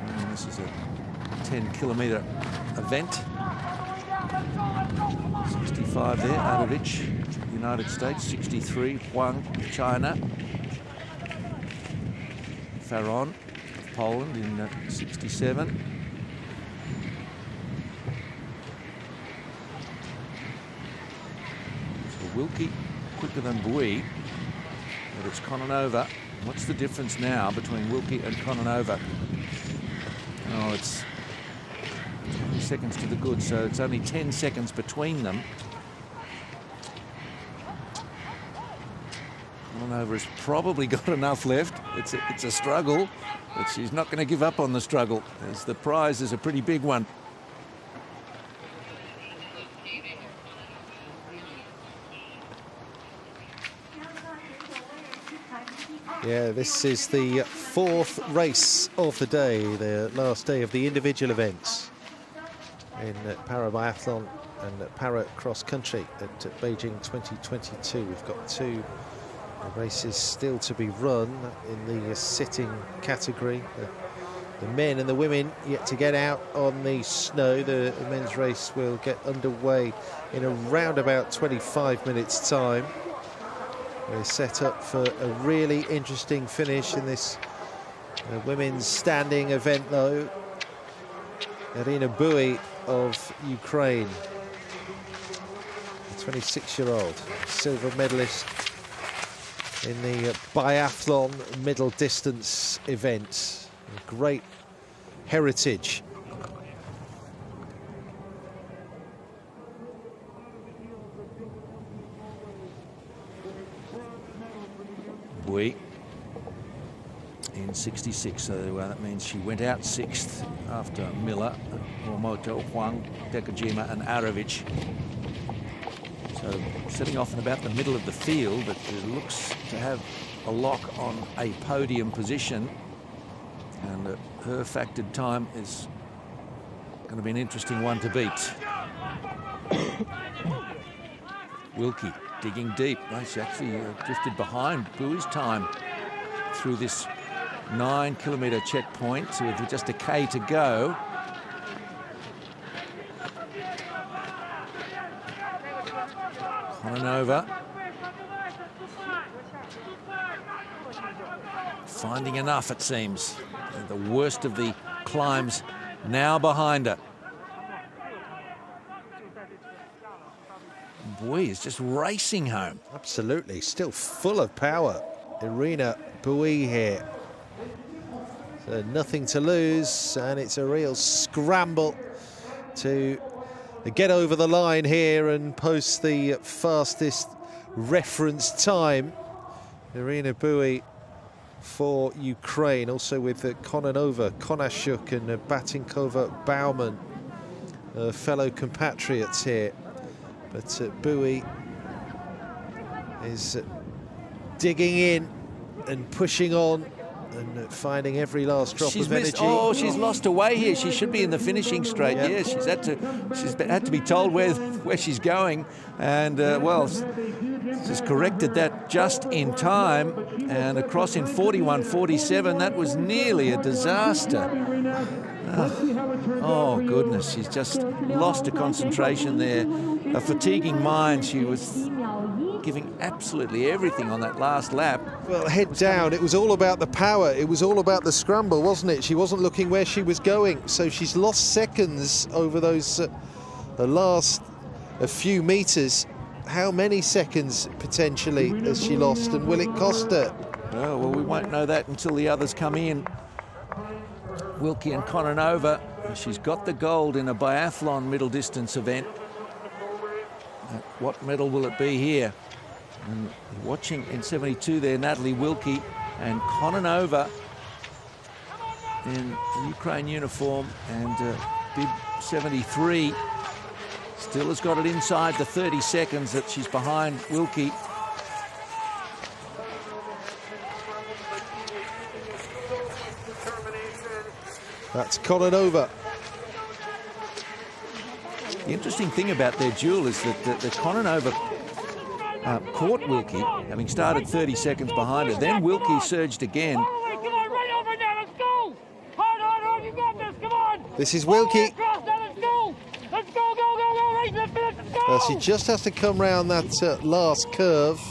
And this is a 10-kilometre event. 65 there, Adovich, United States. 63, Huang, China. Faron, Poland in 67. So Wilkie quicker than Bui, but it's Kononova. What's the difference now between Wilkie and Kononova? Oh, it's 20 seconds to the good, so it's only 10 seconds between them. Kononova has probably got enough left. It's a struggle, but she's not going to give up on the struggle, as the prize is a pretty big one. Yeah, this is the fourth race of the day, the last day of the individual events in para-biathlon and para-cross country at Beijing 2022. We've got two races still to be run in the sitting category. The men and the women yet to get out on the snow. The men's race will get underway in around about 25 minutes time. We're set up for a really interesting finish in this women's standing event though. Irina Bui of Ukraine, the 26-year-old silver medalist in the biathlon middle distance event. A great heritage. Bui in 66, so that means she went out sixth after Miller, Hormoto, Huang, Dekajima and Arovich. So setting off in about the middle of the field, but it looks to have a lock on a podium position, and her factored time is going to be an interesting one to beat. Wilkie digging deep. She actually drifted behind Bui's time through this 9-kilometre checkpoint with just a K to go. Kononova finding enough, it seems. The worst of the climbs now behind her. Bui is just racing home. Absolutely, still full of power. Irina Bui here. So nothing to lose, and it's a real scramble to get over the line here and post the fastest reference time. Irina Bui for Ukraine, also with Kononova, Konashuk and Batinkova Bauman, fellow compatriots here. But Bui is digging in and pushing on and finding every last drop of missed, energy. oh, she's lost her way here. She should be in the finishing straight. Yep. Yeah, she's had to be told where she's going, and well, she's corrected that just in time, and across in 41.47. That was nearly a disaster. Oh goodness, she's just lost her concentration there. A fatiguing mind. She was giving absolutely everything on that last lap. Well, head down, it was all about the power, it was all about the scramble, wasn't it? She wasn't looking where she was going, so she's lost seconds over those the last few meters. How many seconds potentially has she lost, and will it cost her? Well, we won't know that until the others come in. Wilkie and Kononova. She's got the gold in a biathlon middle distance event. What medal will it be here? And watching in 72 there, Natalie Wilkie and Kononova in Ukraine uniform, and bib 73 still has got it inside the 30 seconds that she's behind Wilkie. That's Kononova. The interesting thing about their duel is that the Kononova caught Wilkie, having started 30 seconds behind her. Then Wilkie surged again. Come on, right over there, let's go! Hard, you got this, come on! This is Wilkie. Let's go, right, let's go! Well, she just has to come round that last curve.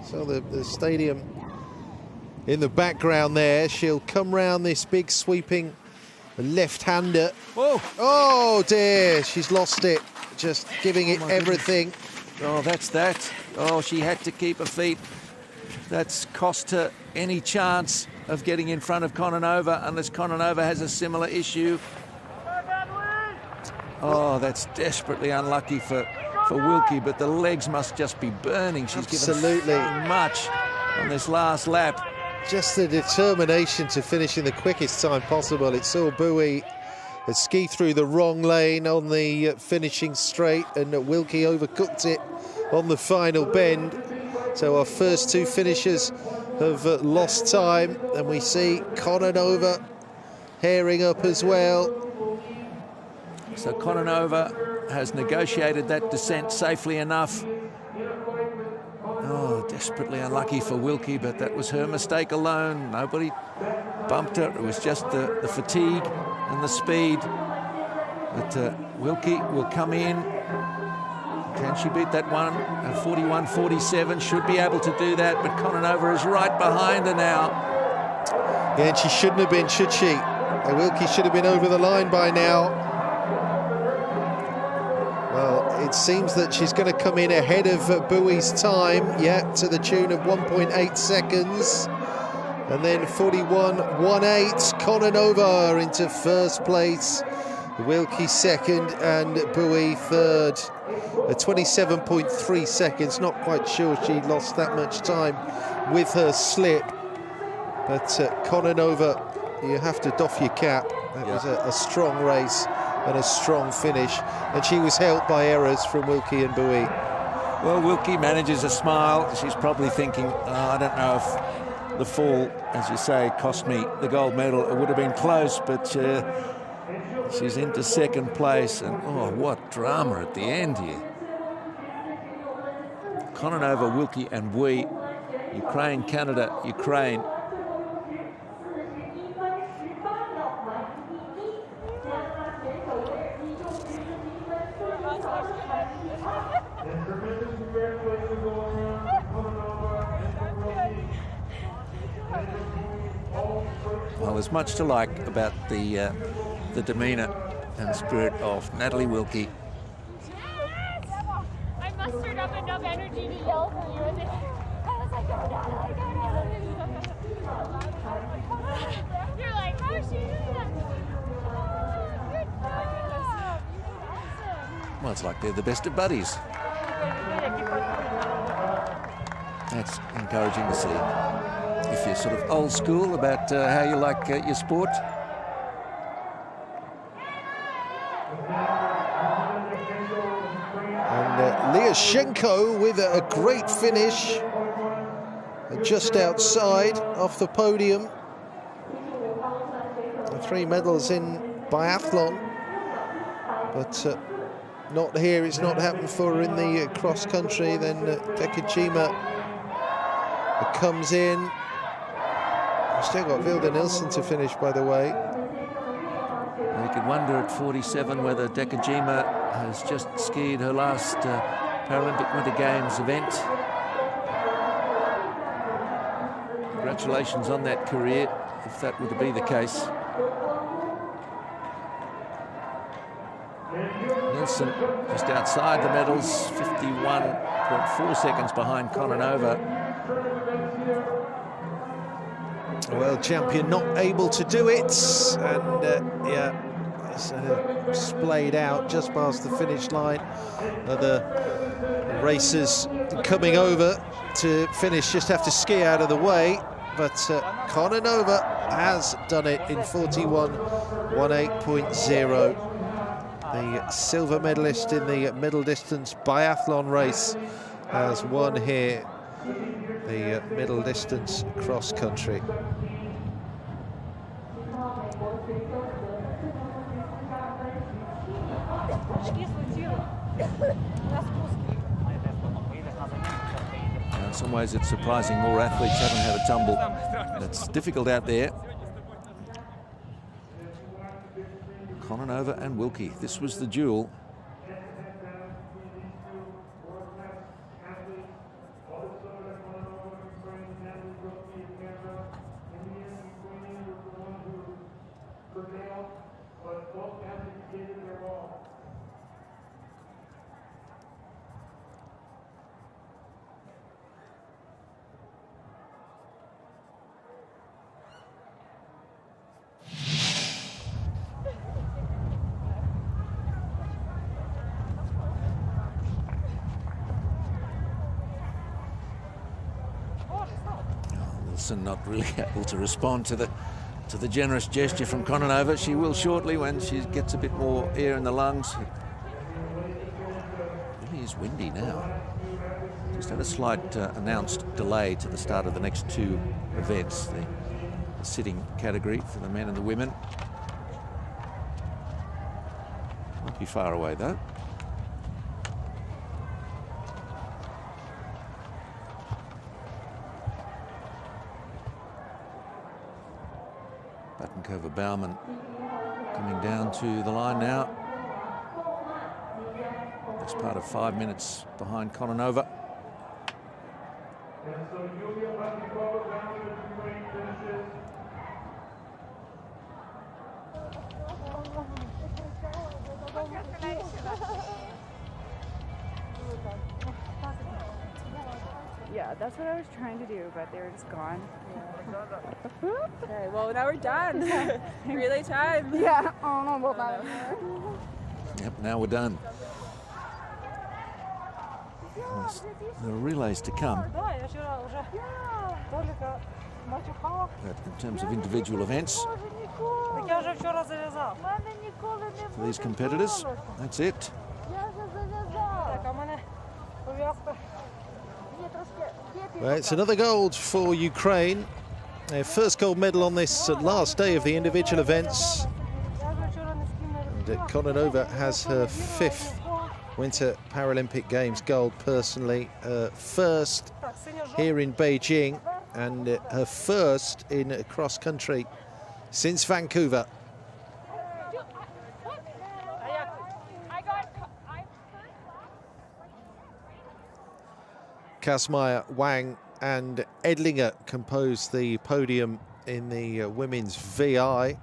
So the stadium in the background there. She'll come round this big sweeping left-hander. Whoa. Oh dear, she's lost it. Just giving it everything. Oh, that's that. Oh, she had to keep her feet. That's cost her any chance of getting in front of Kononova, unless Kononova has a similar issue. Oh, that's desperately unlucky for Wilkie, but the legs must just be burning. She's given so much on this last lap. Just the determination to finish in the quickest time possible. It saw Bowie ski through the wrong lane on the finishing straight, and Wilkie overcooked it on the final bend. So our first two finishers have lost time, and we see Kononova hairing up as well. So Kononova has negotiated that descent safely enough. Oh, desperately unlucky for Wilkie, but that was her mistake alone. Nobody bumped her. It was just the fatigue and the speed. But Wilkie will come in. Can she beat that one? 41.47, should be able to do that, but Kononova is right behind her now. Yeah, and she shouldn't have been, should she? Wilkie should have been over the line by now. Well, it seems that she's going to come in ahead of Bowie's time, yeah, to the tune of 1.8 seconds. And then 41.18, Kononova into first place. Wilkie second and Bowie third. 27.3 seconds, not quite sure she lost that much time with her slip. But Kononova, you have to doff your cap. That was a strong race and a strong finish, and she was helped by errors from Wilkie and Bowie. Well, Wilkie manages a smile. She's probably thinking, I don't know if the fall, as you say, cost me the gold medal. It would have been close, but she's into second place, and oh, what drama at the end here. Kononova, Wilkie and Wee, Ukraine, Canada, Ukraine. Well, there's much to like about the demeanour and spirit of Natalie Wilkie. I mustered up enough energy to yell for you, and then I was like, go down. You're like, how is she doing that? Good job. Awesome. Well, it's like they're the best of buddies. That's encouraging to see. If you're sort of old school about how you like your sport. And Lyashenko with a great finish. Just outside, off the podium. 3 medals in biathlon, but not here. It's not happened for her in the cross country. Then Dekajima comes in. We've still got Vilda Nilsson to finish, by the way. You could wonder at 47 whether Dekajima has just skied her last Paralympic Winter Games event. Congratulations on that career, if that were to be the case. Nilsson just outside the medals, 51.4 seconds behind Kononova. World champion not able to do it, and yeah, it's splayed out just past the finish line. Other racers coming over to finish just have to ski out of the way, but Kononova has done it in 41.18.0. The silver medalist in the middle distance biathlon race has won here the middle distance cross country. In some ways it's surprising more athletes haven't had a tumble. It's difficult out there. Kononova and Wilkie, this was the duel. Not really able to respond to the generous gesture from Kononova. She will shortly when she gets a bit more air in the lungs. It really is windy now. Just had a slight announced delay to the start of the next 2 events, the sitting category for the men and the women. Won't be far away though. Bauman coming down to the line now. Best part of 5 minutes behind Kononova. Yeah, that's what I was trying to do, but they were just gone. Okay, well, now we're done. Relay time. Yeah. Oh, no, well, not anymore. Yep, now we're done. There are relays to come. But in terms of individual events, for these competitors, that's it. Well, it's another gold for Ukraine. Their first gold medal on this last day of the individual events. And Kononova has her 5th Winter Paralympic Games gold personally. First here in Beijing, and her first in cross country since Vancouver. Kasmeier, Wang and Edlinger compose the podium in the women's VI.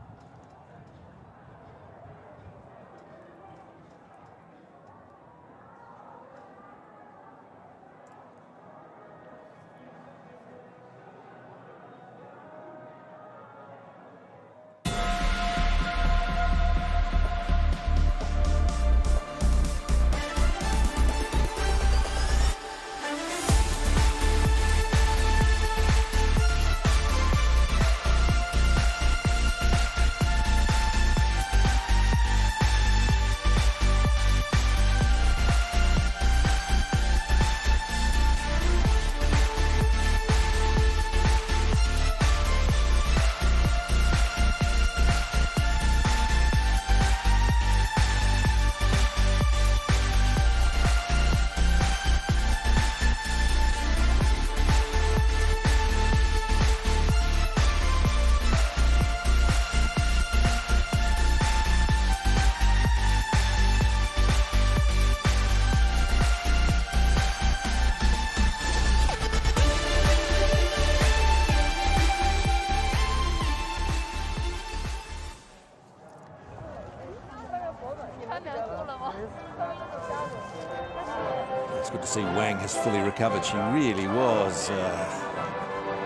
It's good to see Wang has fully recovered. She really was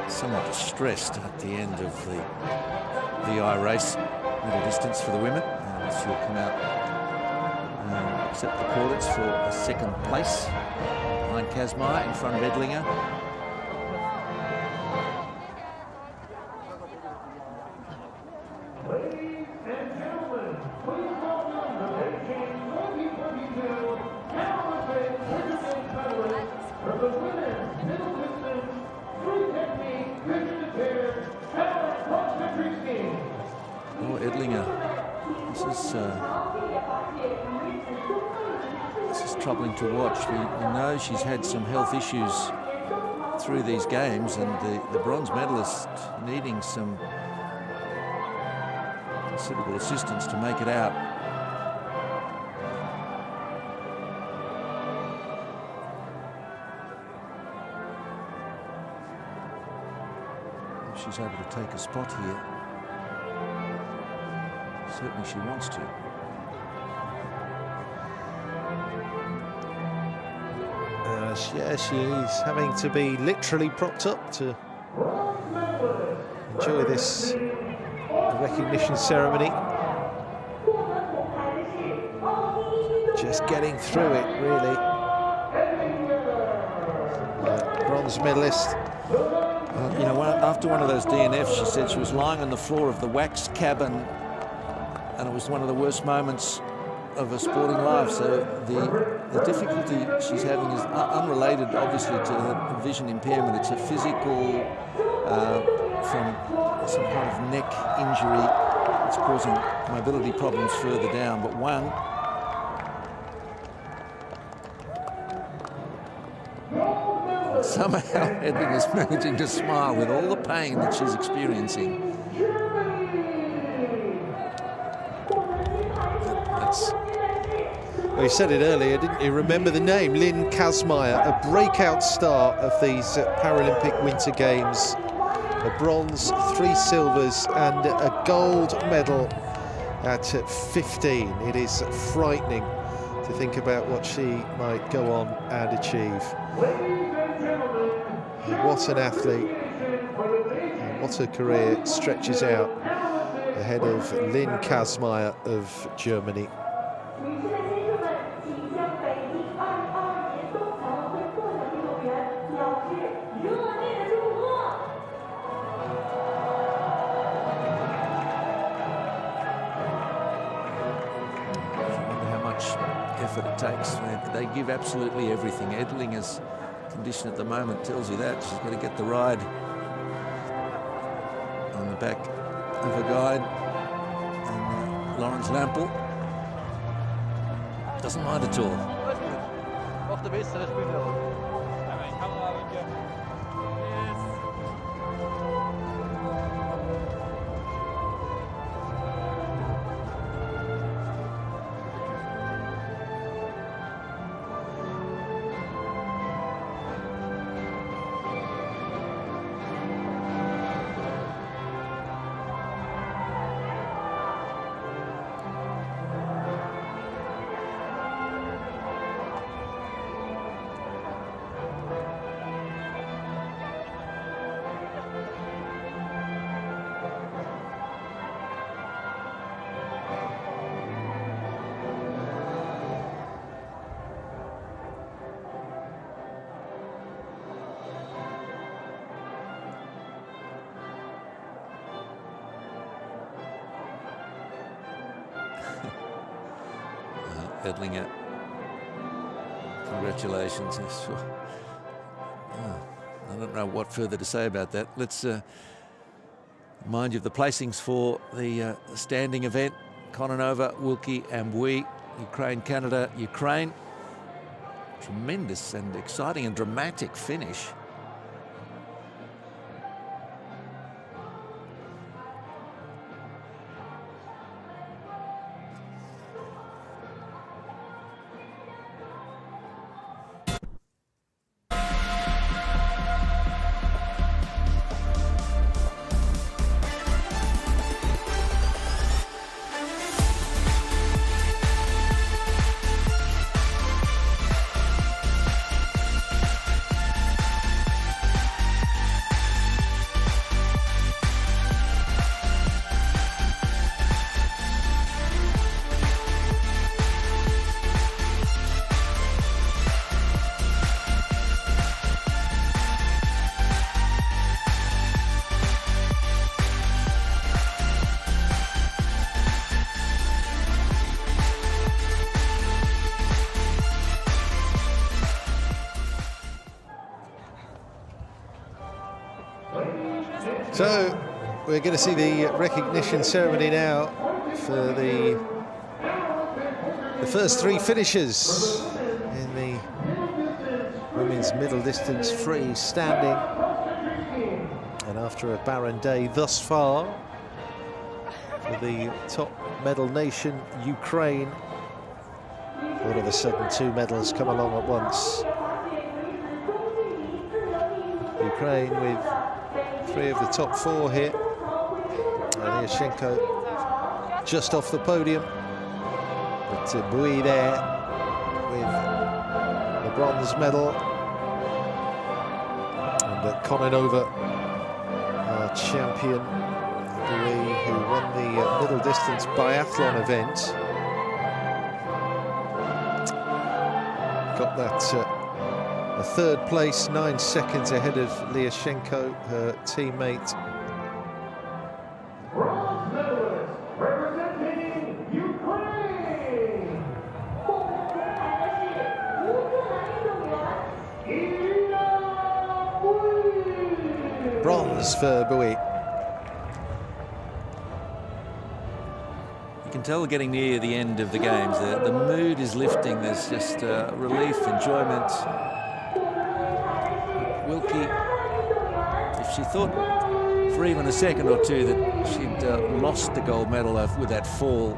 somewhat distressed at the end of the VI race, middle distance for the women. And she'll come out and accept the plaudits for a second place behind Kazmaier, in front of Edlinger. Oh, Edlinger, this is troubling to watch. We know she's had some health issues through these games, and the bronze medalist needing some considerable assistance to make it out. If she's able to take a spot here, certainly she wants to. Yeah, she is having to be literally propped up to enjoy this recognition ceremony. Just getting through it, really. Bronze medalist. You know, after one of those DNFs, she said she was lying on the floor of the wax cabin, and it was one of the worst moments of her sporting life. So the difficulty she's having is unrelated, obviously, to her vision impairment. It's a physical, from some kind of neck injury. It's causing mobility problems further down. But one, somehow Edling is managing to smile with all the pain that she's experiencing. Well, you said it earlier, didn't you? Remember the name, Lynn Kazmaier, a breakout star of these Paralympic Winter Games. A bronze, 3 silvers and a gold medal at 15. It is frightening to think about what she might go on and achieve. What an athlete, and what a career stretches out ahead of Lynn Kazmaier of Germany. It takes. They give absolutely everything. Edlinger's condition at the moment tells you that. She's got to get the ride on the back of her guide. And Lawrence Lampel doesn't mind at all. Edlinger, congratulations. I don't know what further to say about that. Let's remind you of the placings for the standing event. Kononova, Wilkie and Bui, Ukraine, Canada, Ukraine. Tremendous and exciting and dramatic finish. So we're going to see the recognition ceremony now for the first three finishers in the women's middle distance free standing. And after a barren day thus far for the top medal nation, Ukraine, all of a sudden 2 medals come along at once. Ukraine with 3 of the top 4 here. Lyashenko just off the podium, but Bui there with the bronze medal, and Kononova, our champion, Bui, who won the middle distance biathlon event, got that a 3rd place, 9 seconds ahead of Lyashenko, her teammate. Bronze for Bui. You can tell we're getting near the end of the games. The mood is lifting. There's just relief, enjoyment. Wilkie, if she thought for even a second or two that she'd lost the gold medal with that fall,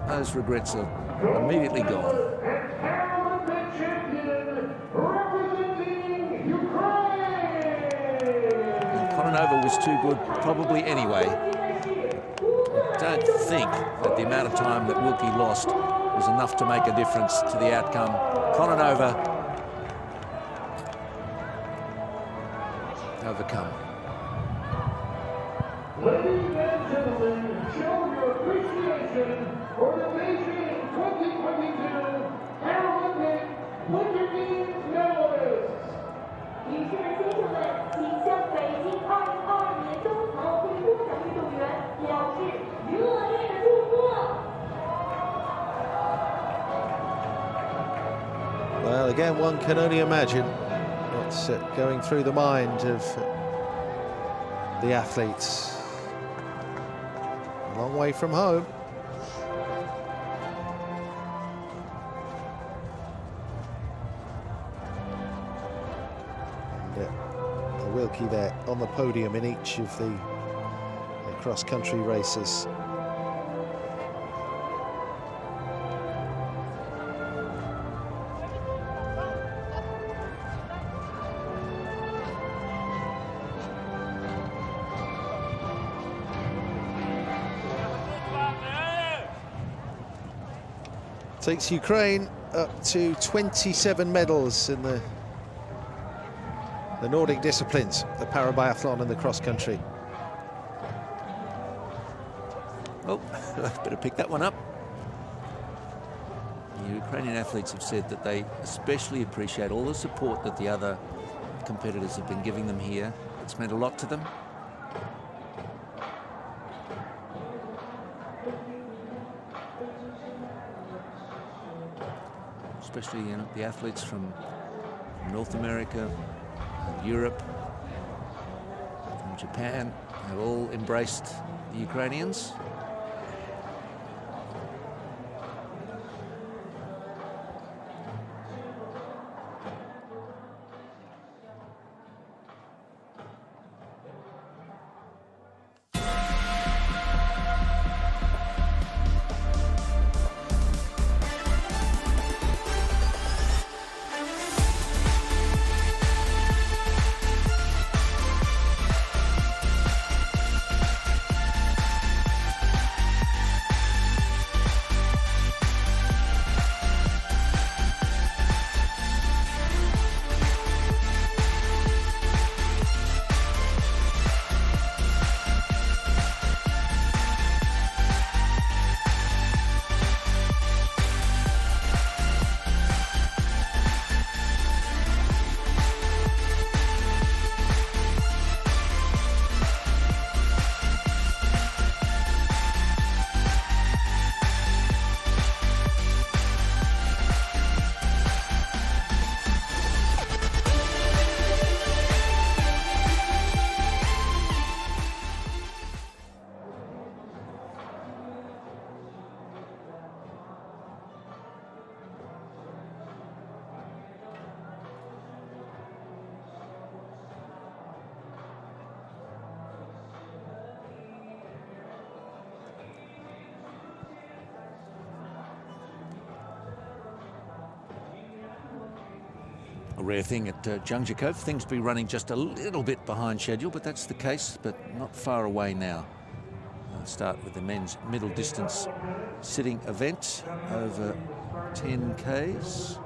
those regrets are immediately gone. Kononova was too good probably anyway. I don't think that the amount of time that Wilkie lost was enough to make a difference to the outcome. Kononova overcome. Ladies and gentlemen, show your appreciation for the Beijing 2022 Paralympic Winter Games medalists. 女士们、先生们，请向北京2022年冬残奥会获奖运动员表示热烈的祝贺。 Well, again, one can only imagine what's going through the mind of the athletes. A long way from home. And Wilkie there on the podium in each of the cross-country races. Takes Ukraine up to 27 medals in the Nordic disciplines, the parabiathlon and the cross-country. Oh, better pick that one up. The Ukrainian athletes have said that they especially appreciate all the support that the other competitors have been giving them here. It's meant a lot to them. Especially, you know, the athletes from North America, Europe, from Japan have all embraced the Ukrainians. a rare thing at Zhangjiakou. Things be running just a little bit behind schedule, but that's the case, but not far away now. I'll start with the men's middle distance sitting event over 10 Ks.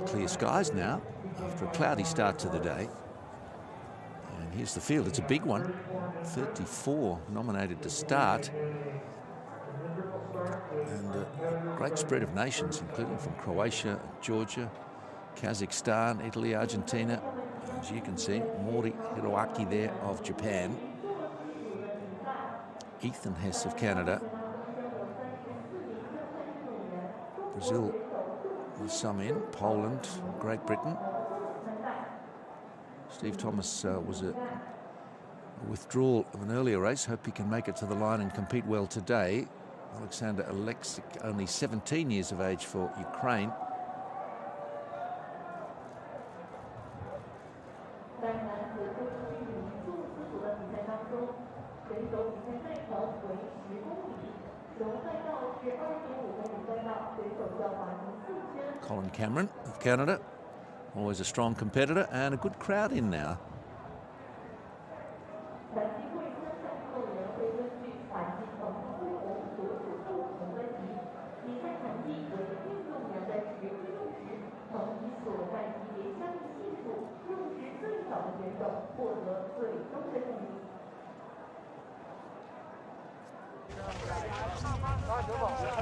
Clear skies now after a cloudy start to the day. And here's the field. It's a big one. 34 nominated to start. And a great spread of nations, including from Croatia, Georgia, Kazakhstan, Italy, Argentina. As you can see, Mori Hiroaki there of Japan. Ethan Hess of Canada. Brazil with some in. Poland, Great Britain. Steve Thomas was a withdrawal of an earlier race. Hope he can make it to the line and compete well today. Alexander Aleksik, only 17 years of age for Ukraine. Colin Cameron of Canada, always a strong competitor, and a good crowd in now.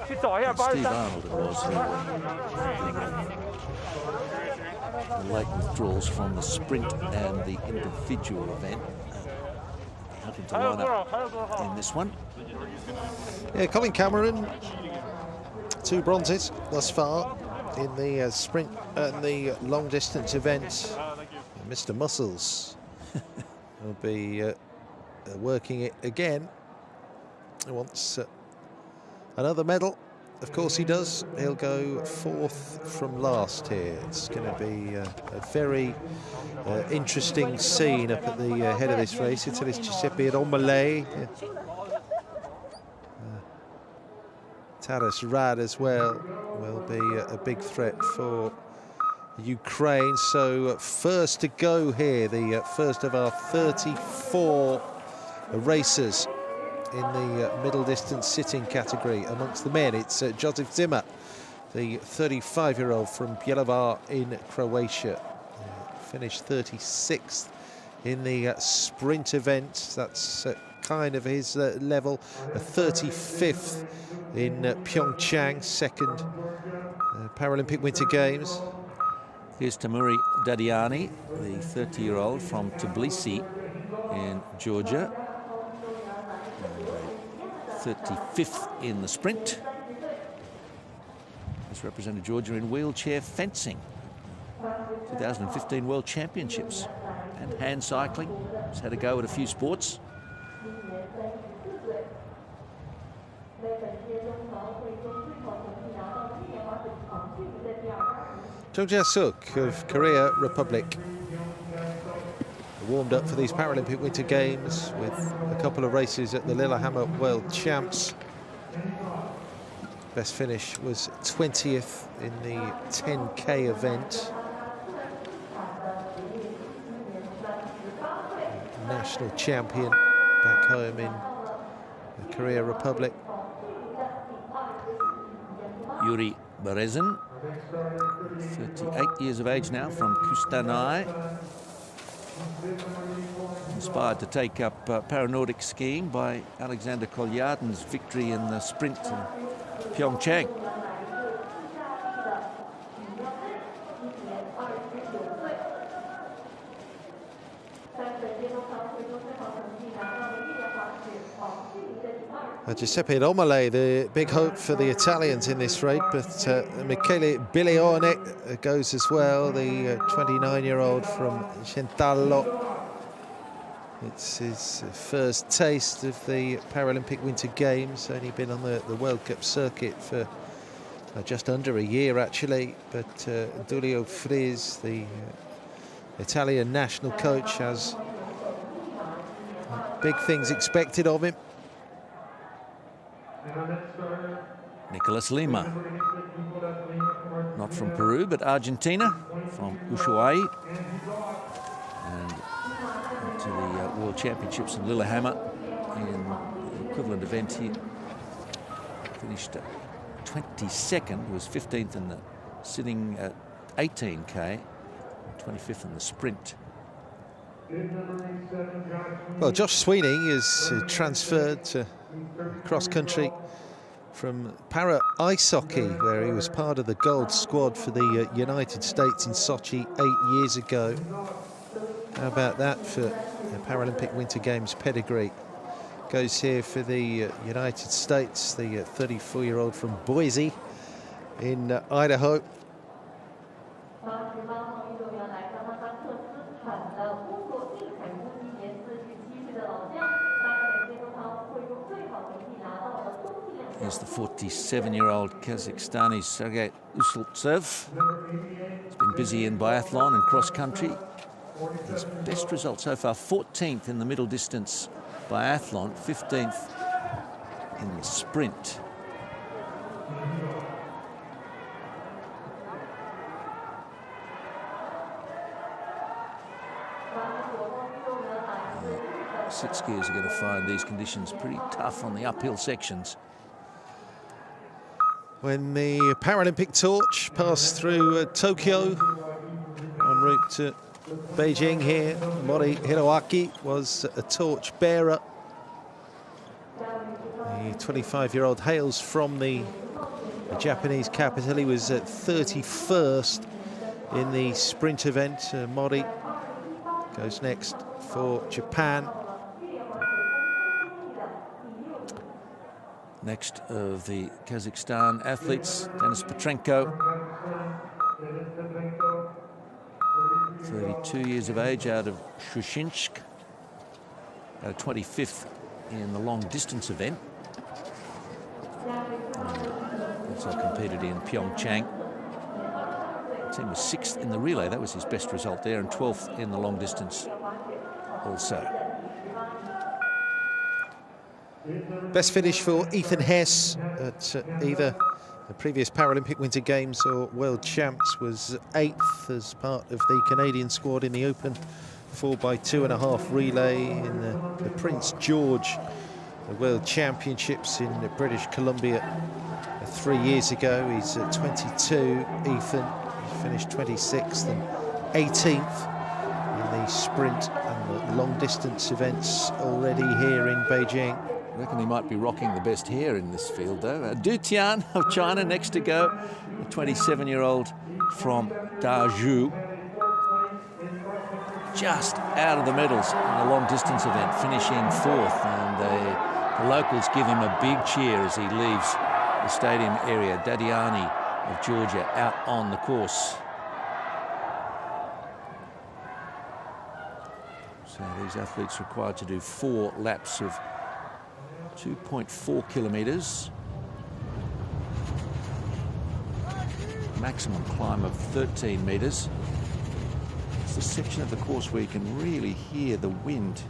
Steve Arnold it was who the late withdrawals from the sprint and the individual event. Hoping to line up in this one. Yeah, Colin Cameron, 2 bronzes thus far in the sprint and the long distance event. Mr. Muscles will be working it again. He wants another medal. Of course he does. He'll go 4th from last here. It's going to be a very interesting scene up at the head of this race. Italy's Giuseppe Romolei. Taras Rad as well will be a big threat for Ukraine. So first to go here, the first of our 34 racers in the middle distance sitting category. Amongst the men, it's Joseph Zimmer, the 35-year-old from Bjelovar in Croatia. Finished 36th in the sprint event. That's kind of his level. 35th in Pyeongchang, second Paralympic Winter Games. Here's Tamuri Dadiani, the 30-year-old from Tbilisi in Georgia. 35th in the sprint. He's represented Georgia in wheelchair fencing, 2015 World Championships, and hand cycling. He's had a go at a few sports. Jung Jae-suk of Korea Republic warmed up for these Paralympic Winter Games with a couple of races at the Lillehammer World Champs. Best finish was 20th in the 10K event. National champion back home in the Korea Republic. Yuri Berezin, 38 years of age now, from Kustanai. Inspired to take up Paranordic skiing by Alexander Kolyadin's victory in the sprint in Pyeongchang. Giuseppe Romolei, the big hope for the Italians in this race, but Michele Bilione goes as well, the 29-year-old from Centallo. It's his first taste of the Paralympic Winter Games, only been on the World Cup circuit for just under a year actually, but Giulio Frizz, the Italian national coach, has big things expected of him. Nicolas Lima. Not from Peru, but Argentina, from Ushuaia. And to the World Championships in Lillehammer in the equivalent event here. Finished 22nd, was 15th in the sitting 18K, 25th in the sprint. Well, Josh Sweeney is transferred to cross-country from para ice hockey, where he was part of the gold squad for the United States in Sochi 8 years ago. How about that for the Paralympic Winter Games pedigree? Goes here for the United States, the 34-year-old from Boise in Idaho. Here's the 47-year-old Kazakhstani Sergei Usultsev. He's been busy in biathlon and cross-country. His best result so far, 14th in the middle distance biathlon, 15th in the sprint. Sit skiers are going to find these conditions pretty tough on the uphill sections. When the Paralympic torch passed through Tokyo en route to Beijing here, Mori Hiroaki was a torch bearer. The 25-year-old hails from the Japanese capital. He was at 31st in the sprint event. Mori goes next for Japan. Next of the Kazakhstan athletes, Denis Potranco, 32 years of age, out of Shushinsk, 25th in the long distance event. Also competed in Pyeongchang. The team was 6th in the relay, that was his best result there, and 12th in the long distance also. Best finish for Ethan Hess at either the previous Paralympic Winter Games or World Champs was 8th as part of the Canadian squad in the open 4x2.5 relay in the Prince George the World Championships in British Columbia 3 years ago. He's at 22, Ethan. He finished 26th and 18th in the sprint and the long distance events already here in Beijing. I reckon he might be rocking the best hair in this field, though. Du Tian of China next to go, the 27-year-old from Dazhou. Just out of the medals in the long-distance event, finishing 4th, and the locals give him a big cheer as he leaves the stadium area. Dadiani of Georgia out on the course. So these athletes required to do 4 laps of 2.4 kilometres. Maximum climb of 13 metres. It's the section of the course where you can really hear the wind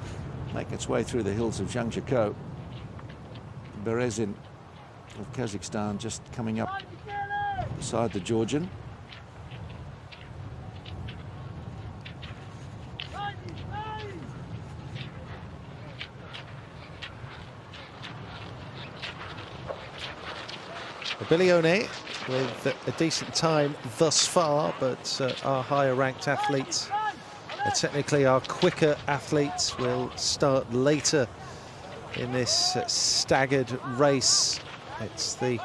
make its way through the hills of Zhangjiakou. Berezin of Kazakhstan just coming up beside the Georgian. Bilione with a decent time thus far, but our higher ranked athletes, technically our quicker athletes, will start later in this staggered race. It's the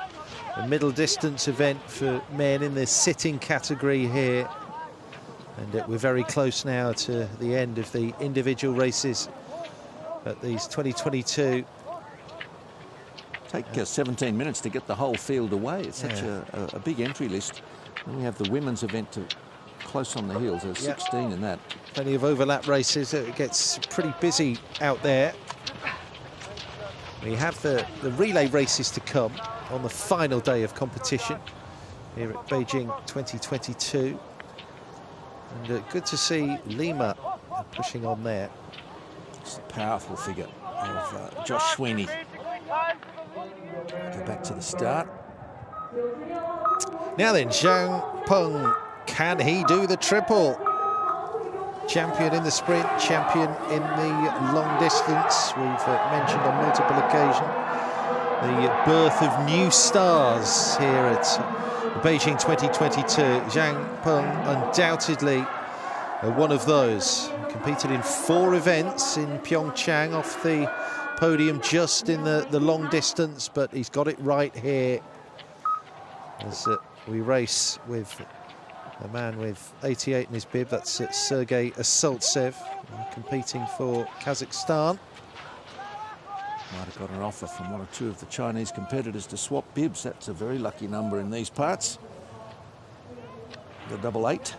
middle distance event for men in the sitting category here, and we're very close now to the end of the individual races at these 2022. Take 17 minutes to get the whole field away. It's such a big entry list. And we have the women's event close on the heels. There's 16 in that. Plenty of overlap races. It gets pretty busy out there. We have the relay races to come on the final day of competition here at Beijing 2022. And good to see Lima pushing on there. It's a powerful figure of Josh Sweeney. Go back to the start. Now then, Zhang Peng, can he do the triple? Champion in the sprint, champion in the long distance. We've mentioned on multiple occasions the birth of new stars here at Beijing 2022. Zhang Peng undoubtedly one of those. Competed in 4 events in Pyeongchang, off the podium just in the long distance, but he's got it right here as we race with a man with 88 in his bib. That's Sergei Asaltsev, competing for Kazakhstan. Might have got an offer from 1 or 2 of the Chinese competitors to swap bibs. That's a very lucky number in these parts. The 88.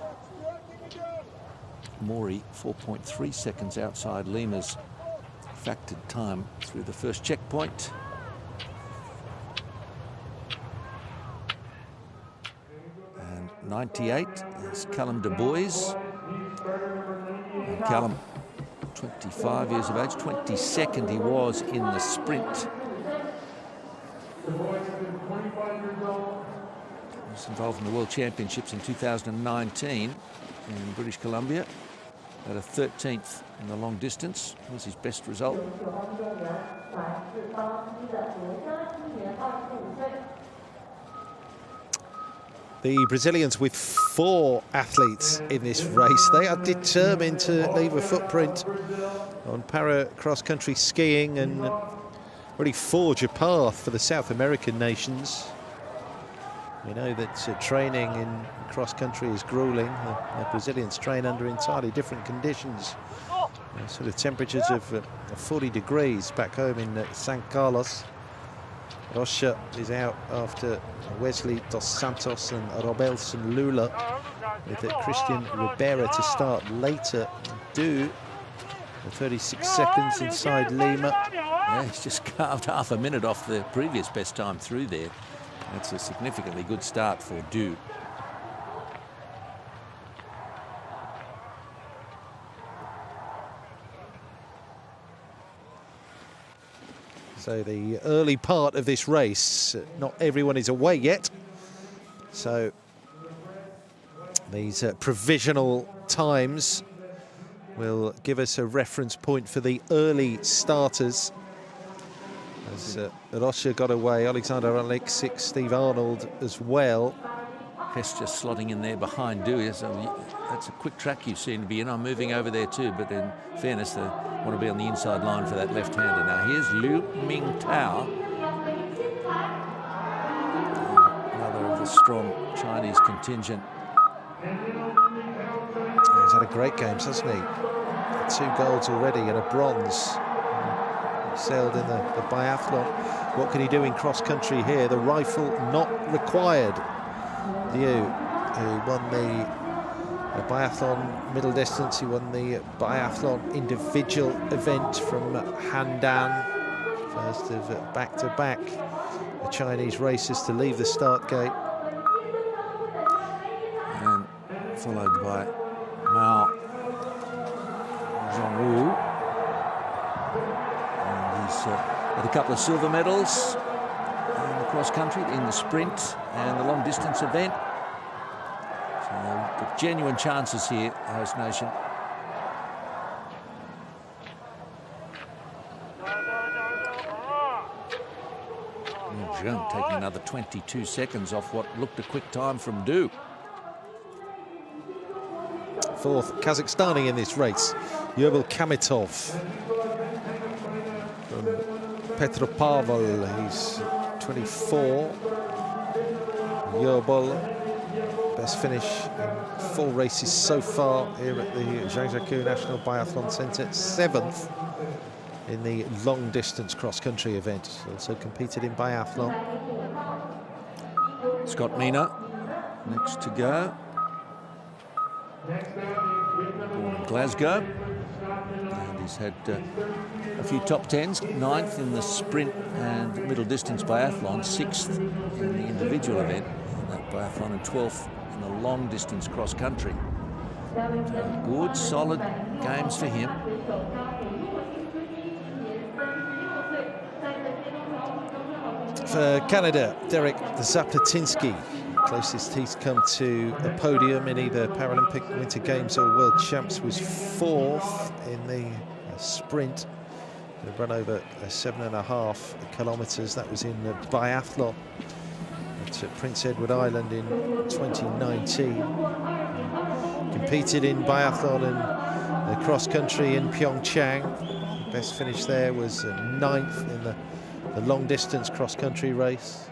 Mori 4.3 seconds outside Lima's factored time through the first checkpoint. And 98 is Callum Du Bois. And Callum, 25 years of age, 22nd he was in the sprint. He was involved in the World Championships in 2019 in British Columbia. At a 13th in the long distance was his best result. The Brazilians with 4 athletes in this race. They are determined to leave a footprint on para cross-country skiing and really forge a path for the South American nations. We know that training in cross-country is grueling. The Brazilians train under entirely different conditions. Sort of temperatures of 40 degrees back home in San Carlos. Rocha is out after Wesley Dos Santos and Robelson Lula, with Christian Ribera to start later. Do 36 seconds inside Lima. Yeah, he's just carved half a minute off the previous best time through there. That's a significantly good start for Du. So the early part of this race, not everyone is away yet. So these provisional times will give us a reference point for the early starters. As Rocha got away, Alexander Alexic, Steve Arnold as well. Hess just slotting in there behind Du. So that's a quick track you seem to be in. I'm moving over there too, but in fairness, they want to be on the inside line for that left-hander. Now here's Liu Mingtao, another of the strong Chinese contingent. He's had a great game, hasn't he? 2 golds already and a bronze. Sailed in the biathlon. What can he do in cross-country here? The rifle not required. Liu, who won the biathlon middle distance, he won the biathlon individual event from Handan. First of back-to-back the Chinese racers to leave the start gate. And followed by Mao Zhongwu. Had a couple of silver medals in the cross-country, in the sprint and the long-distance event. So got genuine chances here, host nation. Zheng taking another 22 seconds off what looked a quick time from Du. 4th Kazakhstani in this race, Yerbal Kamitov. Petropavl, he's 24. Yerbal, best finish in 4 races so far here at the Zhangjiakou National Biathlon Centre. 7th in the long distance cross-country event. Also competed in biathlon. Scott Mina next to go. Born in Glasgow. And he's had a few top 10s, 9th in the sprint and middle distance biathlon, 6th in the individual event in that biathlon, and 12th in the long distance cross country. So good, solid games for him. for Canada, Derek Zaplatinsky. Closest he's come to a podium in either Paralympic Winter Games or World Champs was 4th in the sprint. They run over 7.5 kilometres. That was in biathlon at Prince Edward Island in 2019. Competed in biathlon and cross country in Pyeongchang. Best finish there was 9th in the long distance cross country race.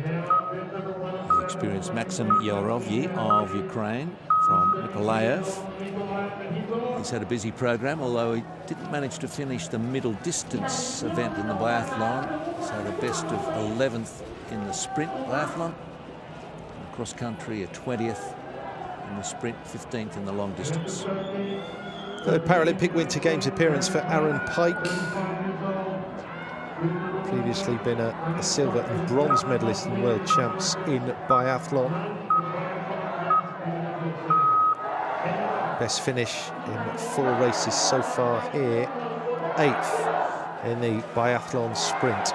The experienced Maxim Yarovyi of Ukraine from Mykolaiv. He's had a busy program, although he didn't manage to finish the middle distance event in the biathlon. So the best of 11th in the sprint biathlon. In the cross country, a 20th in the sprint, 15th in the long distance. Third Paralympic Winter Games appearance for Aaron Pike. Previously been a silver and bronze medalist in World Champs in biathlon. Best finish in 4 races so far here. 8th in the biathlon sprint.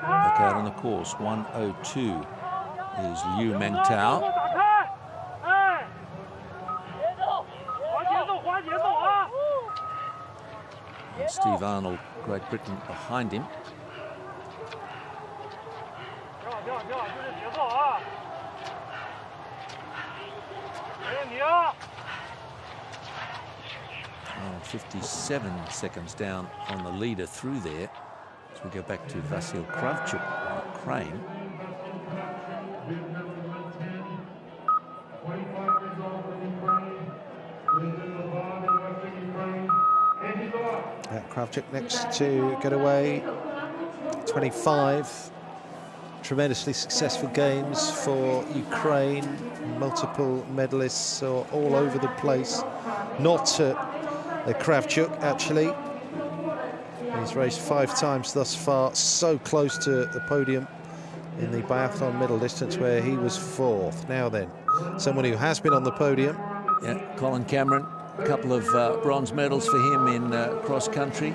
Back out on the course, 1:02 is Liu Mingtao. And Steve Arnold, Great Britain, behind him. Oh, 57 seconds down on the leader through there. As we go back to Vasil Kravchuk, Ukraine. Kravchuk next to get away. 25. Tremendously successful games for Ukraine. Multiple medalists all over the place. Not Kravchuk, actually. He's raced 5 times thus far. So close to the podium in the biathlon middle distance where he was 4th. Now then, someone who has been on the podium. Yeah, Colin Cameron. A couple of bronze medals for him in cross country,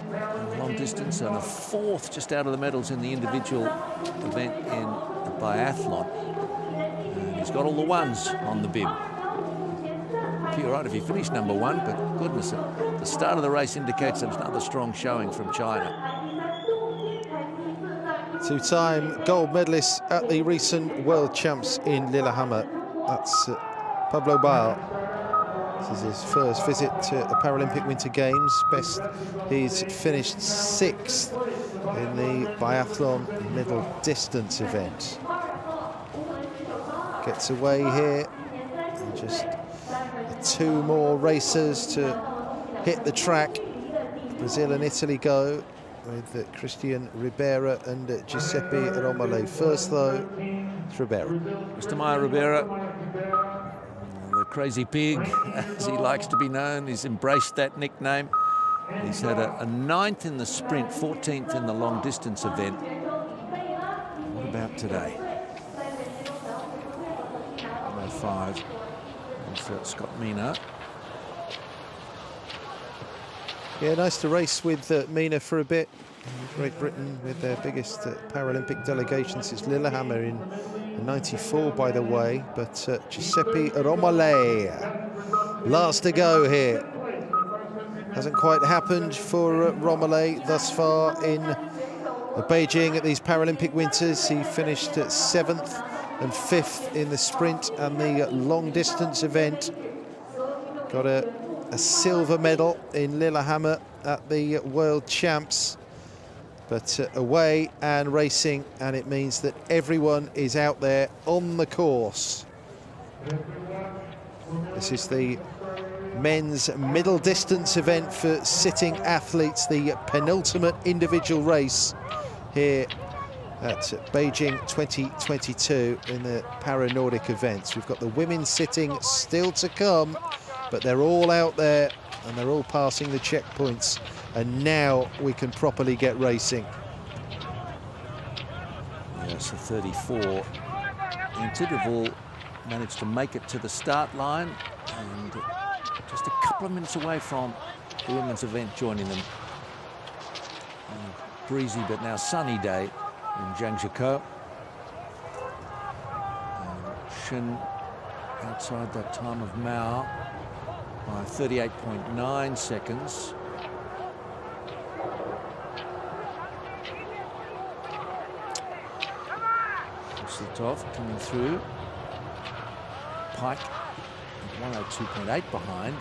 long distance, and a 4th just out of the medals in the individual event in the biathlon. And he's got all the ones on the bib. Be all right if he finished number 1, but goodness, the start of the race indicates there's another strong showing from China. 2-time gold medalist at the recent World Champs in Lillehammer. That's Pablo Baal. This is his first visit to the Paralympic Winter Games. Best, he's finished 6th in the biathlon middle distance event. Gets away here. And just 2 more racers to hit the track. Brazil and Italy go with Christian Ribera and Giuseppe Romale. First, though, it's Ribera. Mr. Maia Ribera, the Crazy Pig, as he likes to be known. He's embraced that nickname. He's had a 9th in the sprint, 14th in the long distance event. What about today? 1:05 is Scott Mina. Yeah, nice to race with Mina for a bit. Great Britain with their biggest Paralympic delegation since Lillehammer in '94, by the way. But Giuseppe Romale, last to go here. Hasn't quite happened for Romale thus far in Beijing at these Paralympic Winters. He finished at 7th and 5th in the sprint and the long distance event. Got a silver medal in Lillehammer at the World Champs. But away and racing, and it means that everyone is out there on the course. This is the men's middle distance event for sitting athletes, the penultimate individual race here at Beijing 2022 in the Para-Nordic events. We've got the women sitting still to come, but they're all out there and they're all passing the checkpoints, and now we can properly get racing. Yeah, so 34 entered have all managed to make it to the start line, and just a couple of minutes away from the women's event joining them. Breezy but now sunny day in Zhangjiakou. Shen outside that time of Mao by 38.9 seconds. Siltov coming through. Pike 102.8 behind.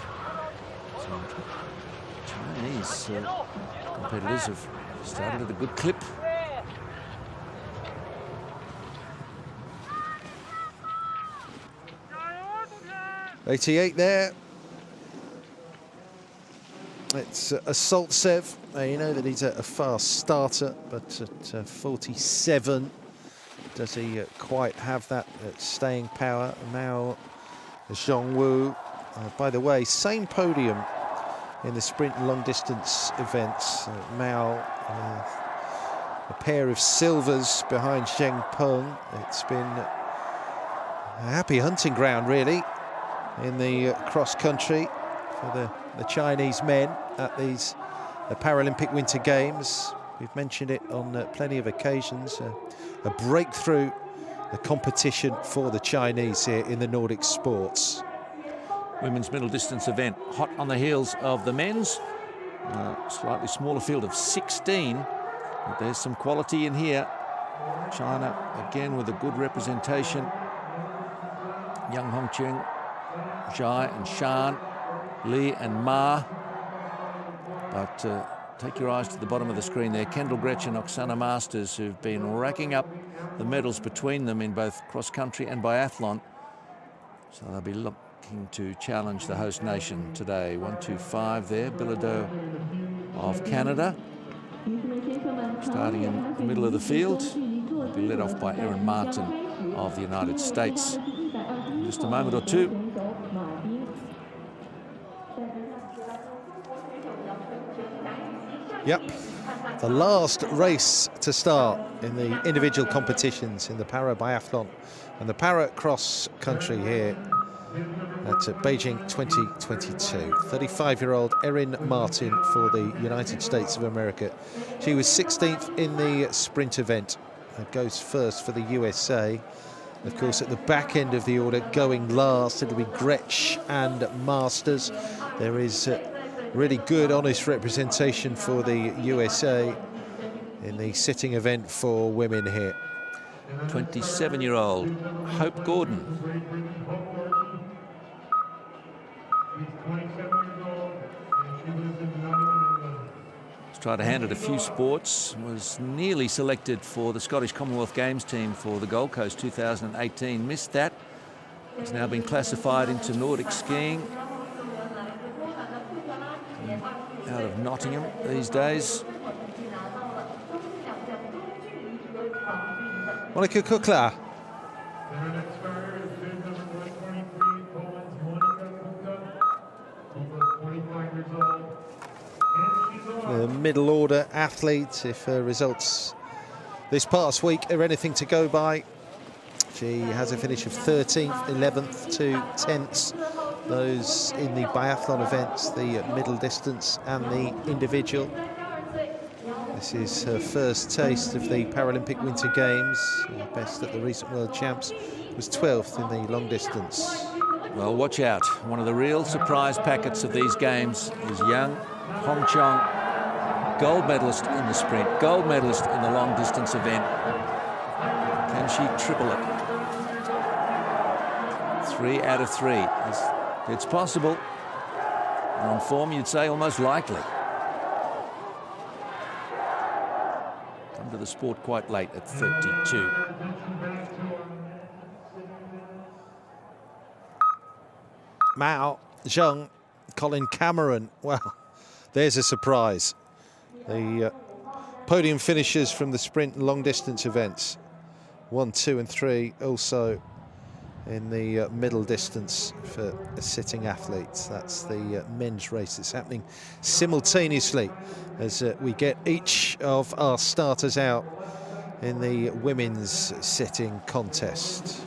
So Chinese competitors have started at a good clip. .88 there. It's Assaultsev. You know that he's a fast starter, but at 47, does he quite have that staying power? Mao Zhongwu, by the way, same podium in the sprint and long distance events. Mao, a pair of silvers behind Zheng Peng. It's been a happy hunting ground, really, in the cross country for the Chinese men at the Paralympic Winter Games. We've mentioned it on plenty of occasions. A breakthrough, the competition for the Chinese here in the Nordic sports. Women's middle distance event, hot on the heels of the men's. Slightly smaller field of 16, but there's some quality in here. China again with a good representation. Yang Hongqing, Zhai and Shan, Li and Ma. But take your eyes to the bottom of the screen there. Kendall Gretchen, Oksana Masters, who've been racking up the medals between them in both cross-country and biathlon. So they'll be looking to challenge the host nation today. 1-2-5 there, Bilodeau of Canada. Starting in the middle of the field, will be led off by Erin Martin of the United States. In just a moment or two. Yep, the last race to start in the individual competitions in the para biathlon and the para cross country here at Beijing 2022. 35-year-old Erin Martin for the United States of America. She was 16th in the sprint event. Goes first for the USA. Of course, at the back end of the order, going last, it'll be Gretsch and Masters. There is really good, honest representation for the USA in the sitting event for women here. 27-year-old Hope Gordon. He's tried to hand at a few sports, was nearly selected for the Scottish Commonwealth Games team for the Gold Coast 2018, missed that. He's now been classified into Nordic skiing. Out of Nottingham these days. Monica Kukla. The middle order athlete, if her results this past week are anything to go by. She has a finish of 13th, 11th to 10th. Those in the biathlon events, the middle distance and the individual. This is her first taste of the Paralympic Winter Games. Best at the recent World Champs was 12th in the long distance. Well, watch out. One of the real surprise packets of these games is Yang Hongchong, gold medalist in the sprint, gold medalist in the long distance event. Can she triple it? 3 out of 3. It's possible. And on form, you'd say almost likely. Come to the sport quite late at 32. Mao Zheng, Colin Cameron. Well, there's a surprise. The podium finishers from the sprint and long distance events. 1, 2 and 3 also in the middle distance for the sitting athletes. That's the men's race that's happening simultaneously as we get each of our starters out in the women's sitting contest.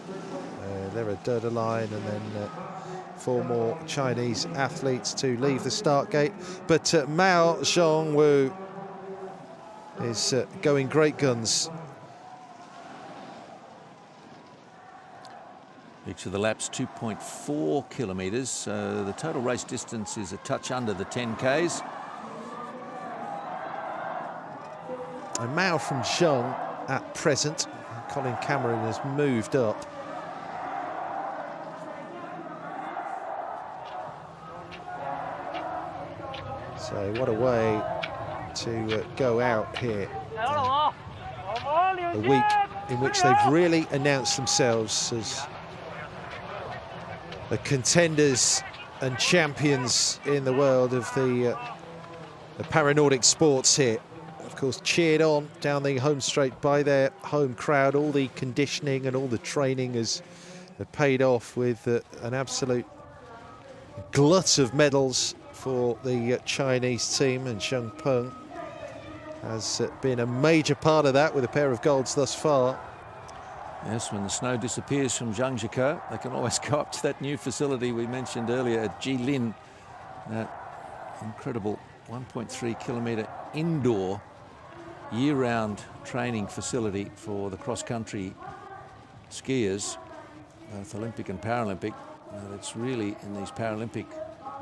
Lera Derdeline, and then 4 more Chinese athletes to leave the start gate. But Mao Zhongwu is going great guns. Each of the laps 2.4 kilometres. The total race distance is a touch under the 10Ks. And Mao from Zheng at present. Colin Cameron has moved up. So what a way to go out here. A week in which they've really announced themselves as the contenders and champions in the world of the Paranordic sports here. Of course, cheered on down the home straight by their home crowd. All the conditioning and all the training has paid off with an absolute glut of medals for the Chinese team, and Zheng Peng has been a major part of that with a pair of golds thus far. Yes, when the snow disappears from Zhangjiakou, they can always go up to that new facility we mentioned earlier at Jilin, that incredible 1.3 kilometre indoor year-round training facility for the cross-country skiers, both Olympic and Paralympic. It's really in these Paralympic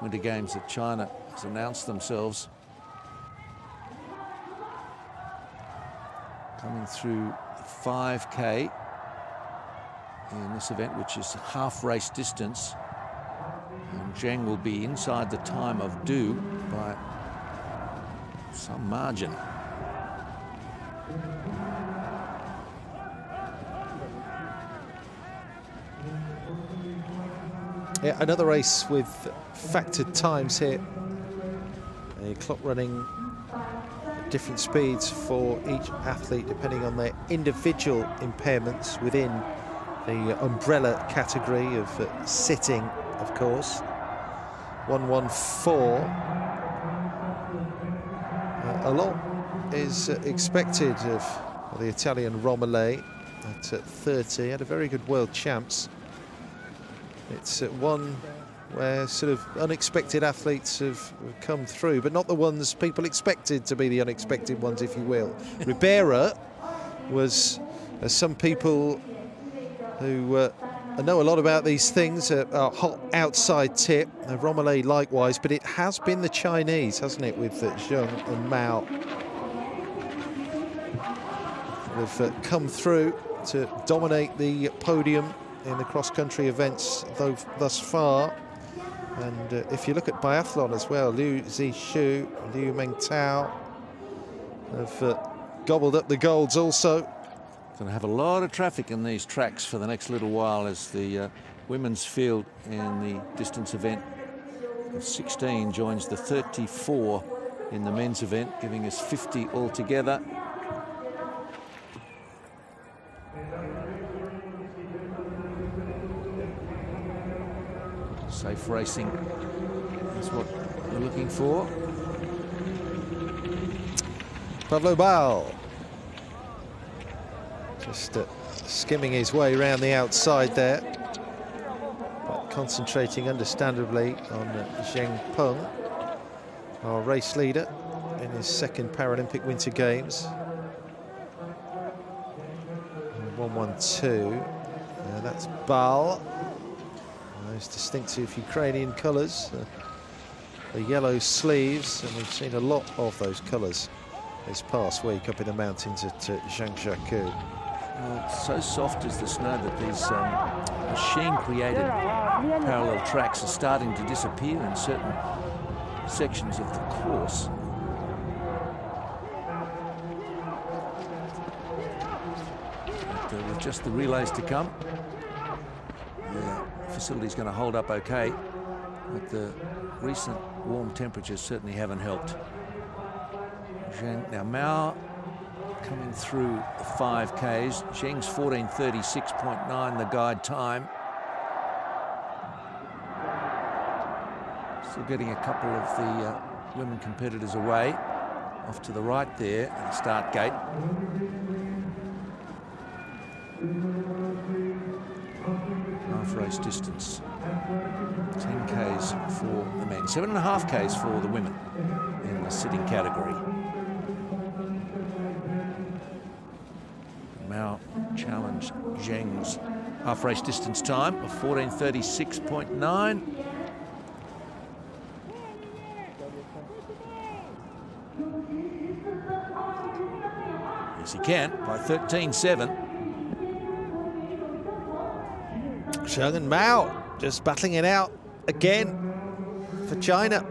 Winter Games that China has announced themselves. Coming through 5K in this event, which is half race distance, and Zheng will be inside the time of due by some margin. Yeah, another race with factored times here. A clock running at different speeds for each athlete depending on their individual impairments within the umbrella category of sitting, of course. 1:14. A lot is expected of the Italian Romele at 30. Had a very good world champs. It's one where sort of unexpected athletes have come through, but not the ones people expected to be the unexpected ones, if you will. Ribera was, as some people who know a lot about these things, a hot outside tip. Romele likewise, but it has been the Chinese, hasn't it, with Zheng and Mao. They've come through to dominate the podium in the cross-country events thus far. And if you look at biathlon as well, Liu Zixu, Liu Mingtao have gobbled up the golds also. Going to have a lot of traffic in these tracks for the next little while as the women's field in the distance event of 16 joins the 34 in the men's event, giving us 50 altogether. Safe racing is what we're looking for. Pablo Bal just skimming his way around the outside there, but concentrating understandably on Zheng Peng, our race leader in his second Paralympic Winter Games. 1:12. That's Bal. Those distinctive Ukrainian colours, the yellow sleeves, and we've seen a lot of those colours this past week up in the mountains at Zhangjiakou. Well, so soft is the snow that these machine-created parallel tracks are starting to disappear in certain sections of the course. But, with just the relays to come, the facility's going to hold up okay, but the recent warm temperatures certainly haven't helped. Now Mao coming through the 5Ks. Zheng's 14:36.9 the guide time. Still getting a couple of the women competitors away. Off to the right there at the start gate. half-race distance. 10 Ks for the men, 7.5 Ks for the women in the sitting category. Mao challenged Zheng's half-race distance time of 14:36.9. Yes, he can, by 13.7. Zheng and Mao just battling it out again for China.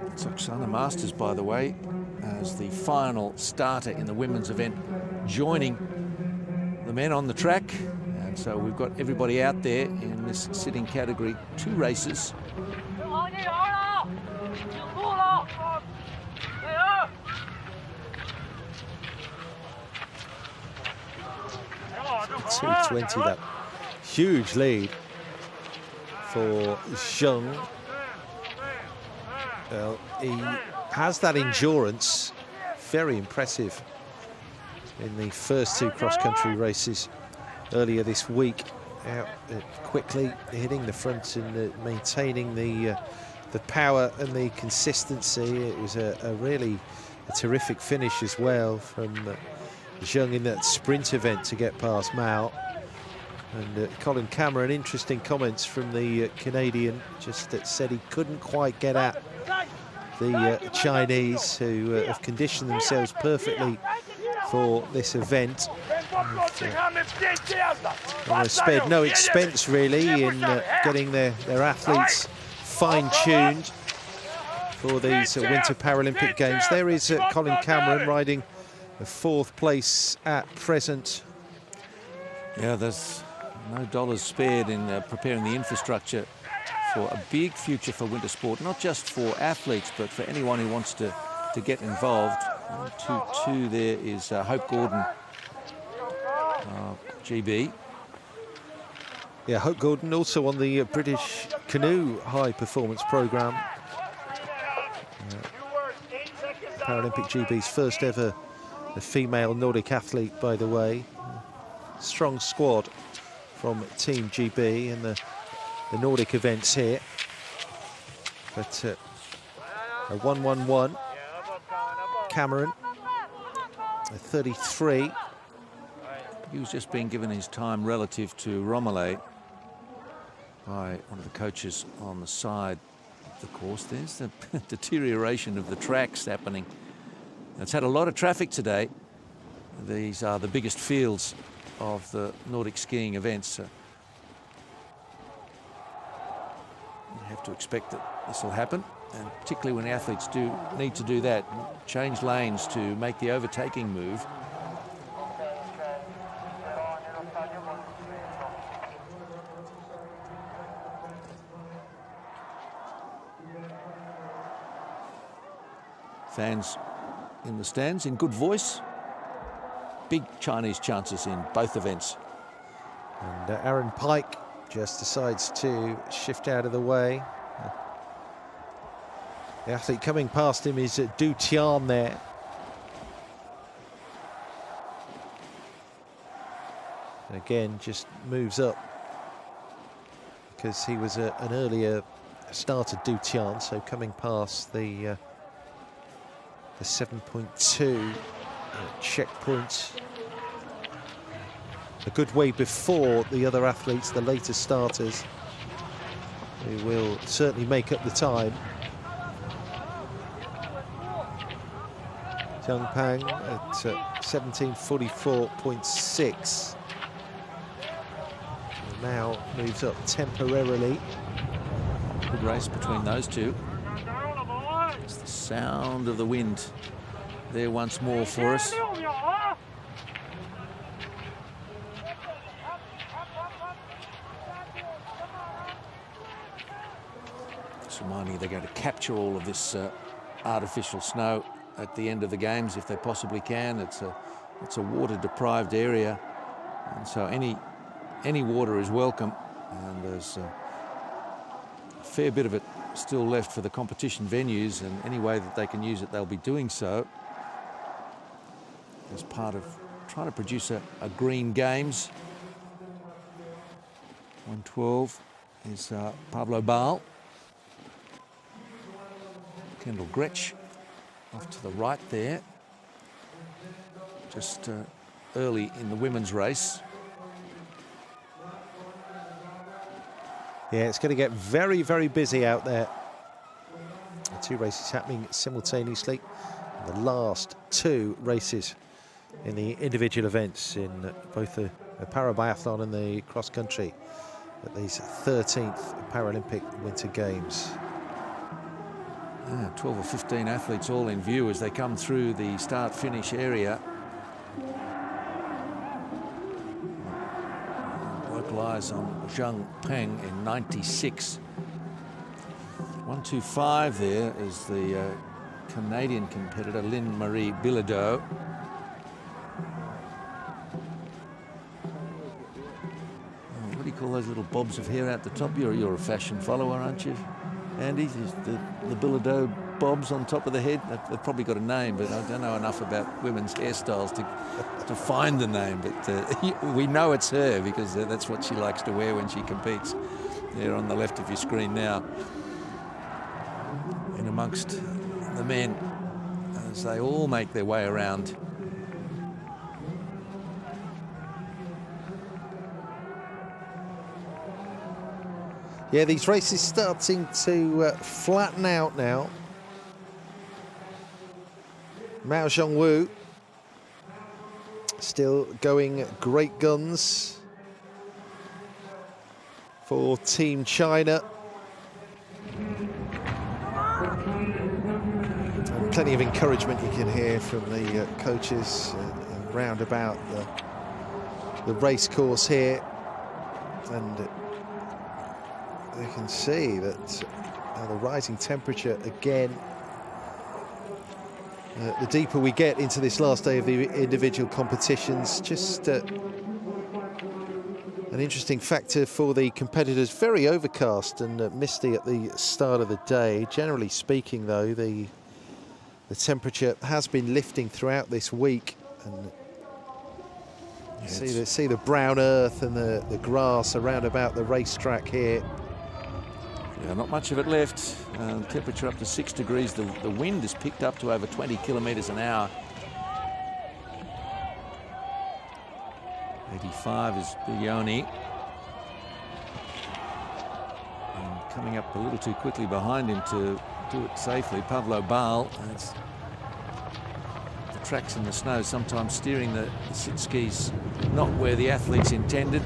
It's Oksana Masters, by the way, as the final starter in the women's event, joining the men on the track. And so we've got everybody out there in this sitting category. 2 races. .220, that huge lead for Zheng. Well, he has that endurance, very impressive in the first 2 cross-country races earlier this week. Out quickly, hitting the front and maintaining the power and the consistency. It was a really terrific finish as well from Zheng in that sprint event to get past Mao. And Colin Cameron, interesting comments from the Canadian, just said he couldn't quite get at the Chinese, who have conditioned themselves perfectly for this event. And spared no expense really in getting their athletes fine-tuned for these Winter Paralympic Games. There is Colin Cameron riding the 4th place at present. Yeah, there's no dollars spared in preparing the infrastructure for a big future for winter sport, not just for athletes, but for anyone who wants to get involved. 2-2 there is Hope Gordon, GB. Yeah, Hope Gordon also on the British Canoe High Performance Programme. Paralympic GB's first ever female Nordic athlete, by the way. Strong squad from Team GB in the Nordic events here. But a 1-1-1. Cameron, a 33. He was just being given his time relative to Romele by one of the coaches on the side of the course. There's the deterioration of the tracks happening. It's had a lot of traffic today. These are the biggest fields of the Nordic skiing events. You have to expect that this will happen, and particularly when athletes do need to do that, change lanes to make the overtaking move. Fans in the stands in good voice. Big Chinese chances in both events. And Aaron Pike just decides to shift out of the way. The athlete coming past him is Du Tian there. And again, just moves up because he was an earlier starter, Du Tian, so coming past the 7.2 checkpoint a good way before the other athletes, the later starters, who will certainly make up the time. Zhang Pang at 17:44.6. Now moves up temporarily. Good race between those two. It's the sound of the wind there once more for us. It's reminding me they're going to capture all of this artificial snow at the end of the games if they possibly can. It's a water-deprived area, and so any water is welcome, and there's a fair bit of it still left for the competition venues, and any way that they can use it, they'll be doing so as part of trying to produce a green games. 1:12. is Pablo Baal. Kendall Gretsch off to the right there. Just early in the women's race. Yeah, it's going to get very, very busy out there. The two races happening simultaneously. The last two races in the individual events in both the parabiathlon and the cross country at these 13th Paralympic Winter Games. 12 or 15 athletes all in view as they come through the start-finish area. Work lies on Zhang Peng in 96. 125 there is the Canadian competitor Lynn Marie Bilodeau. What do you call those little bobs of hair out the top? You're a fashion follower, aren't you, Andy? The Bilodeau bobs on top of the head. They've probably got a name, but I don't know enough about women's hairstyles to find the name. But we know it's her because that's what she likes to wear when she competes. There on the left of your screen now. In amongst the men as they all make their way around. Yeah, these races starting to flatten out now. Mao Zhongwu still going great guns for Team China. And plenty of encouragement you can hear from the coaches round about the race course here. And you can see that the rising temperature again. The deeper we get into this last day of the individual competitions, just an interesting factor for the competitors. Very overcast and misty at the start of the day. Generally speaking, though, the temperature has been lifting throughout this week, and you see the brown earth and the grass around about the racetrack here. Yeah, not much of it left. Temperature up to 6 degrees. The wind has picked up to over 20 kilometres an hour. 85 is Biglioni. And coming up a little too quickly behind him to do it safely, Pablo Baal. The tracks in the snow sometimes steering the sit skis not where the athletes intended.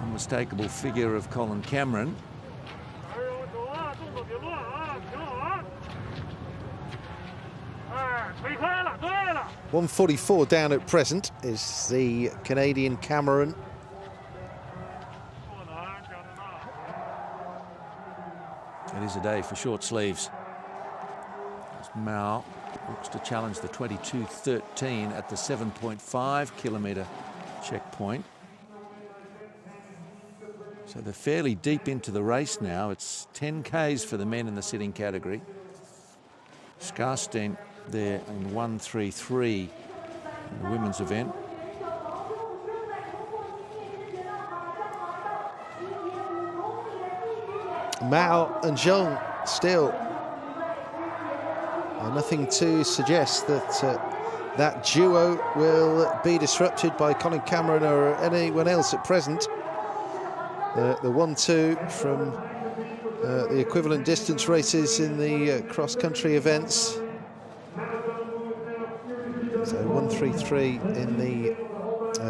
Unmistakable figure of Colin Cameron. 144 down at present is the Canadian Cameron. It is a day for short sleeves. As Mao looks to challenge the 22:13 at the 7.5 kilometre checkpoint. So they're fairly deep into the race now. It's 10 Ks for the men in the sitting category. Skarstein there in 1:33 in the women's event. Mao and Zhang still. Nothing to suggest that that duo will be disrupted by Colin Cameron or anyone else at present. The 1-2 from the equivalent distance races in the cross-country events. So 1:33 in the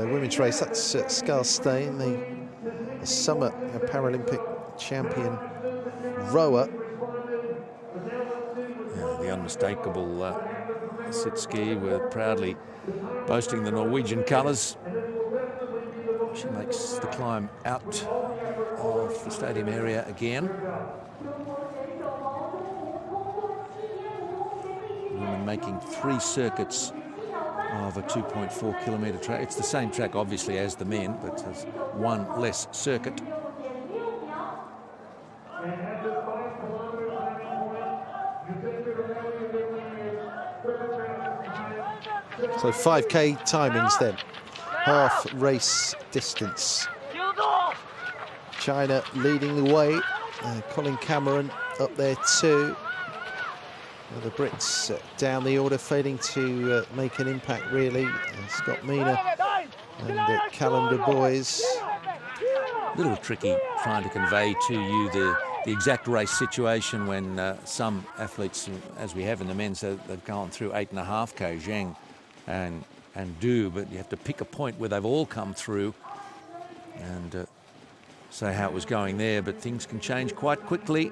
women's race. That's Skarstein, the summer Paralympic champion rower. Yeah, the unmistakable sit ski were proudly boasting the Norwegian colours. She makes the climb out of the stadium area again. Women making 3 circuits of a 2.4 kilometre track. It's the same track, obviously, as the men, but there's one less circuit. So 5K timings then, half race distance. China leading the way. Colin Cameron up there too. The Brits down the order, failing to make an impact really. Scott Mina and Calendar boys. A little tricky trying to convey to you the exact race situation when some athletes, as we have in the men's, they've gone through 8.5k, Zheng and Du, but you have to pick a point where they've all come through and say how it was going there, but things can change quite quickly.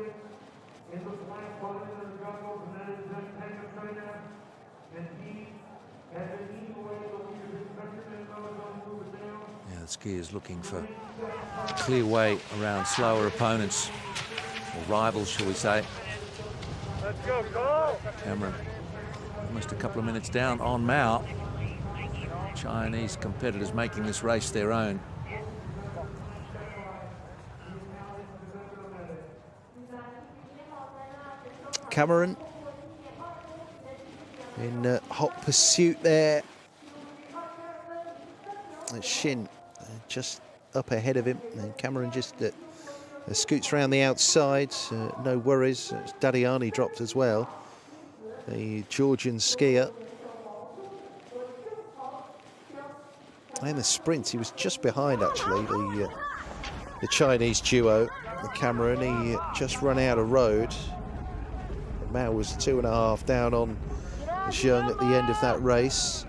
The skiers looking for a clear way around slower opponents, or rivals, shall we say. Let's go. Cameron almost a couple of minutes down on Mao. Chinese competitors making this race their own. Cameron in hot pursuit there. Shin just up ahead of him, and Cameron just scoots around the outside. No worries. Dadiani dropped as well, the Georgian skier. And the sprint, he was just behind actually the Chinese duo, the Cameron. He just run out of road. Mao was 2.5 down on Zheng at the end of that race.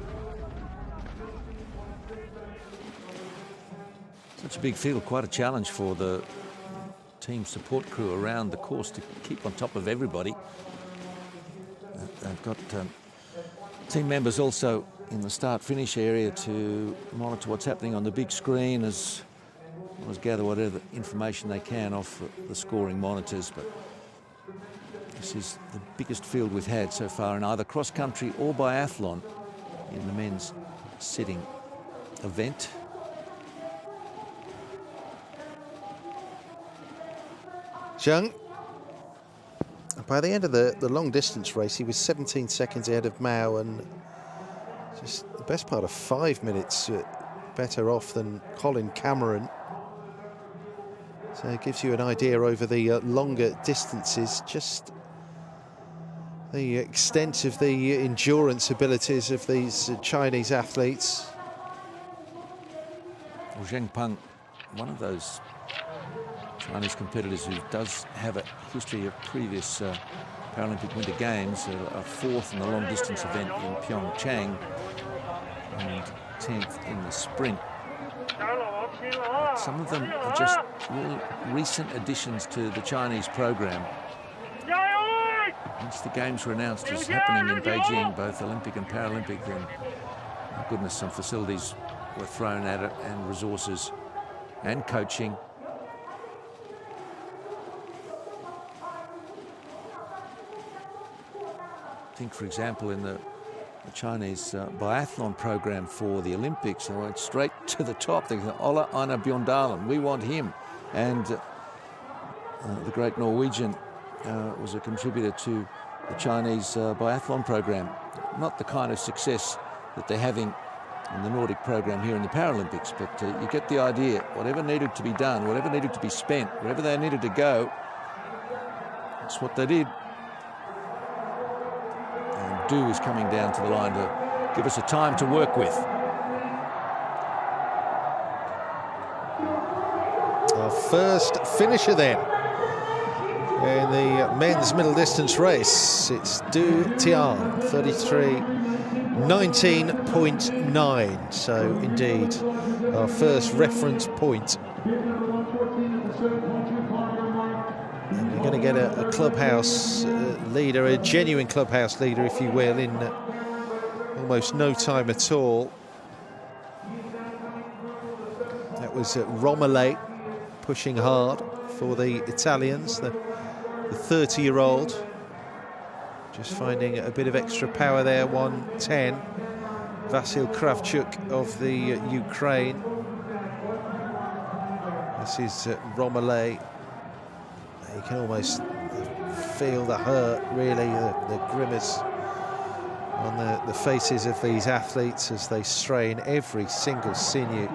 Such a big field, quite a challenge for the team support crew around the course to keep on top of everybody. They've got team members also in the start-finish area to monitor what's happening on the big screen, as well as gather whatever information they can off the scoring monitors. But this is the biggest field we've had so far in either cross-country or biathlon in the men's sitting event. Zheng, by the end of the long distance race, he was 17 seconds ahead of Mao, and just the best part of 5 minutes better off than Colin Cameron. So it gives you an idea over the longer distances, just the extent of the endurance abilities of these Chinese athletes. Well, Zheng Peng, one of those Chinese competitors who does have a history of previous Paralympic Winter Games, a 4th in the long distance event in Pyeongchang and 10th in the sprint. Some of them are just really recent additions to the Chinese program. Once the games were announced as happening in Beijing, both Olympic and Paralympic, then, my goodness, some facilities were thrown at it, and resources and coaching. I think, for example, in the Chinese biathlon program for the Olympics, they went straight to the top. They said, Ola Einar Bjørndalen, we want him. And the great Norwegian was a contributor to the Chinese biathlon program. Not the kind of success that they're having in the Nordic program here in the Paralympics, but you get the idea. Whatever needed to be done, whatever needed to be spent, wherever they needed to go, that's what they did. And Du is coming down to the line to give us a time to work with. Our first finisher then in the men's middle distance race. It's Du Tian, 33:19.9. So indeed, our first reference point. And you're going to get a clubhouse leader, a genuine clubhouse leader, if you will, in almost no time at all. That was Romele pushing hard for the Italians, the 30-year-old. Just finding a bit of extra power there, 1:10. Vasil Kravchuk of the Ukraine. This is Romele. You can almost feel the hurt, really, the grimace on the faces of these athletes as they strain every single sinew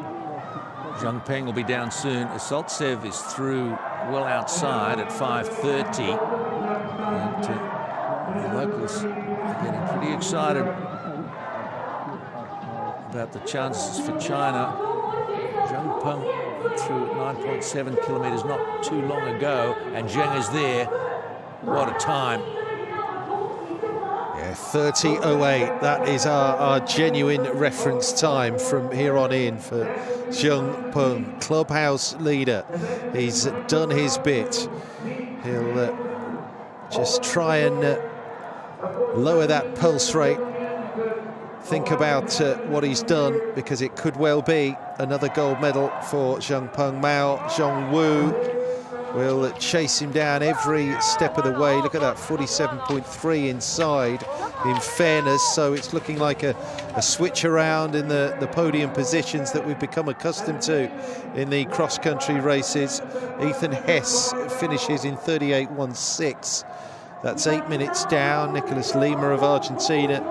Zhang Peng will be down soon. Asaltsev is through well outside at 5:30. And the locals are getting pretty excited about the chances for China. Zhang Peng went through at 9.7 kilometres not too long ago, and Zheng is there. What a time. Yeah, 30.08. That is our genuine reference time from here on in for Zheng Peng, clubhouse leader. He's done his bit. He'll just try and lower that pulse rate. Think about what he's done, because it could well be another gold medal for Zheng Peng. Mao Zhongwu will chase him down every step of the way. Look at that, 47.3 inside, in fairness. So it's looking like a switch around in the podium positions that we've become accustomed to in the cross-country races. Ethan Hess finishes in 38.16. That's 8 minutes down. Nicholas Lima of Argentina,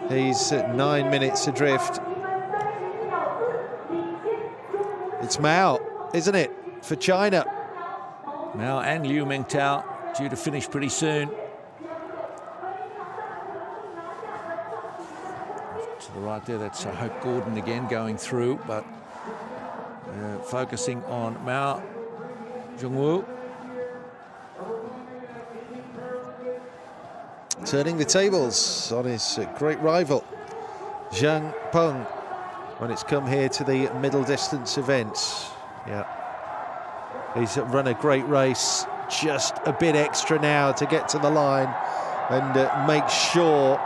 he's at 9 minutes adrift. It's Mao, isn't it, for China? Mao and Liu Mingtao due to finish pretty soon. To the right there, that's Hope Gordon again going through, but focusing on Mao Zhongwu. Turning the tables on his great rival, Zheng Peng, when it's come here to the middle distance events. Yeah, he's run a great race, just a bit extra now to get to the line and make sure.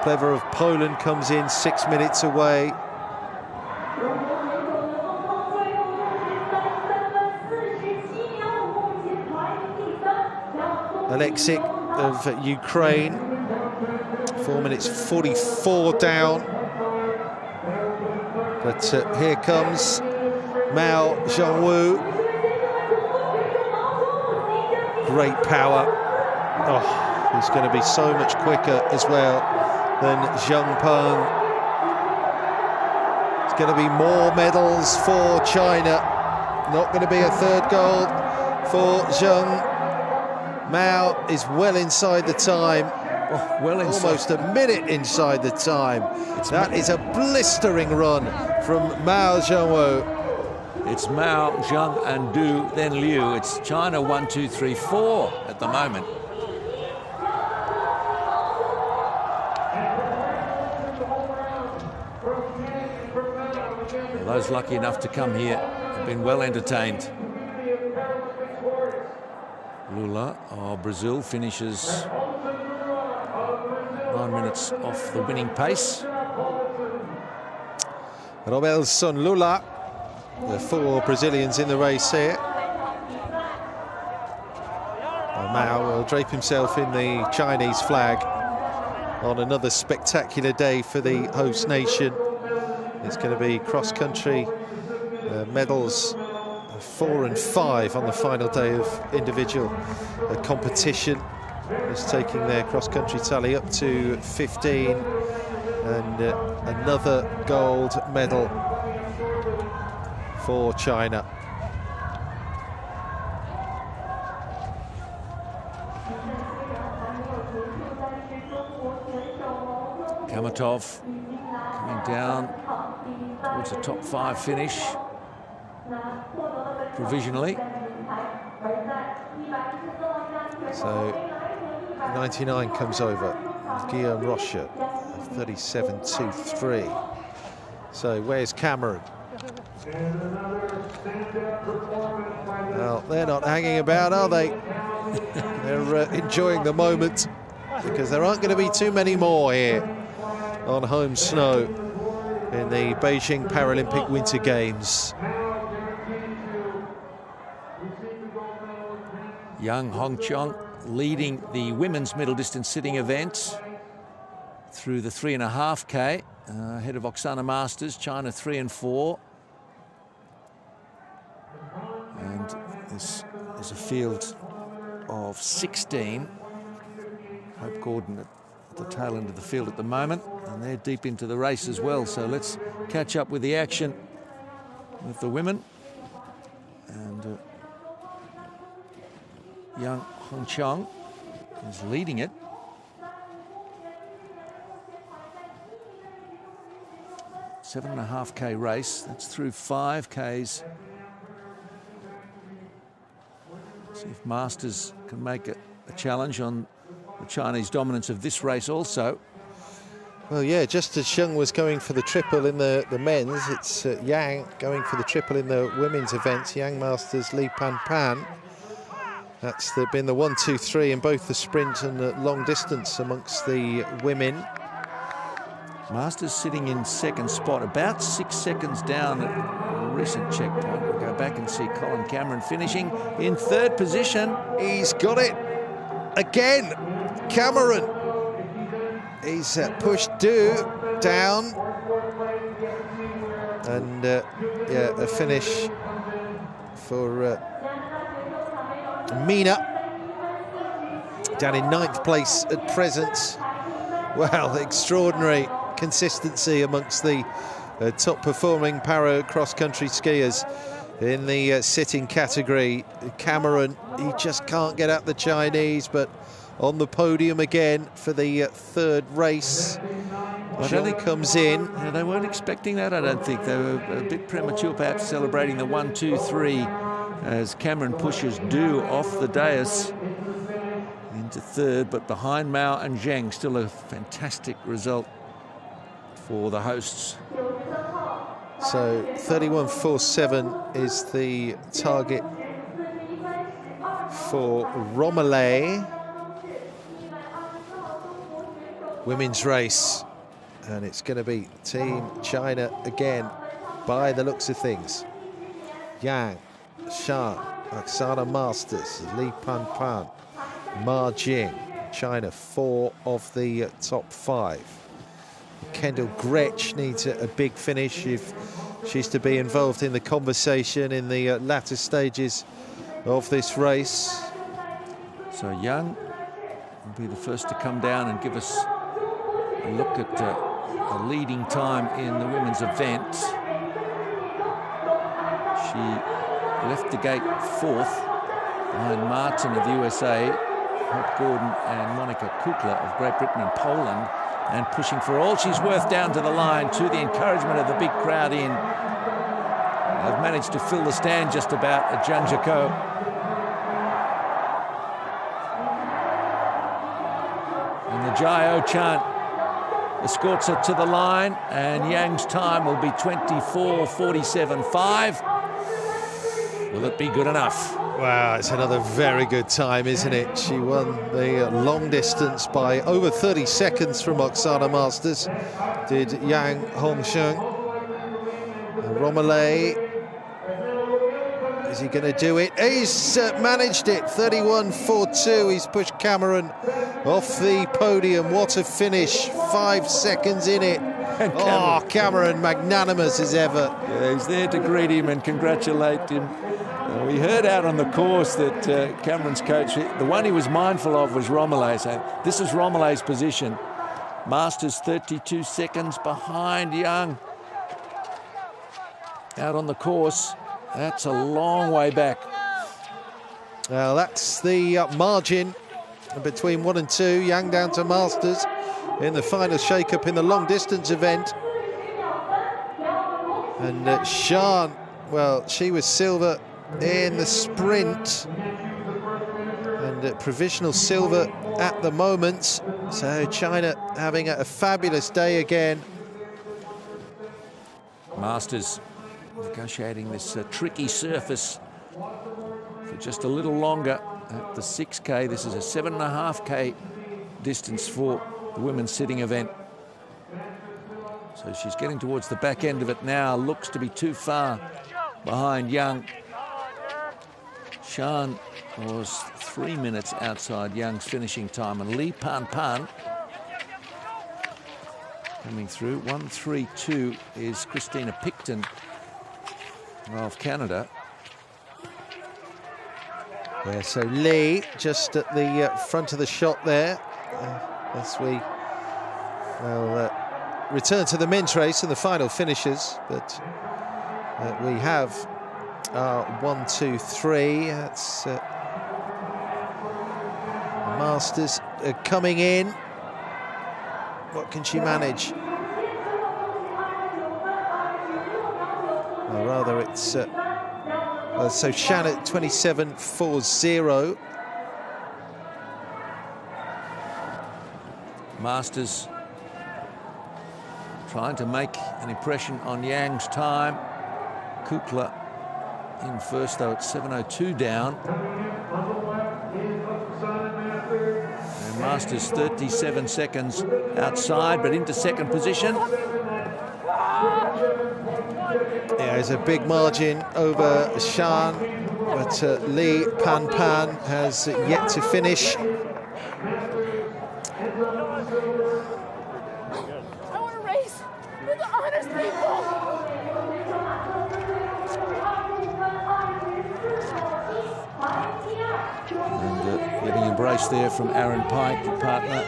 Plever of Poland comes in 6 minutes away. Alexic of Ukraine, 4 minutes 44 down. But here comes Mao Zhongwu. Great power. Oh, he's going to be so much quicker as well than Zheng Peng. It's going to be more medals for China. Not going to be a third gold for Zheng. Mao is well inside the time. Oh, well inside. Almost a minute inside the time. That is a blistering run from Mao Zhongwu. It's Mao, Zheng and Du, then Liu. It's China 1, 2, 3, 4 at the moment. Those lucky enough to come here have been well entertained. Lula of Brazil finishes 9 minutes off the winning pace. Robelson Lula, the 4 Brazilians in the race here. Mao will drape himself in the Chinese flag on another spectacular day for the host nation. It's going to be cross-country medals, 4 and 5 on the final day of individual competition. Is taking their cross-country tally up to 15, and another gold medal for China. Kamatov coming down towards a top 5 finish, provisionally. So 99 comes over, Guillaume Rocha, 37.23. So where's Cameron? Well, they're not hanging about, are they? They're enjoying the moment, because there aren't going to be too many more here on home snow in the Beijing Paralympic Winter Games. Yang Hongqiang leading the women's middle distance sitting event through the 3.5K, ahead of Oksana Masters, China 3 and 4. And this is a field of 16. Hope Gordon at the tail end of the field at the moment, and they're deep into the race as well. So let's catch up with the action. with the women. And Yang Hongqiang is leading it. 7.5k race. That's through 5Ks. See if Masters can make a challenge on the Chinese dominance of this race also. Well, yeah, just as Sheng was going for the triple in the men's, it's Yang going for the triple in the women's events. Yang Masters, Li Pan Pan. That's been the 1, 2, 3 in both the sprint and the long distance amongst the women. Masters sitting in second spot, about 6 seconds down at a recent checkpoint. We'll go back and see Colin Cameron finishing in third position. He's got it again, Cameron. He's pushed Du down. And yeah, a finish for Mina. Down in 9th place at present. Well, extraordinary consistency amongst the top performing para cross-country skiers in the sitting category. Cameron, he just can't get at the Chinese, but on the podium again for the third race. Zheng comes in. Yeah, they weren't expecting that, I don't think. They were a bit premature, perhaps celebrating the 1, 2, 3 as Cameron pushes Du off the dais into third, but behind Mao and Zheng, still a fantastic result for the hosts. So 31.47 is the target for Romiley. Women's race, and it's going to be Team China again by the looks of things. Yang, Shan, Oksana Masters, Li Pan Pan, Ma Jing. China 4 of the top 5. Kendall Gretsch needs a big finish if she's to be involved in the conversation in the latter stages of this race. So Yang will be the first to come down and give us a look at a leading time in the women's event. She left the gate 4th behind Martin of the USA, Hope Gordon and Monica Kukla of Great Britain and Poland, and pushing for all she's worth down to the line, to the encouragement of the big crowd in. They've managed to fill the stand just about at Zhangjiakou. And the Jiao chant escorts her to the line, and Yang's time will be 24.47.5. Will it be good enough? Wow, it's another very good time, isn't it? She won the long distance by over 30 seconds from Oksana Masters. Did Yang Hongqiang. Romiley, is he going to do it? He's managed it, 31.42. He's pushed Cameron off the podium. What a finish, 5 seconds in it. Oh, Cameron, magnanimous as ever. Yeah, he's there to greet him and congratulate him. We heard out on the course that Cameron's coach, the one he was mindful of was Romiley. So this is Romiley's position. Masters 32 seconds behind Yang. Out on the course, that's a long way back. Well, that's the margin between 1 and 2. Yang down to Masters in the final shake-up in the long distance event. And Shan, well, she was silver in the sprint and provisional silver at the moment. So China having a fabulous day again. Masters negotiating this tricky surface for just a little longer at the 6K. This is a 7.5K distance for the women's sitting event. So she's getting towards the back end of it now. Looks to be too far behind Yang. Shan was 3 minutes outside Yang's finishing time, and Li Pan Pan coming through. 1:32 is Christina Picton of Canada. Yeah, so Li just at the front of the shot there. As we return to the men's race and the final finishes, but We have 1, 2, 3. That's Masters coming in. What can she manage? Or rather, it's so Shan at 27.40. Masters trying to make an impression on Yang's time. Kukla in first, though, at 7.02 down. And Masters 37 seconds outside, but into second position. Yeah, it's a big margin over Shan, but Li Pan has yet to finish. I want to race with the honest people. And getting embraced there from Aaron Pike, the partner.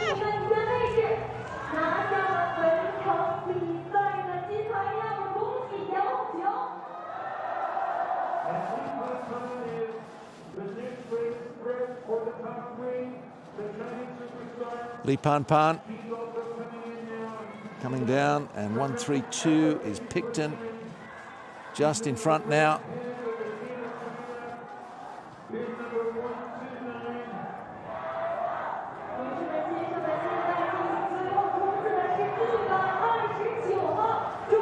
Li Pan coming down, and 1.32 is Picton just in front now.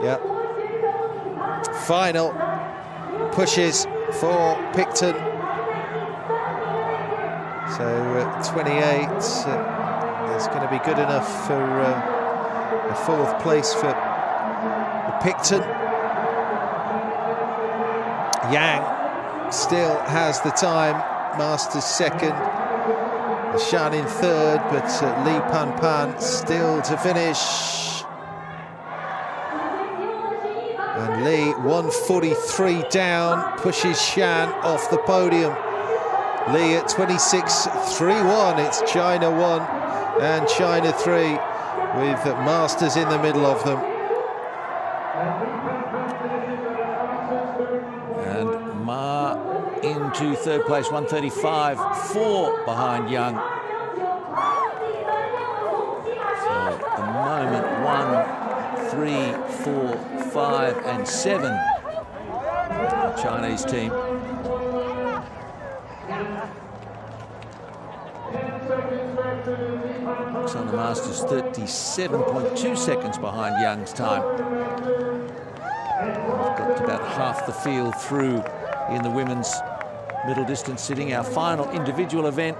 Yep. Final pushes for Picton. So 28 is going to be good enough for a fourth place for Picton. Yang still has the time. Masters second. Shan in third, but Li Pan still to finish. And Li, 1:43 down, pushes Shan off the podium. Li at 26.31. It's China 1 and China 3, with Masters in the middle of them. And Ma into third place, 1:35.4 behind Young. So at the moment, 1, 3, 4, 5 and 7 the Chinese team. Looks on the Masters, 37.2 seconds behind Young's time. We've got about half the field through in the women's middle distance sitting, our final individual event.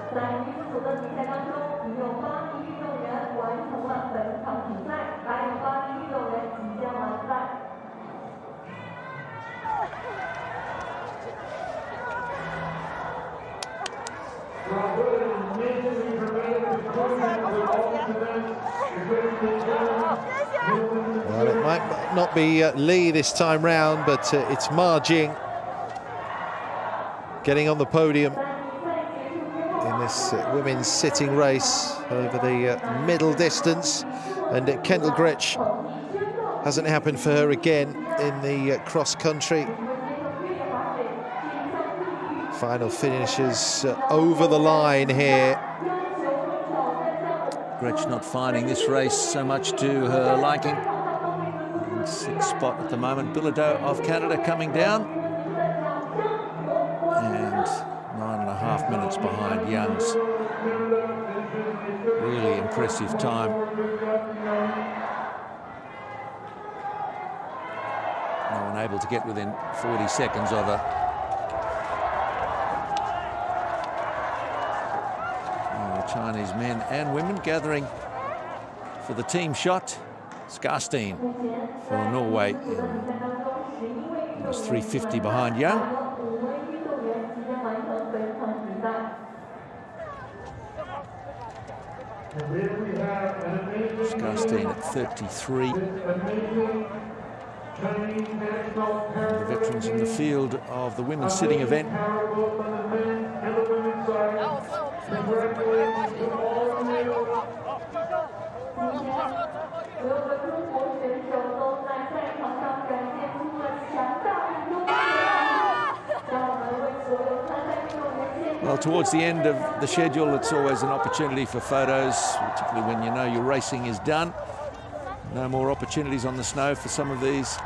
Well, it might not be Li this time round, but it's Ma Jing getting on the podium in this women's sitting race over the middle distance. And Kendall Gretsch, hasn't happened for her again in the cross country. Final finishes over the line here. Gretsch not finding this race so much to her liking. In sixth spot at the moment. Bilodeau of Canada coming down. And 9.5 minutes behind Young's. Really impressive time. No one able to get within 40 seconds of her. Chinese men and women gathering for the team shot. Skarstein for Norway, almost 350 behind Young. Skarstein at 33. And the veterans in the field of the women's sitting event. Well, towards the end of the schedule, it's always an opportunity for photos, particularly when you know your racing is done. No more opportunities on the snow for some of these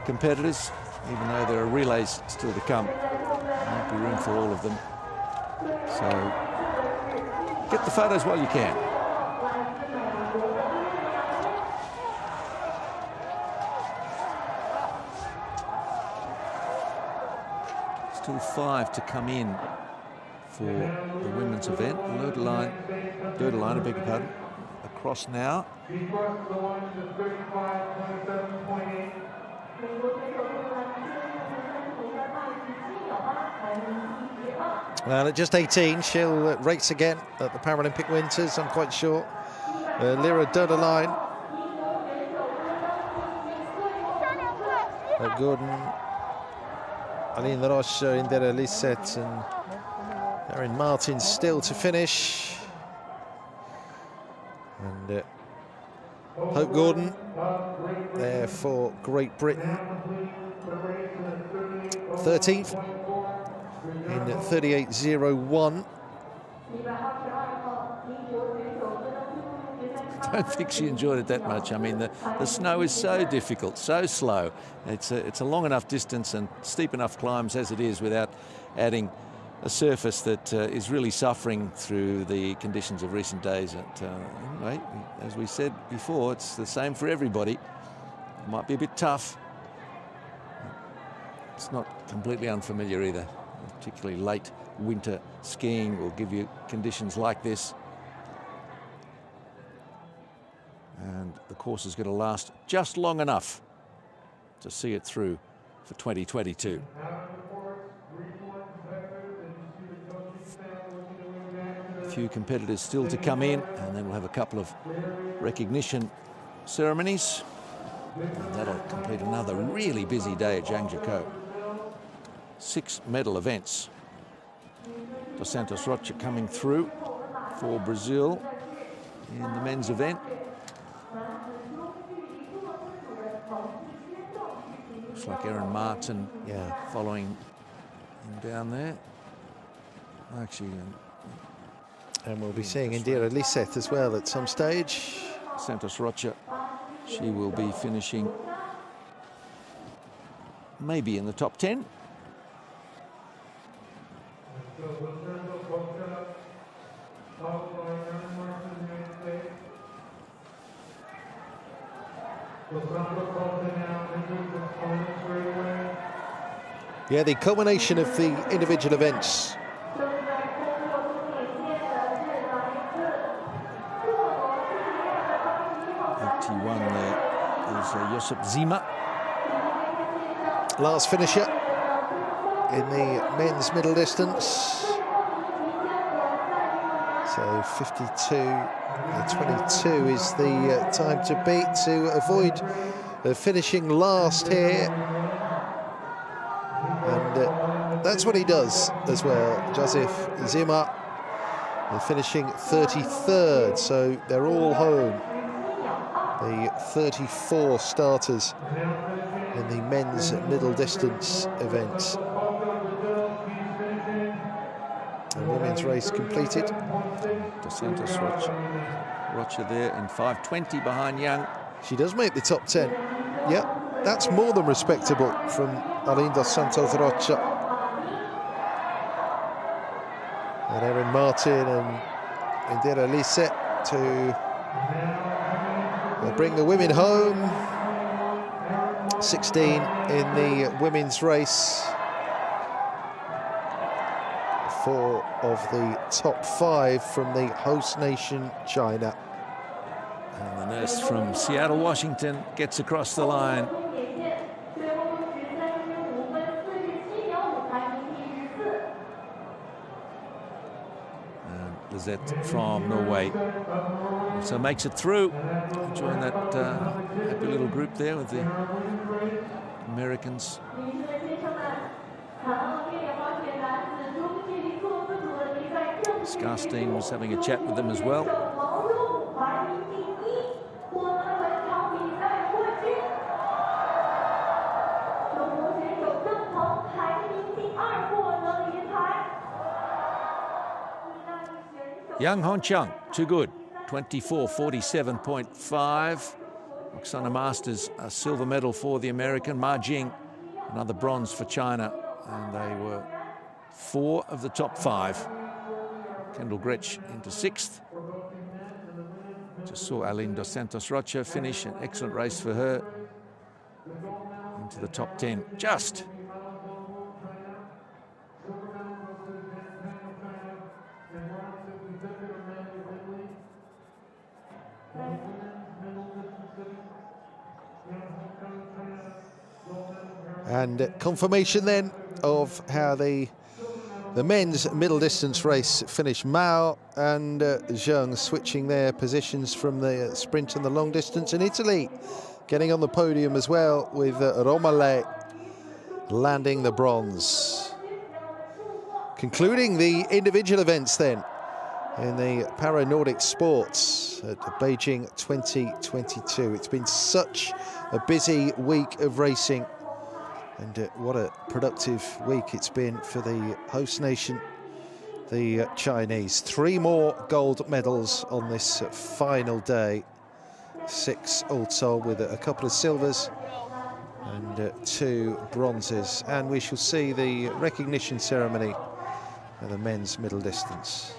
competitors, even though there are relays still to come. There won't be room for all of them. So get the photos while you can. Still 5 to come in for the women's event. Dirtline, I beg your pardon, across now. Well, at just 18, she'll race again at the Paralympic Winters, I'm quite sure. Lyra Dirtline. Gordon, Aline Rocha, Indira Lisset and Erin Martin still to finish. And Hope Gordon there for Great Britain. 13th in 38.01. I don't think she enjoyed it that much. I mean, the snow is so difficult, so slow. It's a long enough distance and steep enough climbs as it is without adding a surface that is really suffering through the conditions of recent days. Anyway, as we said before, it's the same for everybody. It might be a bit tough. It's not completely unfamiliar either. Particularly late winter skiing will give you conditions like this. And the course is going to last just long enough to see it through for 2022. A few competitors still to come in, and then we'll have a couple of recognition ceremonies. And that'll complete another really busy day at Zhangjiakou. 6 medal events. Dos Santos Rocha coming through for Brazil in the men's event. Looks like Erin Martin, following him down there. Actually, and we'll be seeing Indira Lisset as well at some stage. Santos Rocha, she will be finishing maybe in the top 10. Yeah, the culmination of the individual events. There is Josip Zima. Last finisher in the men's middle distance. So 52.22 is the time to beat to avoid finishing last here. And that's what he does as well, Joseph Zima. They're finishing 33rd, so they're all home. The 34 starters in the men's middle distance event. The women's race completed. Dos Santos Rocha there in 5:20 behind Young. She does make the top 10. Yeah, that's more than respectable from Aline Dos Santos Rocha. And Erin Martin and Indira Lisset to bring the women home. 16 in the women's race. 4 of the top 5 from the host nation, China. And the nurse from Seattle, Washington gets across the line. And Lizette from Norway also makes it through. Join that happy little group there with the Americans. Skarstein was having a chat with them as well. Yang Honchang, too good. 24:47.5. Oksana Masters, a silver medal for the American. Ma Jing, another bronze for China. And they were 4 of the top 5. Kendall Gretsch into 6th. Just saw Aline dos Santos Rocha finish. An excellent race for her. Into the top 10. Just. And confirmation then of how the men's middle distance race finished. Mao and Zheng switching their positions from the sprint and the long distance. And Italy getting on the podium as well, with Romale landing the bronze. Concluding the individual events then in the Para-Nordic sports at Beijing 2022. It's been such a busy week of racing. And what a productive week it's been for the host nation, the Chinese. 3 more gold medals on this final day. 6 all told, with a couple of silvers and 2 bronzes. And we shall see the recognition ceremony of the men's middle distance.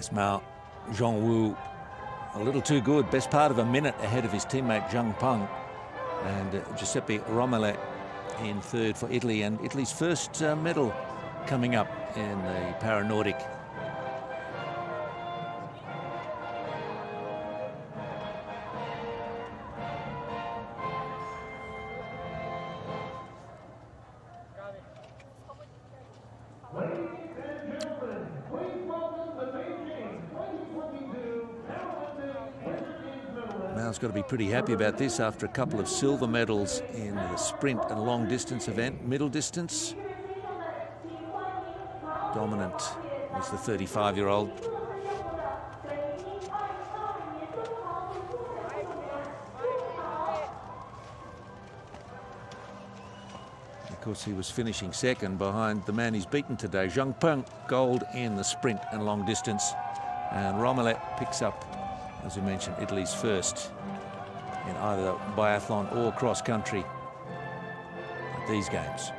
Mao Zhongwu, a little too good, best part of a minute ahead of his teammate Zhang Peng, and Giuseppe Romale in 3rd for Italy, and Italy's first medal coming up in the Para-Nordic. Mao's got to be pretty happy about this after a couple of silver medals in the sprint and long distance event. Middle distance, dominant was the 35-year-old. Of course, he was finishing 2nd behind the man he's beaten today, Zhang Peng, gold in the sprint and long distance. And Romale picks up, as we mentioned, Italy's first in either biathlon or cross country at these games.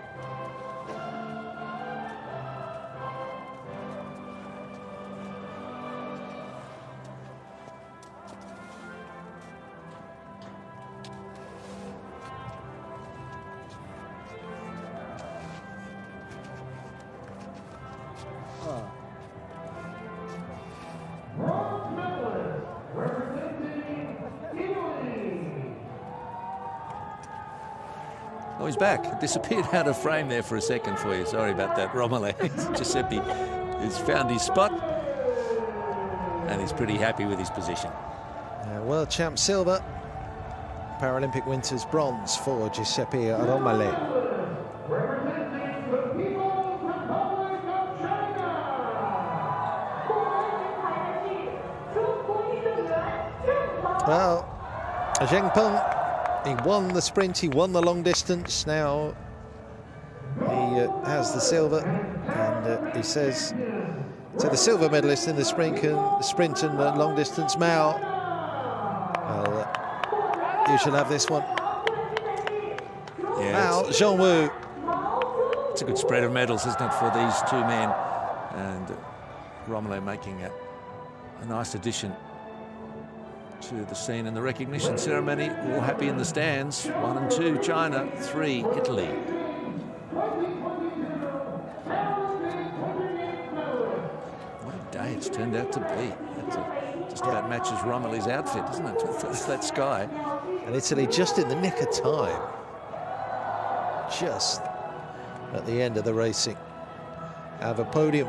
Oh, he's back. Disappeared out of frame there for a second for you. Sorry about that, Romale. Giuseppe He's found his spot, and he's pretty happy with his position. World champ silver, Paralympic Winters bronze for Giuseppe Romale. Well, Zheng Peng, he won the sprint, he won the long distance. Now he has the silver, and he says to the silver medalist in the sprint and long distance, Mao, well, you shall have this one. Yeah, Mao Zhongwu. It's a good spread of medals, isn't it, for these two men? And Romale making a nice addition to the scene in the recognition ceremony. All happy in the stands. 1 and 2 China, 3 Italy. What a day it's turned out to be. Just about matches Romale's outfit, isn't it? With that sky. And Italy just in the nick of time. Just at the end of the racing. Have a podium.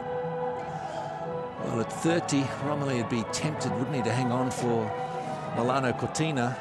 Well, at 30, Romale would be tempted, wouldn't he, to hang on for Milano Cortina.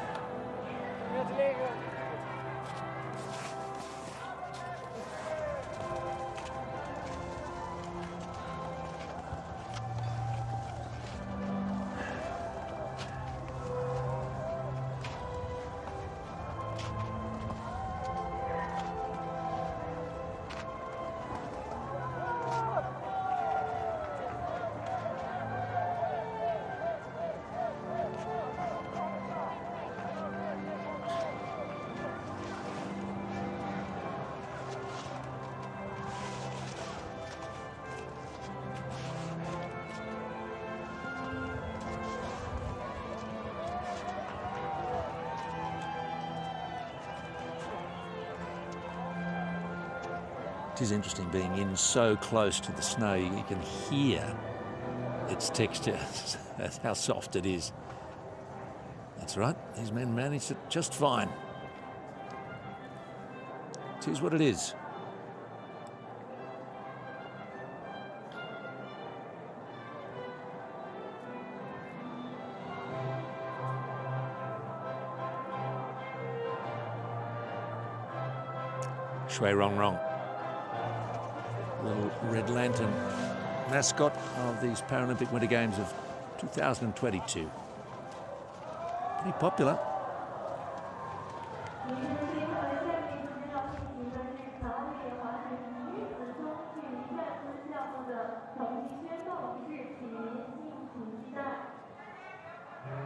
It is interesting being in so close to the snow. You can hear its texture, that's how soft it is. That's right, these men managed it just fine. It is what it is. Shui Rong Rong. Little Red Lantern mascot of these Paralympic Winter Games of 2022. Pretty popular.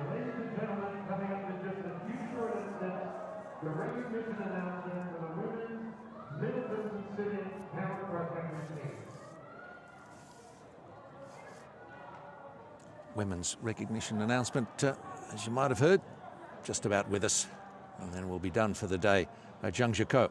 Ladies and gentlemen, coming up in just a few short instants, the recognition announcement for the women's middle distance sitting power cross-country team. Women's recognition announcement, as you might have heard, just about with us, and then we'll be done for the day at Zhangjiakou.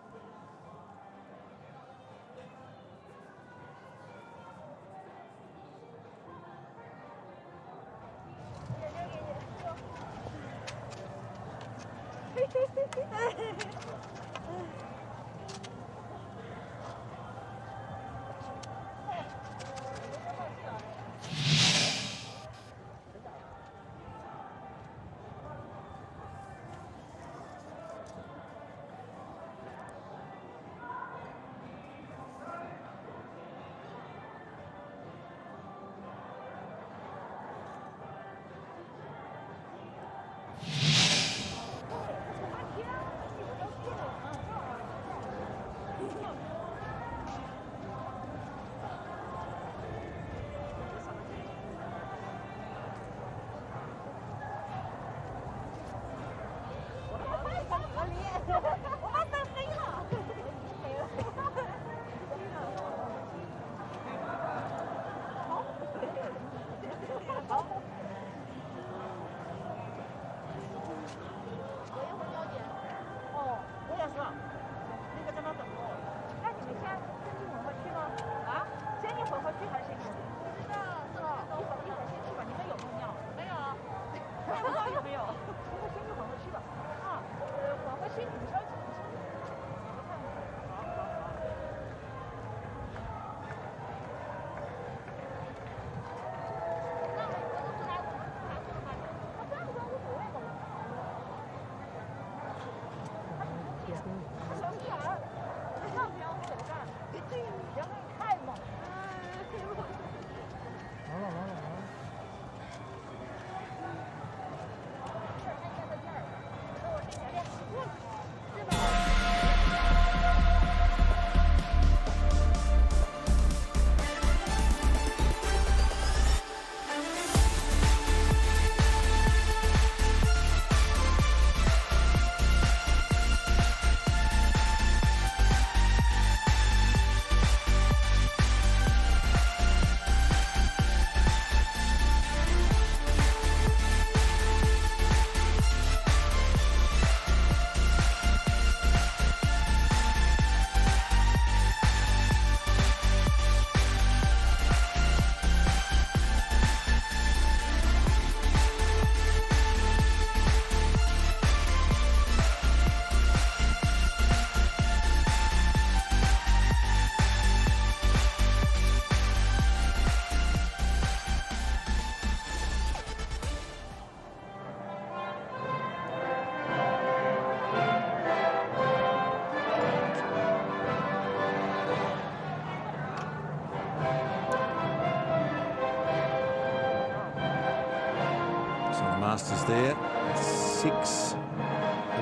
Masters there. 6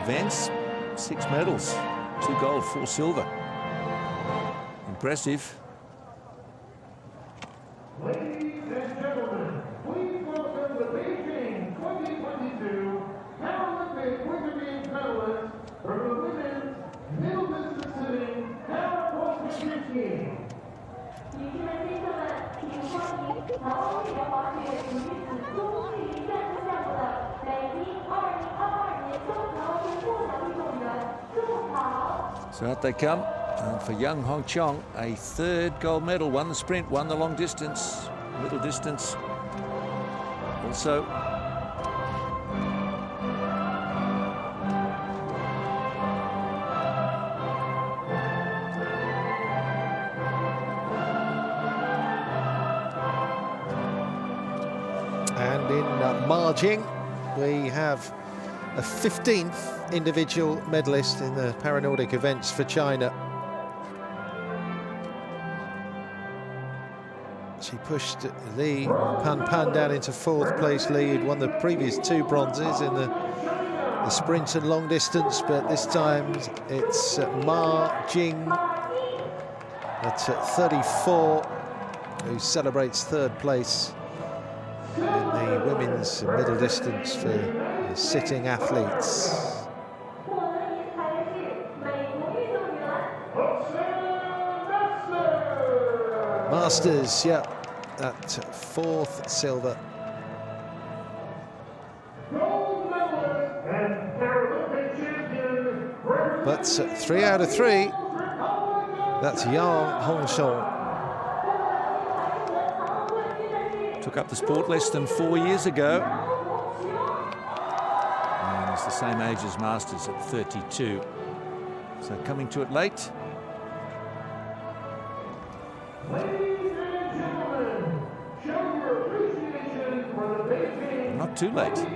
events, 6 medals, 2 gold, 4 silver. Impressive. Ladies and gentlemen, please welcome the Beijing 2022 Paralympic Winter Games medalists for the women's middle distance sitting Paralympic skiing. 女士们、先生们，请欢迎劳动滑雪女子中距离站姿项目的北京2022年冬奥会获奖运动员祝好。 So out they come. And for Young Hong Chong, a 3rd gold medal, won the sprint, won the long distance, middle distance. Also, And in Beijing, we have a 15th individual medalist in the Paranordic events for China. She pushed Li Pan down into 4th place. Li had won the previous 2 bronzes in the sprint and long distance, but this time it's Ma Jing at 34 who celebrates 3rd place in the women's middle distance for the sitting athletes. Masters, yeah, that 4th silver. But 3 out of 3, that's Yang Hongsheng. took up the sport less than 4 years ago. And it's the same age as Masters at 32. So coming to it late. Not too late.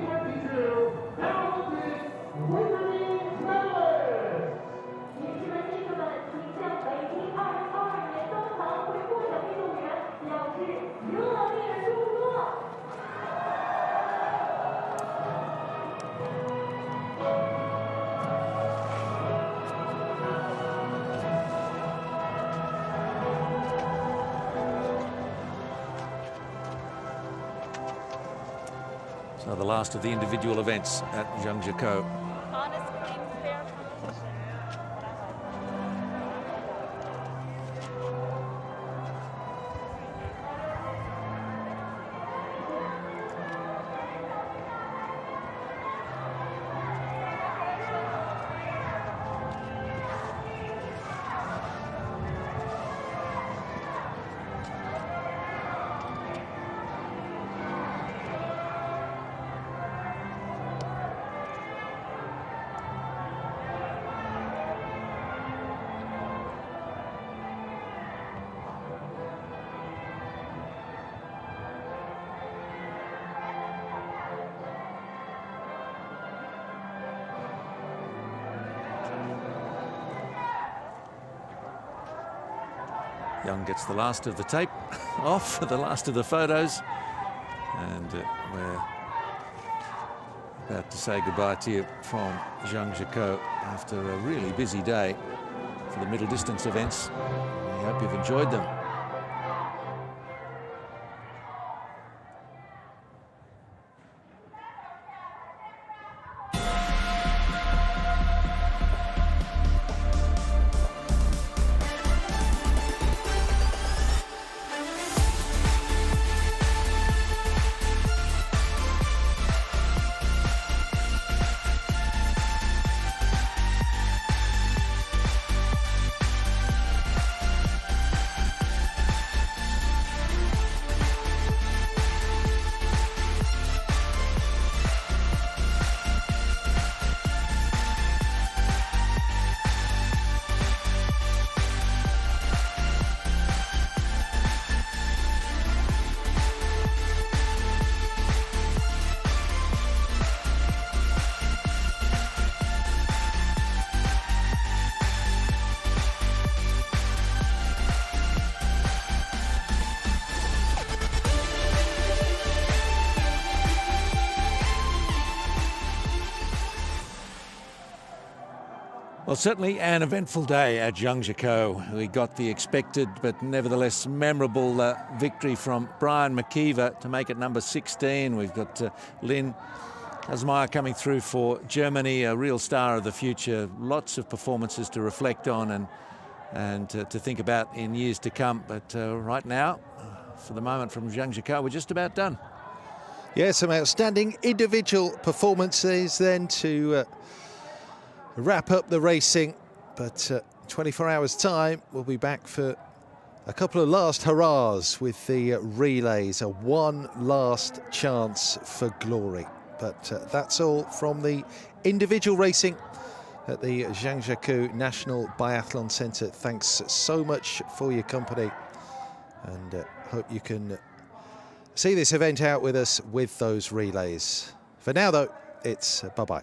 So the last of the individual events at Zhangjiakou. Honest, clean, fair competition. Young gets the last of the tape off, the last of the photos, and we're about to say goodbye to you from Zhangjiakou after a really busy day for the middle distance events. We hope you've enjoyed them. Well, certainly an eventful day at Zhangjiakou. We got the expected but nevertheless memorable victory from Brian McKeever to make it number 16. We've got Lynn Asmeyer coming through for Germany, a real star of the future. Lots of performances to reflect on and to think about in years to come. But right now, for the moment from Zhangjiakou, we're just about done. Yeah, some outstanding individual performances then to wrap up the racing. But 24 hours' time, we'll be back for a couple of last hurrahs with the relays, a one last chance for glory. But that's all from the individual racing at the Zhangjiakou National Biathlon Centre. Thanks so much for your company, and hope you can see this event out with us with those relays. For now, though, it's bye-bye.